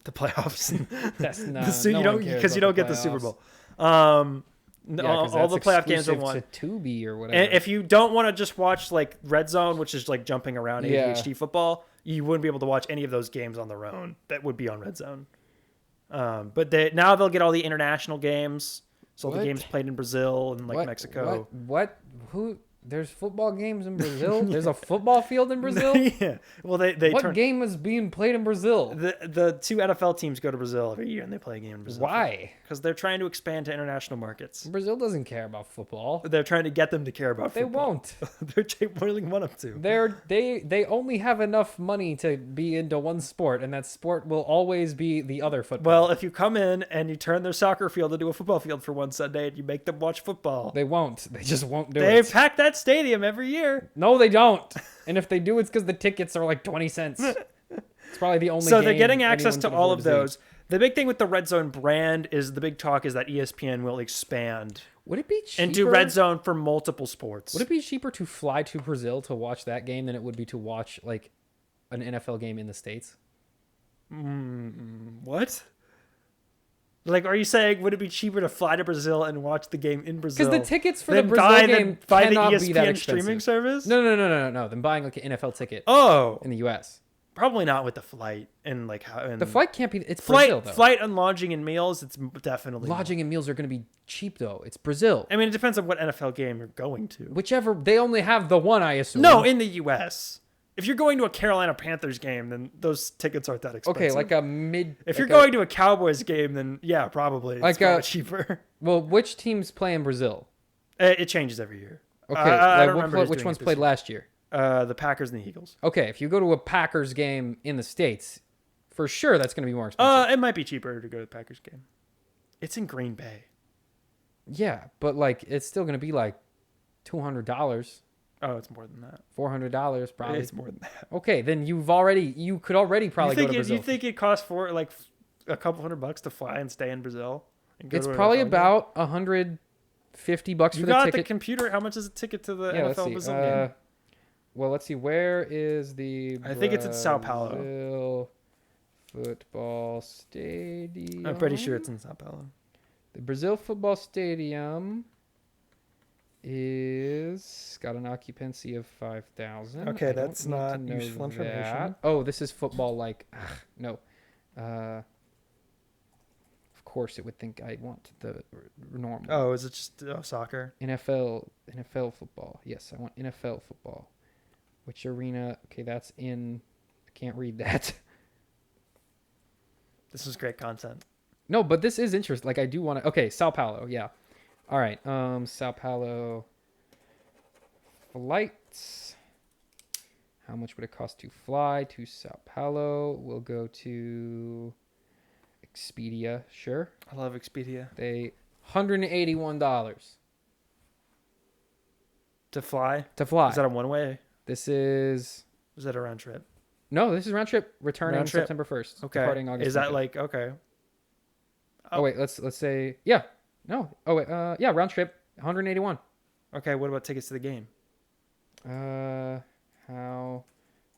The playoffs. That's not. You don't because you don't get the Super Bowl. Yeah, all the playoff games are one. To Tubi or whatever. And if you don't want to just watch like Red Zone, which is like jumping around Yeah. ADHD football, you wouldn't be able to watch any of those games on their own. That would be on Red Zone. But now they'll get all the international games. So the games played in Brazil and like Mexico. What? Who? There's football games in Brazil? There's a football field in Brazil? Yeah. Well, they what game is being played in Brazil? The 2 NFL teams go to Brazil every year and they play a game in Brazil. Why? Because they're trying to expand to international markets. Brazil doesn't care about football. They're trying to get them to care about They football. won't. They really want them to. They only have enough money to be into one sport, and that sport will always be the other football. Well, if you come in and you turn their soccer field into a football field for one Sunday and you make them watch football. They won't. They just won't do They it. pack that stadium every year. No, they don't. And if they do, it's because the tickets are like 20 cents. It's probably the only So they're game getting access anyone to can all afford of to see. those. The big thing with the Red Zone brand is the big talk is that ESPN will expand Would it be cheaper? into Red Zone for multiple sports. Would it be cheaper to fly to Brazil to watch that game than it would be to watch like an NFL game in the States? What? Like, are you saying would it be cheaper to fly to Brazil and watch the game in Brazil? Because the tickets for than the Brazil buy game buy the cannot ESPN be that expensive. streaming service? No. Then buying like an NFL ticket Oh, in the U.S. probably not with the flight and like how. And The flight can't be. It's Brazil though. flight and lodging and meals. It's definitely Lodging and meals are going to be cheap though. It's Brazil. I mean, it depends on what NFL game you're going to. Whichever. They only have the one, I assume. No, in the U.S. If you're going to a Carolina Panthers game, then those tickets aren't that expensive. Okay, like a mid. If you're going to a Cowboys game, then yeah, probably it's Like probably cheaper. Well, which teams play in Brazil? It changes every year. Okay, I don't like remember who's which doing ones it this played year. last year? The Packers and the Eagles. Okay, if you go to a Packers game in the States, for sure that's going to be more expensive. It might be cheaper to go to the Packers game. It's in Green Bay. Yeah, but like it's still going to be like $200, Oh, it's more than that. $400 probably. It's more than that. Okay, then you could already probably go to Brazil. You think it costs for like a couple $100 to fly and stay in Brazil? And go It's to an probably NFL game? about $150 for You the got ticket. the computer. How much is a ticket to the Yeah, let's NFL see. Brazil game? Well, let's see. Where is the? I think it's in Sao Paulo. Brazil Football Stadium. I'm pretty sure it's in Sao Paulo. The Brazil Football Stadium is got an occupancy of 5,000. Okay, I don't that's need to not know useful that. information. Oh, this is football. Like, no. Of course, it would think I want the normal. Oh, is it just soccer? NFL football. Yes, I want NFL football. Which arena? Okay, that's in. I can't read that. This is great content. No, but this is interesting. Like I do want to. Okay, Sao Paulo. Yeah. All right. Sao Paulo flights. How much would it cost to fly to Sao Paulo? We'll go to Expedia. Sure. I love Expedia. They $181 To fly? to fly. Is that a one-way? This is Is that a round trip? no. This is round trip. Returning Round trip. September 1st. Okay. Departing August. Is that 25th. like, okay. Oh wait, let's say yeah. No. Oh wait, yeah, round trip 181. Okay, what about tickets to the game? How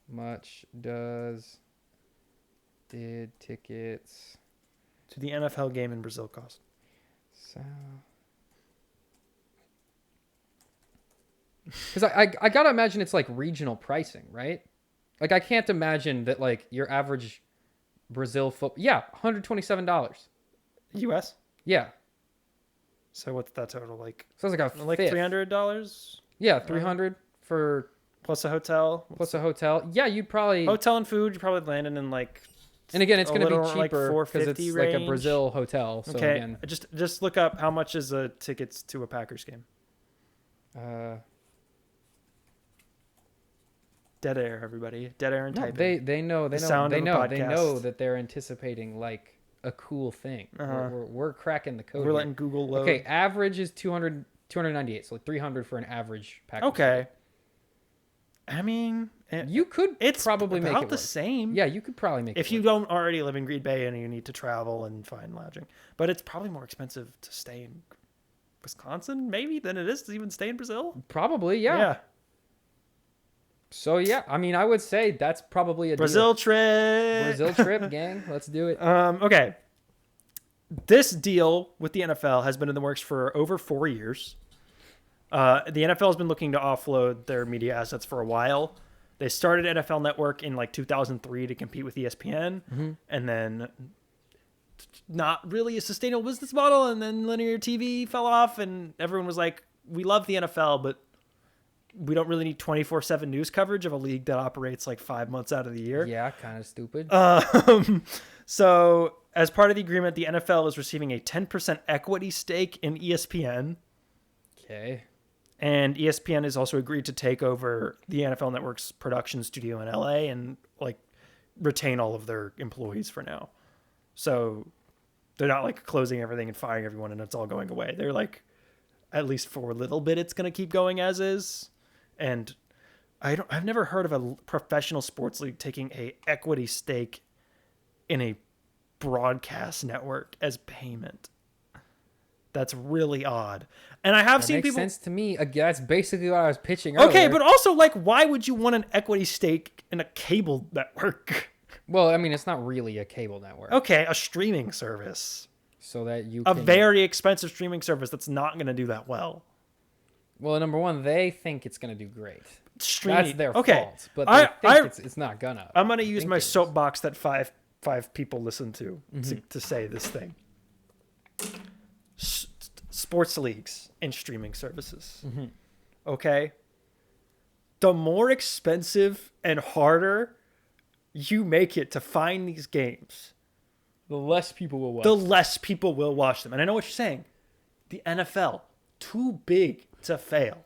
much did tickets To the NFL game in Brazil cost? Because I gotta imagine it's like regional pricing, right? Like I can't imagine that like your average Brazil yeah, $127. US? Yeah, So what's that total? Like sounds like a fifth. $300 Yeah, 300 for plus a hotel? plus a hotel. Yeah, you'd probably Hotel and food, you probably landed in like And again, it's going to be little, like, cheaper because it's $4.50 like a range. Brazil hotel. So Okay, again, just look up how much is a tickets to a Packers game. Dead air, everybody. Dead air and no, typing. they know The sound of a they podcast. know that they're anticipating like a cool thing. We're cracking the code. We're here. letting Google load. Okay, average is 298, so like 300 for an average Packers. Okay. I mean, You could it's probably make about it the work. same. Yeah, you could probably make it If you work. don't already live in Green Bay and you need to travel and find lodging, but it's probably more expensive to stay in Wisconsin, maybe, than it is to even stay in Brazil. Probably, yeah. So yeah, I mean, I would say that's probably a Brazil deal. trip. Brazil trip, gang. Let's do it. Okay. This deal with the NFL has been in the works for over 4 years. The NFL has been looking to offload their media assets for a while. They started NFL Network in like 2003 to compete with ESPN, and then not really a sustainable business model. And then linear TV fell off, and everyone was like, "We love the NFL, but we don't really need 24/7 news coverage of a league that operates like 5 months out of the year." Yeah, kind of stupid. So as part of the agreement, the NFL is receiving a 10% equity stake in ESPN. Okay. And ESPN has also agreed to take over the NFL Network's production studio in LA and like retain all of their employees for now. So they're not like closing everything and firing everyone and it's all going away. They're like, at least for a little bit, it's going to keep going as is. And I've never heard of a professional sports league taking a equity stake in a broadcast network as payment. That's really odd. And I have seen makes people. sense to me. Again, that's basically what I was pitching earlier. Okay, but also, like, why would you want an equity stake in a cable network? Well, I mean, it's not really a cable network. Okay, a streaming service. So that you A can... very expensive streaming service that's not going to do that well. Well, number one, they think it's going to do great. Streaming. That's their Okay. fault. But they think it's not going to. I'm going to use my soapbox that five people listen to say this thing. Sports leagues and streaming services. Okay? The more expensive and harder you make it to find these games, The less people will watch. the less people will watch them. And I know what you're saying. The NFL, too big to fail.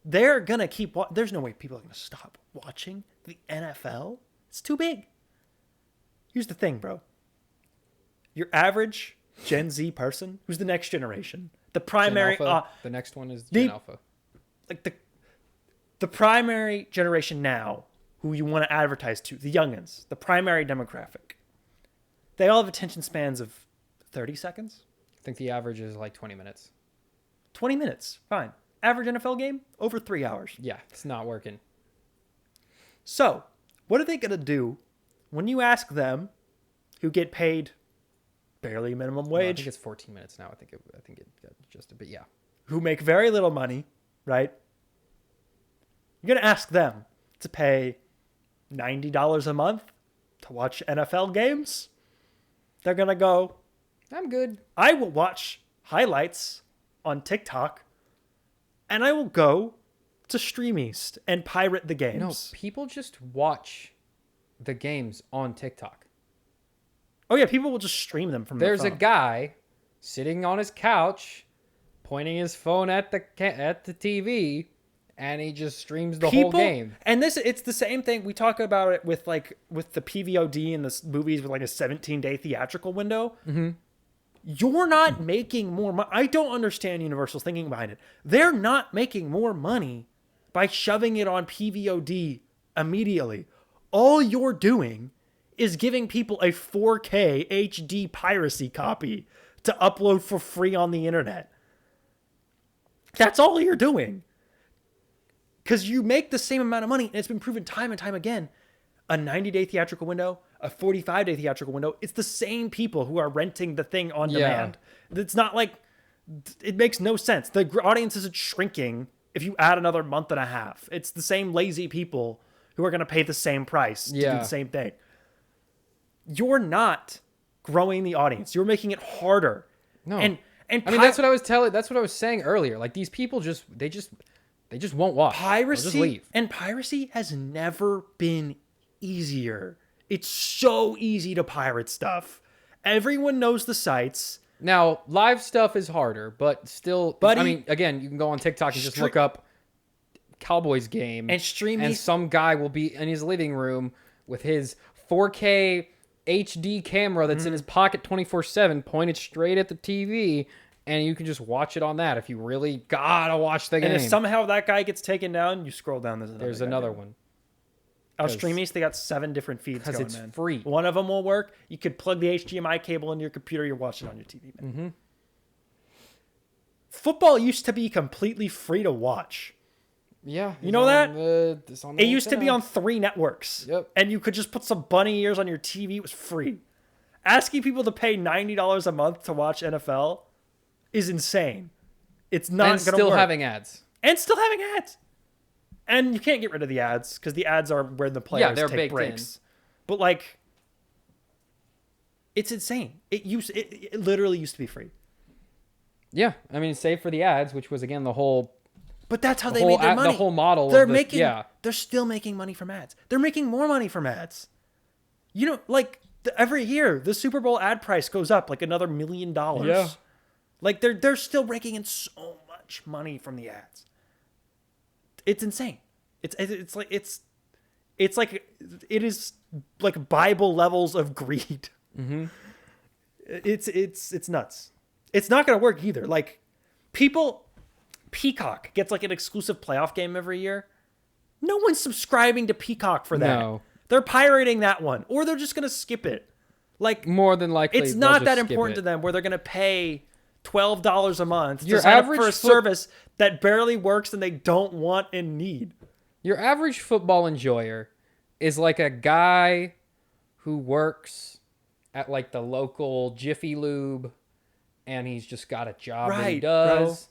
They're going to keep... There's no way people are going to stop watching the NFL. It's too big. Here's the thing, bro. Your average Gen Z person, who's the next generation, the primary... Gen Alpha. The next one is Gen Alpha. Like the primary generation now, who you want to advertise to, the youngins, the primary demographic, they all have attention spans of 30 seconds. I think the average is like 20 minutes. 20 minutes, fine. Average NFL game, over 3 hours. Yeah, it's not working. So, what are they going to do when you ask them, who get paid barely minimum Well, I wage, think it's 14 minutes now. I think it got adjusted, but yeah. who make very little money, right? You're going to ask them to pay $90 a month to watch NFL games? They're going to go, I'm good. I will watch highlights on TikTok and I will go to Stream East and pirate the games. No, people just watch the games on TikTok. Oh yeah, people will just stream them from their There's a phone. guy sitting on his couch, pointing his phone at the TV, and he just streams the whole game. And it's the same thing. We talk about it with the PVOD and the movies with like a 17-day theatrical window. Mm-hmm. You're not making more money. I don't understand Universal's thinking behind it. They're not making more money by shoving it on PVOD immediately. All you're doing is giving people a 4K HD piracy copy to upload for free on the internet. That's all you're doing. Because you make the same amount of money, and it's been proven time and time again. A 90-day theatrical window, a 45-day theatrical window, it's the same people who are renting the thing on demand. It's not like... It makes no sense. The audience isn't shrinking if you add another month and a half. It's the same lazy people who are going to pay the same price to do the same thing. You're not growing the audience. You're making it harder. No. And I mean, that's what I was saying earlier. Like, these people just won't watch. They'll just leave. Piracy has never been easier It's so easy to pirate stuff. Everyone knows the sites. Now, live stuff is harder, but still, Buddy, I mean, again, you can go on TikTok and just look up Cowboys game and stream, and some guy will be in his living room with his 4K HD camera that's in his pocket 24/7, pointed straight at the TV, and you can just watch it on that if you really gotta watch the game. And if somehow that guy gets taken down, you scroll down. There's another one. Our Streamies, they got 7 different feeds going, it's free. One of them will work. You could plug the HDMI cable into your computer. You're watching on your TV, man. Mm-hmm. Football used to be completely free to watch. Yeah. You know that? It used to be on 3 networks. Yep. And you could just put some bunny ears on your TV. It was free. Asking people to pay $90 a month to watch NFL is insane. It's not going to work. And still having ads. And still having ads. And you can't get rid of the ads because the ads are where the players take breaks. In. But like, it's insane. It literally used to be free. Yeah, I mean, save for the ads, which was again the whole. But that's how they made their money. The whole model. They're still making money from ads. They're making more money from ads. You know, like every year the Super Bowl ad price goes up like another $1 million. Yeah. Like they're still raking in so much money from the ads. It's insane. It's like it is like Bible levels of greed. Mm-hmm. It's nuts. It's not going to work either. Like Peacock gets like an exclusive playoff game every year. No one's subscribing to Peacock for that. No. They're pirating that one, or they're just going to skip it. Like more than likely, it's not that important to them where they're going to pay $12 a month to sign up for a service that barely works and they don't want and need. Your average football enjoyer is like a guy who works at like the local Jiffy Lube and he's just got a job that he does.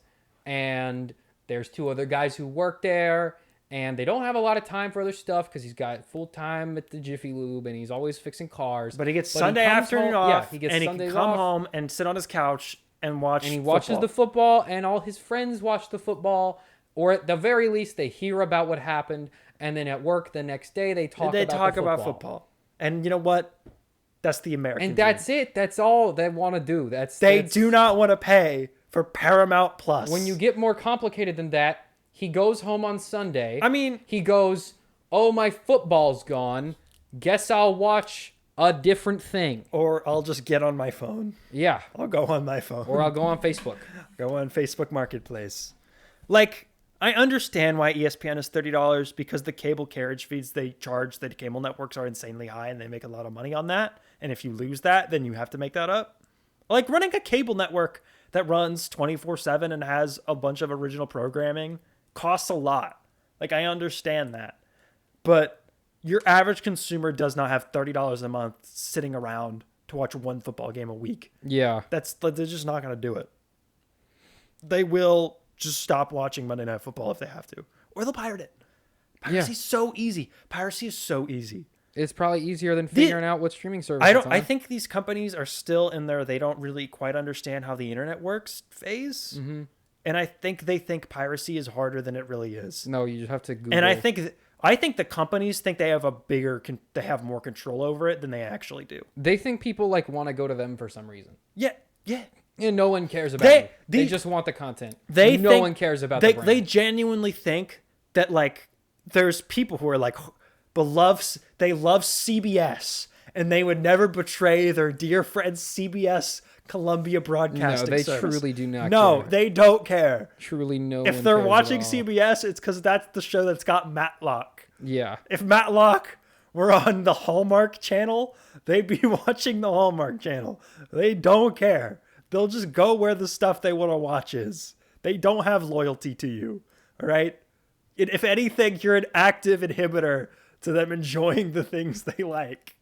Bro. And there's 2 other guys who work there and they don't have a lot of time for other stuff because he's got full time at the Jiffy Lube and he's always fixing cars. But he gets Sunday afternoon off. Yeah, he gets and Sundays he can come home and sit on his couch and watch and he watches the football and all his friends watch the football, or at the very least they hear about what happened, and then at work the next day they talk about football. And you know what? That's the American and that's dream. It. That's all they want to do. They do not want to pay for Paramount Plus. When you get more complicated than that, he goes home on Sunday. I mean, he goes, "Oh, my football's gone. Guess I'll watch a different thing. Or I'll just get on my phone." Yeah. I'll go on my phone. Or I'll go on Facebook. Go on Facebook Marketplace. Like, I understand why ESPN is $30 because the cable carriage fees they charge the cable networks are insanely high and they make a lot of money on that. And if you lose that, then you have to make that up. Like running a cable network that runs 24/7 and has a bunch of original programming costs a lot. Like, I understand that. But your average consumer does not have $30 a month sitting around to watch one football game a week. Yeah. They're just not going to do it. They will just stop watching Monday Night Football if they have to. Or they'll pirate it. Piracy is so easy. Piracy is so easy. It's probably easier than figuring out what streaming service. I think these companies are still in there. They don't really quite understand how the internet works phase. Mm-hmm. And I think they think piracy is harder than it really is. No, you just have to Google. And I think the companies think they have they have more control over it than they actually do. They think people like want to go to them for some reason. Yeah. And no one cares about it. They just want the content. No one cares about the brand. They genuinely think that like there's people who are like they love CBS and they would never betray their dear friend CBS Columbia Broadcasting Service. No, they truly do not care. No, they don't care. Truly no one cares. If they're watching CBS, it's because that's the show that's got Matlock. Yeah. If Matlock were on the Hallmark Channel, they'd be watching the Hallmark Channel. They don't care. They'll just go where the stuff they want to watch is. They don't have loyalty to you, all right? If anything, you're an active inhibitor to them enjoying the things they like.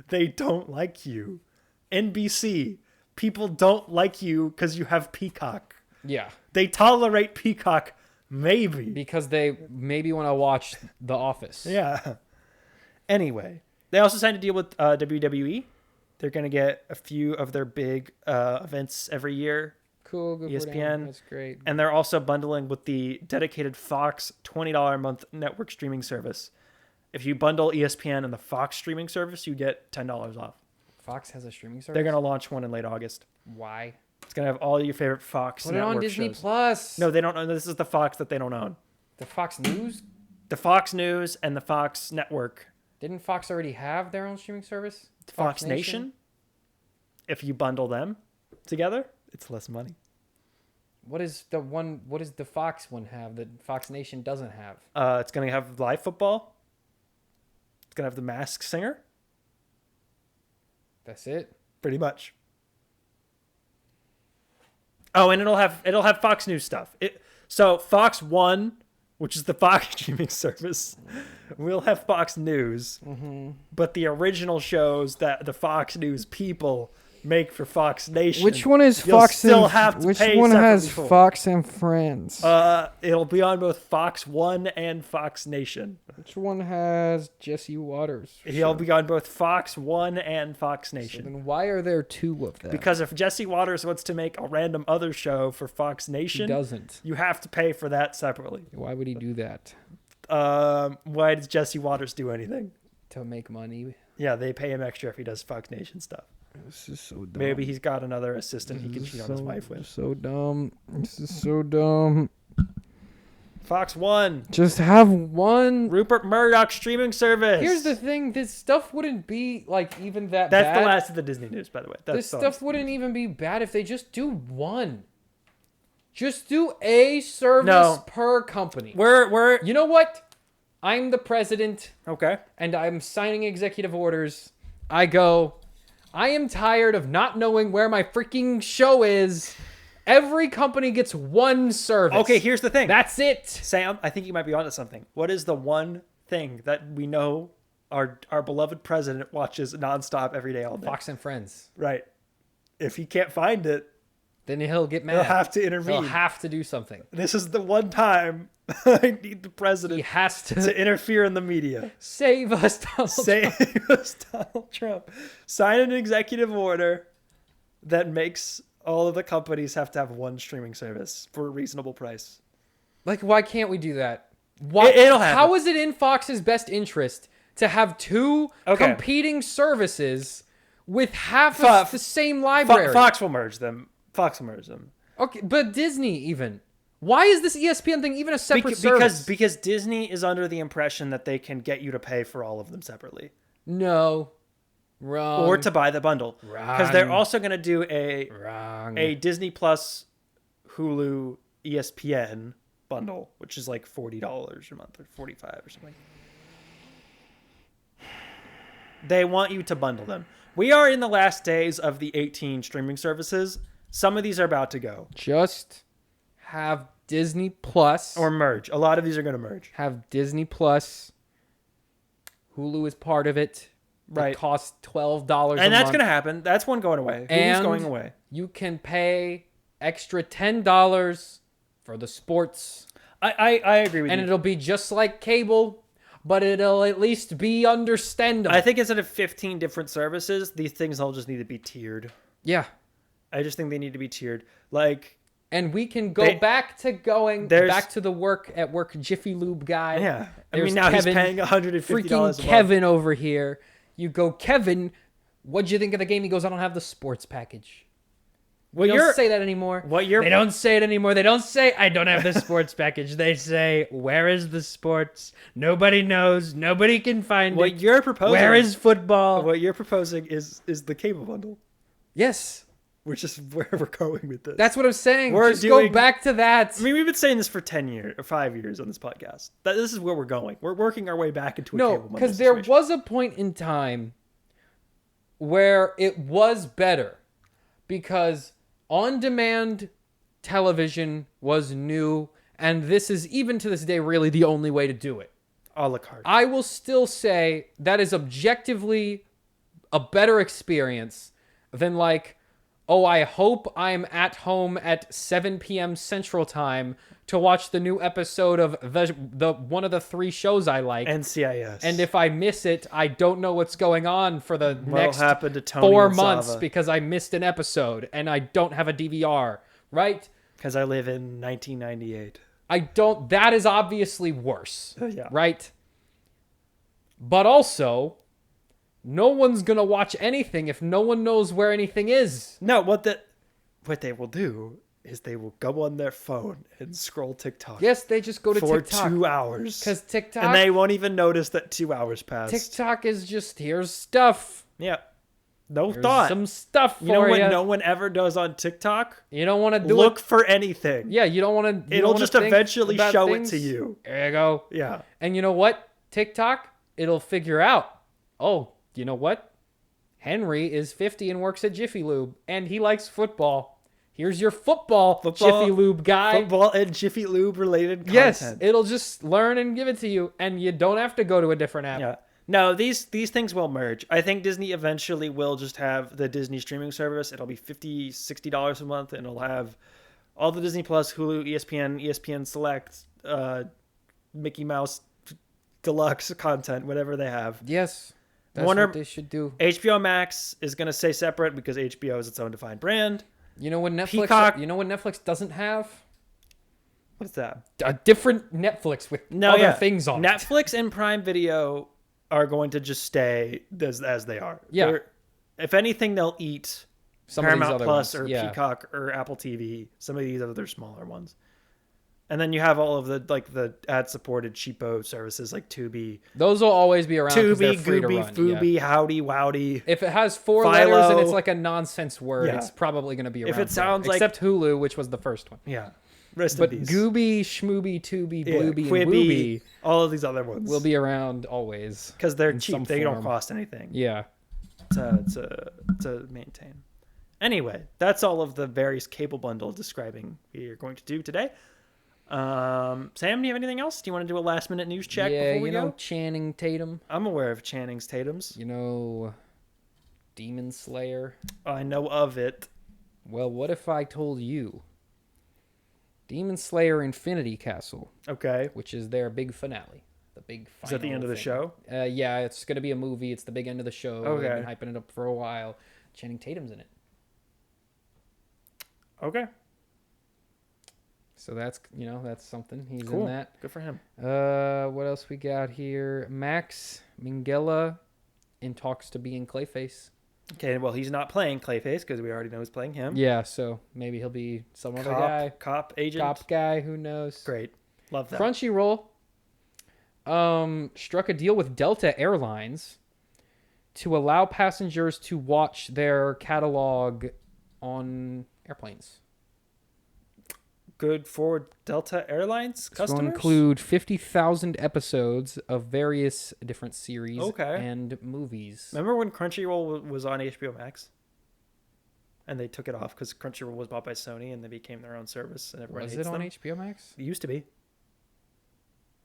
They don't like you. NBC, people don't like you because you have Peacock. Yeah. They tolerate Peacock, maybe. Because they maybe want to watch The Office. Yeah. Anyway, they also signed a deal with WWE. They're going to get a few of their big events every year. Cool. Good ESPN. That's great. And they're also bundling with the dedicated Fox $20 a month network streaming service. If you bundle ESPN and the Fox streaming service, you get $10 off. Fox has a streaming service? They're going to launch one in late August. Why? It's going to have all your favorite Fox Put it network on Disney shows. Plus. No, they don't own. This is the Fox that they don't own. The Fox News? The Fox News and the Fox Network. Didn't Fox already have their own streaming service? Fox Nation? If you bundle them together, it's less money. What does the Fox one have that Fox Nation doesn't have? It's going to have live football. It's going to have The Masked Singer. That's it? Pretty much. Oh, and it'll have Fox News stuff. So Fox One, which is the Fox streaming service, will have Fox News. Mm-hmm. But the original shows that the Fox News people make for Fox Nation. Which one is you'll Fox? Still have to which pay one has separately for. Fox and Friends? It'll be on both Fox One and Fox Nation. Which one has Jesse Waters? He'll be on both Fox One and Fox So Nation. then why are there two of them? Because if Jesse Waters wants to make a random other show for Fox he Nation, doesn't. you have to pay for that separately. Why would he do that? Why does Jesse Waters do anything? To make money. Yeah, they pay him extra if he does Fox Nation stuff. This is so dumb. Maybe he's got another assistant he can cheat on his wife with. So dumb. This is so dumb. Fox One. Just have one. Rupert Murdoch streaming service. Here's the thing. This stuff wouldn't be like even that That's bad. the last of the Disney news, by the way. This stuff wouldn't even be bad if they just do one. Just do a service per company. We're You know what? I'm the president okay. and I'm signing executive orders. I go, I am tired of not knowing where my freaking show is. Every company gets one service. Okay, here's the thing. That's it. Sam, I think you might be onto something. What is the one thing that we know our beloved president watches nonstop every day, all day? Fox and Friends. Right. If he can't find it, Then he'll get mad. he'll have to intervene. He'll have to do something. This is the one time I need the He president has to to interfere in the media. save us, Donald Trump. Save us, Donald Trump. Sign an executive order that makes all of the companies have to have one streaming service for a reasonable price. Like, why can't we do that? Why, It'll happen. How is it in Fox's best interest to have two competing services with half of the same library? Fox will merge them. Okay, but Disney even. Why is this ESPN thing even a separate service? Because Disney is under the impression that they can get you to pay for all of them separately. No. Wrong. Or to buy the bundle. Because they're also going to do a Disney Plus Hulu ESPN bundle, which is like $40 a month or $45 or something. They want you to bundle them. We are in the last days of the 18 streaming services. Some of these are about to go. Just have Disney Plus. Or merge. A lot of these are going to merge. Have Disney Plus. Hulu is part of it. Right. It costs $12 a month. And that's going to happen. That's one going away. Hulu's going away. You can pay extra $10 for the sports. I agree with you. And it'll be just like cable, but it'll at least be understandable. I think instead of 15 different services, these things all just need to be tiered. Yeah. I just think they need to be tiered. Like, and we can go back to the work Jiffy Lube guy. Yeah. I There's mean, now Kevin, he's paying $150 freaking a month. Kevin over here. You go, Kevin, what'd you think of the game? He goes, I don't have the sports package. Well, They don't say that anymore. They don't say it anymore. They don't say, I don't have the sports package. They say, where is the sports? Nobody knows. Nobody can find what it. You're proposing. Where is football? What you're proposing is the cable bundle. Yes. Which is where we're going with this. That's what I'm saying. We're Just go back to that. I mean, we've been saying this for 10 years or 5 years on this podcast. This is where we're going. We're working our way back into a cable bundle because there situation. was a point in time where it was better because on-demand television was new, and this is, even to this day, really the only way to do it. A la carte. I will still say that is objectively a better experience than like, oh, I hope I'm at home at 7 p.m. Central Time to watch the new episode of the one of the 3 shows I like. NCIS. And if I miss it, I don't know what's going on for the next happened to Tony 4 and months Sava? because I missed an episode and I don't have a DVR, right? Because I live in 1998. That is obviously worse, Yeah. right? But also, no one's going to watch anything if no one knows where anything is. No, what they will do is they will go on their phone and scroll TikTok. Yes, they just go to for TikTok. 2 hours. Because TikTok... And they won't even notice that 2 hours passed. TikTok is just, here's stuff. Yeah. No Here's thought. some stuff for You know what you. no one ever does on TikTok? You don't want to do Look for anything. Yeah, you don't want to... It'll just eventually show it to you. There you go. Yeah. And you know what? TikTok, it'll figure out, oh, you know what? Henry is 50 and works at Jiffy Lube, and he likes football. Here's your football Jiffy Lube guy. Football and Jiffy Lube related content. Yes, it'll just learn and give it to you, and you don't have to go to a different app. Yeah. No, these things will merge. I think Disney eventually will just have the Disney streaming service. It'll be $50, $60 a month, and it'll have all the Disney Plus, Hulu, ESPN Select, Mickey Mouse Deluxe content, whatever they have. Yes, that's Warner- what they should do. HBO Max is going to stay separate because HBO is its own defined brand. You know what Netflix? Peacock- You know what Netflix doesn't have? What's that? A different Netflix with other things on it. Netflix and Prime Video are going to just stay as they are. Yeah. If anything, they'll eat Some of these Paramount other Plus ones. or Yeah. Peacock or Apple TV. Some of these other smaller ones. And then you have all of the ad-supported cheapo services like Tubi. Those will always be around because they're Tubi, free to Gooby, run. Fubi, Yeah. Howdy, Wowdy. If it has 4 Philo. letters and it's like a nonsense word, Yeah. it's probably going to be around. If it sounds forever. Except Hulu, which was the first one. Yeah. Rest But in peace. Gooby, Schmooby, Tubi, Yeah, Blooby, and Quibi, Wooby all of these other ones will be around always. because they're in cheap. some They don't form. cost anything Yeah. to maintain. Anyway, that's all of the various cable bundle describing we are going to do today. Sam, do you have anything else? Do you want to do a last minute news check Yeah, before we you know go? Channing Tatum. I'm aware of Channing's Tatum's. You know Demon Slayer. I know of it. Well, what if I told you Demon Slayer Infinity Castle, Okay. which is their big finale. The big final Is that the end of the thing. show? Yeah, it's going to be a movie. It's the big end of the show. They've Okay. been hyping it up for a while. Channing Tatum's in it. Okay. So that's, that's something. He's Cool. in that. Good for him. What else we got here? Max Minghella in talks to be in Clayface. Okay, well, he's not playing Clayface because we already know he's playing him. Yeah, so maybe he'll be some other guy. Cop agent. Cop guy, who knows? Great. Love that. Crunchyroll struck a deal with Delta Airlines to allow passengers to watch their catalog on airplanes. Good for Delta Airlines It's customers? going to include 50,000 episodes of various different series Okay. and movies. Remember when Crunchyroll was on HBO Max? And they took it off because Crunchyroll was bought by Sony and they became their own service and everyone Was hates it on them. HBO Max? It used to be.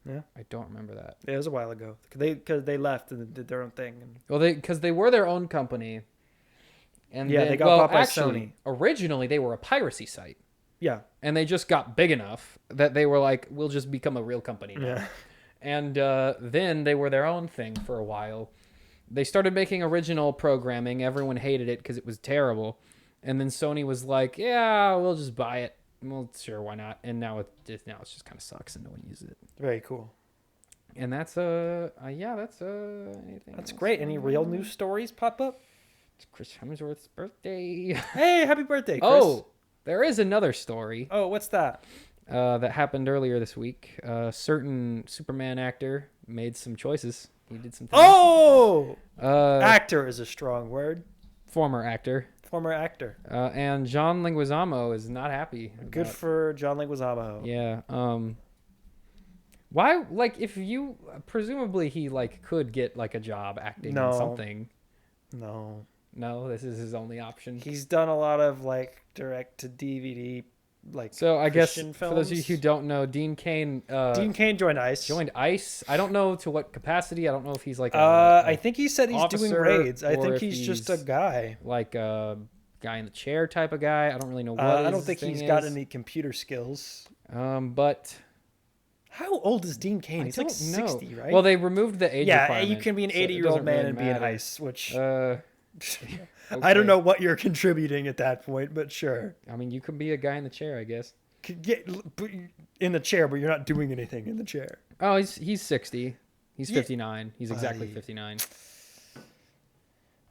Yeah. I don't remember that. It was a while ago. Because they left and did their own thing. And Well, because they were their own company. And Yeah, then, they got bought by Sony. Originally, they were a piracy site. yeah. And they just got big enough that they were like, we'll just become a real company now. Yeah. And then they were their own thing for a while. They started making original programming. Everyone hated it because it was terrible. And then Sony was like, yeah, we'll just buy it. Well, sure, why not? And now it just kind of sucks and no one uses it. Very cool. And that's anything That's else? great. Any real news stories pop up? It's Chris Hemsworth's birthday. Hey, happy birthday, Chris. Oh, there is another story Oh, what's that? that happened earlier this week. A certain Superman actor made some choices. He did some things. Oh! Uh, Actor is a strong word. former actor. Former actor. And John Leguizamo is not happy. Good about- for John Leguizamo. Yeah. Why? Like, if you presumably he could get a job acting No. in something. No. No, this is his only option. He's done a lot of direct to DVD So I guess Christian for those of you films. who don't know, Dean Cain Dean Cain joined ICE. joined ICE. I don't know to what capacity. I don't know if he's I think he said he's doing officer, raids. I or think if he's just a he's guy. like a guy in the chair type of guy. I don't really know what. I don't his think thing he's got is. any computer skills. But How old is Dean Cain? I He's don't like know. 60, right? Well, they removed the age yeah, requirement. you can be an so it 80-year-old doesn't man really and be in matter. ICE, which Okay. I don't know what you're contributing at that point, but sure. I mean, you could be a guy in the chair, I guess. Could get in the chair, but you're not doing anything in the chair. Oh, he's 60. He's Yeah. 59. He's exactly 59.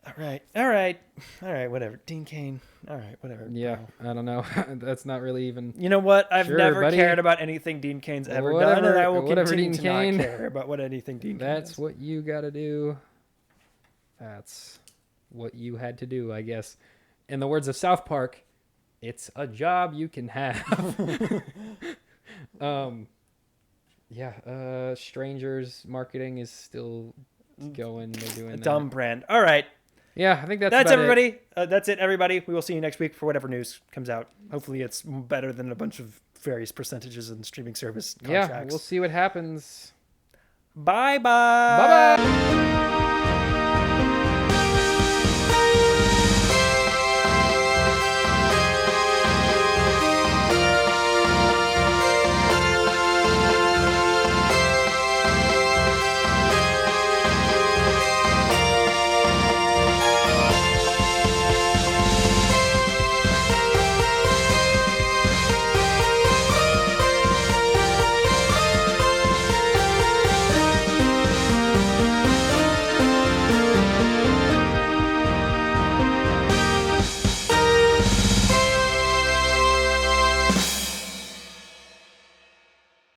All right. Whatever. Dean Cain. All right. Whatever. Yeah, bro. I don't know. That's not really even. You know what? I've Sure, never buddy. cared about anything Dean Cain's ever done, Whatever- and I will whatever continue Dean to Cain. not care about what anything Dean Cain That's does. what you got to do. That's what you had to do, I guess. In the words of South Park, it's a job you can have. Strangers marketing is still going. They're doing A that. dumb brand. All right. Yeah, I think that's That's about it. everybody. That's it, everybody. We will see you next week for whatever news comes out. Hopefully, it's better than a bunch of various percentages and streaming service contracts. Yeah, we'll see what happens. Bye bye. Bye bye.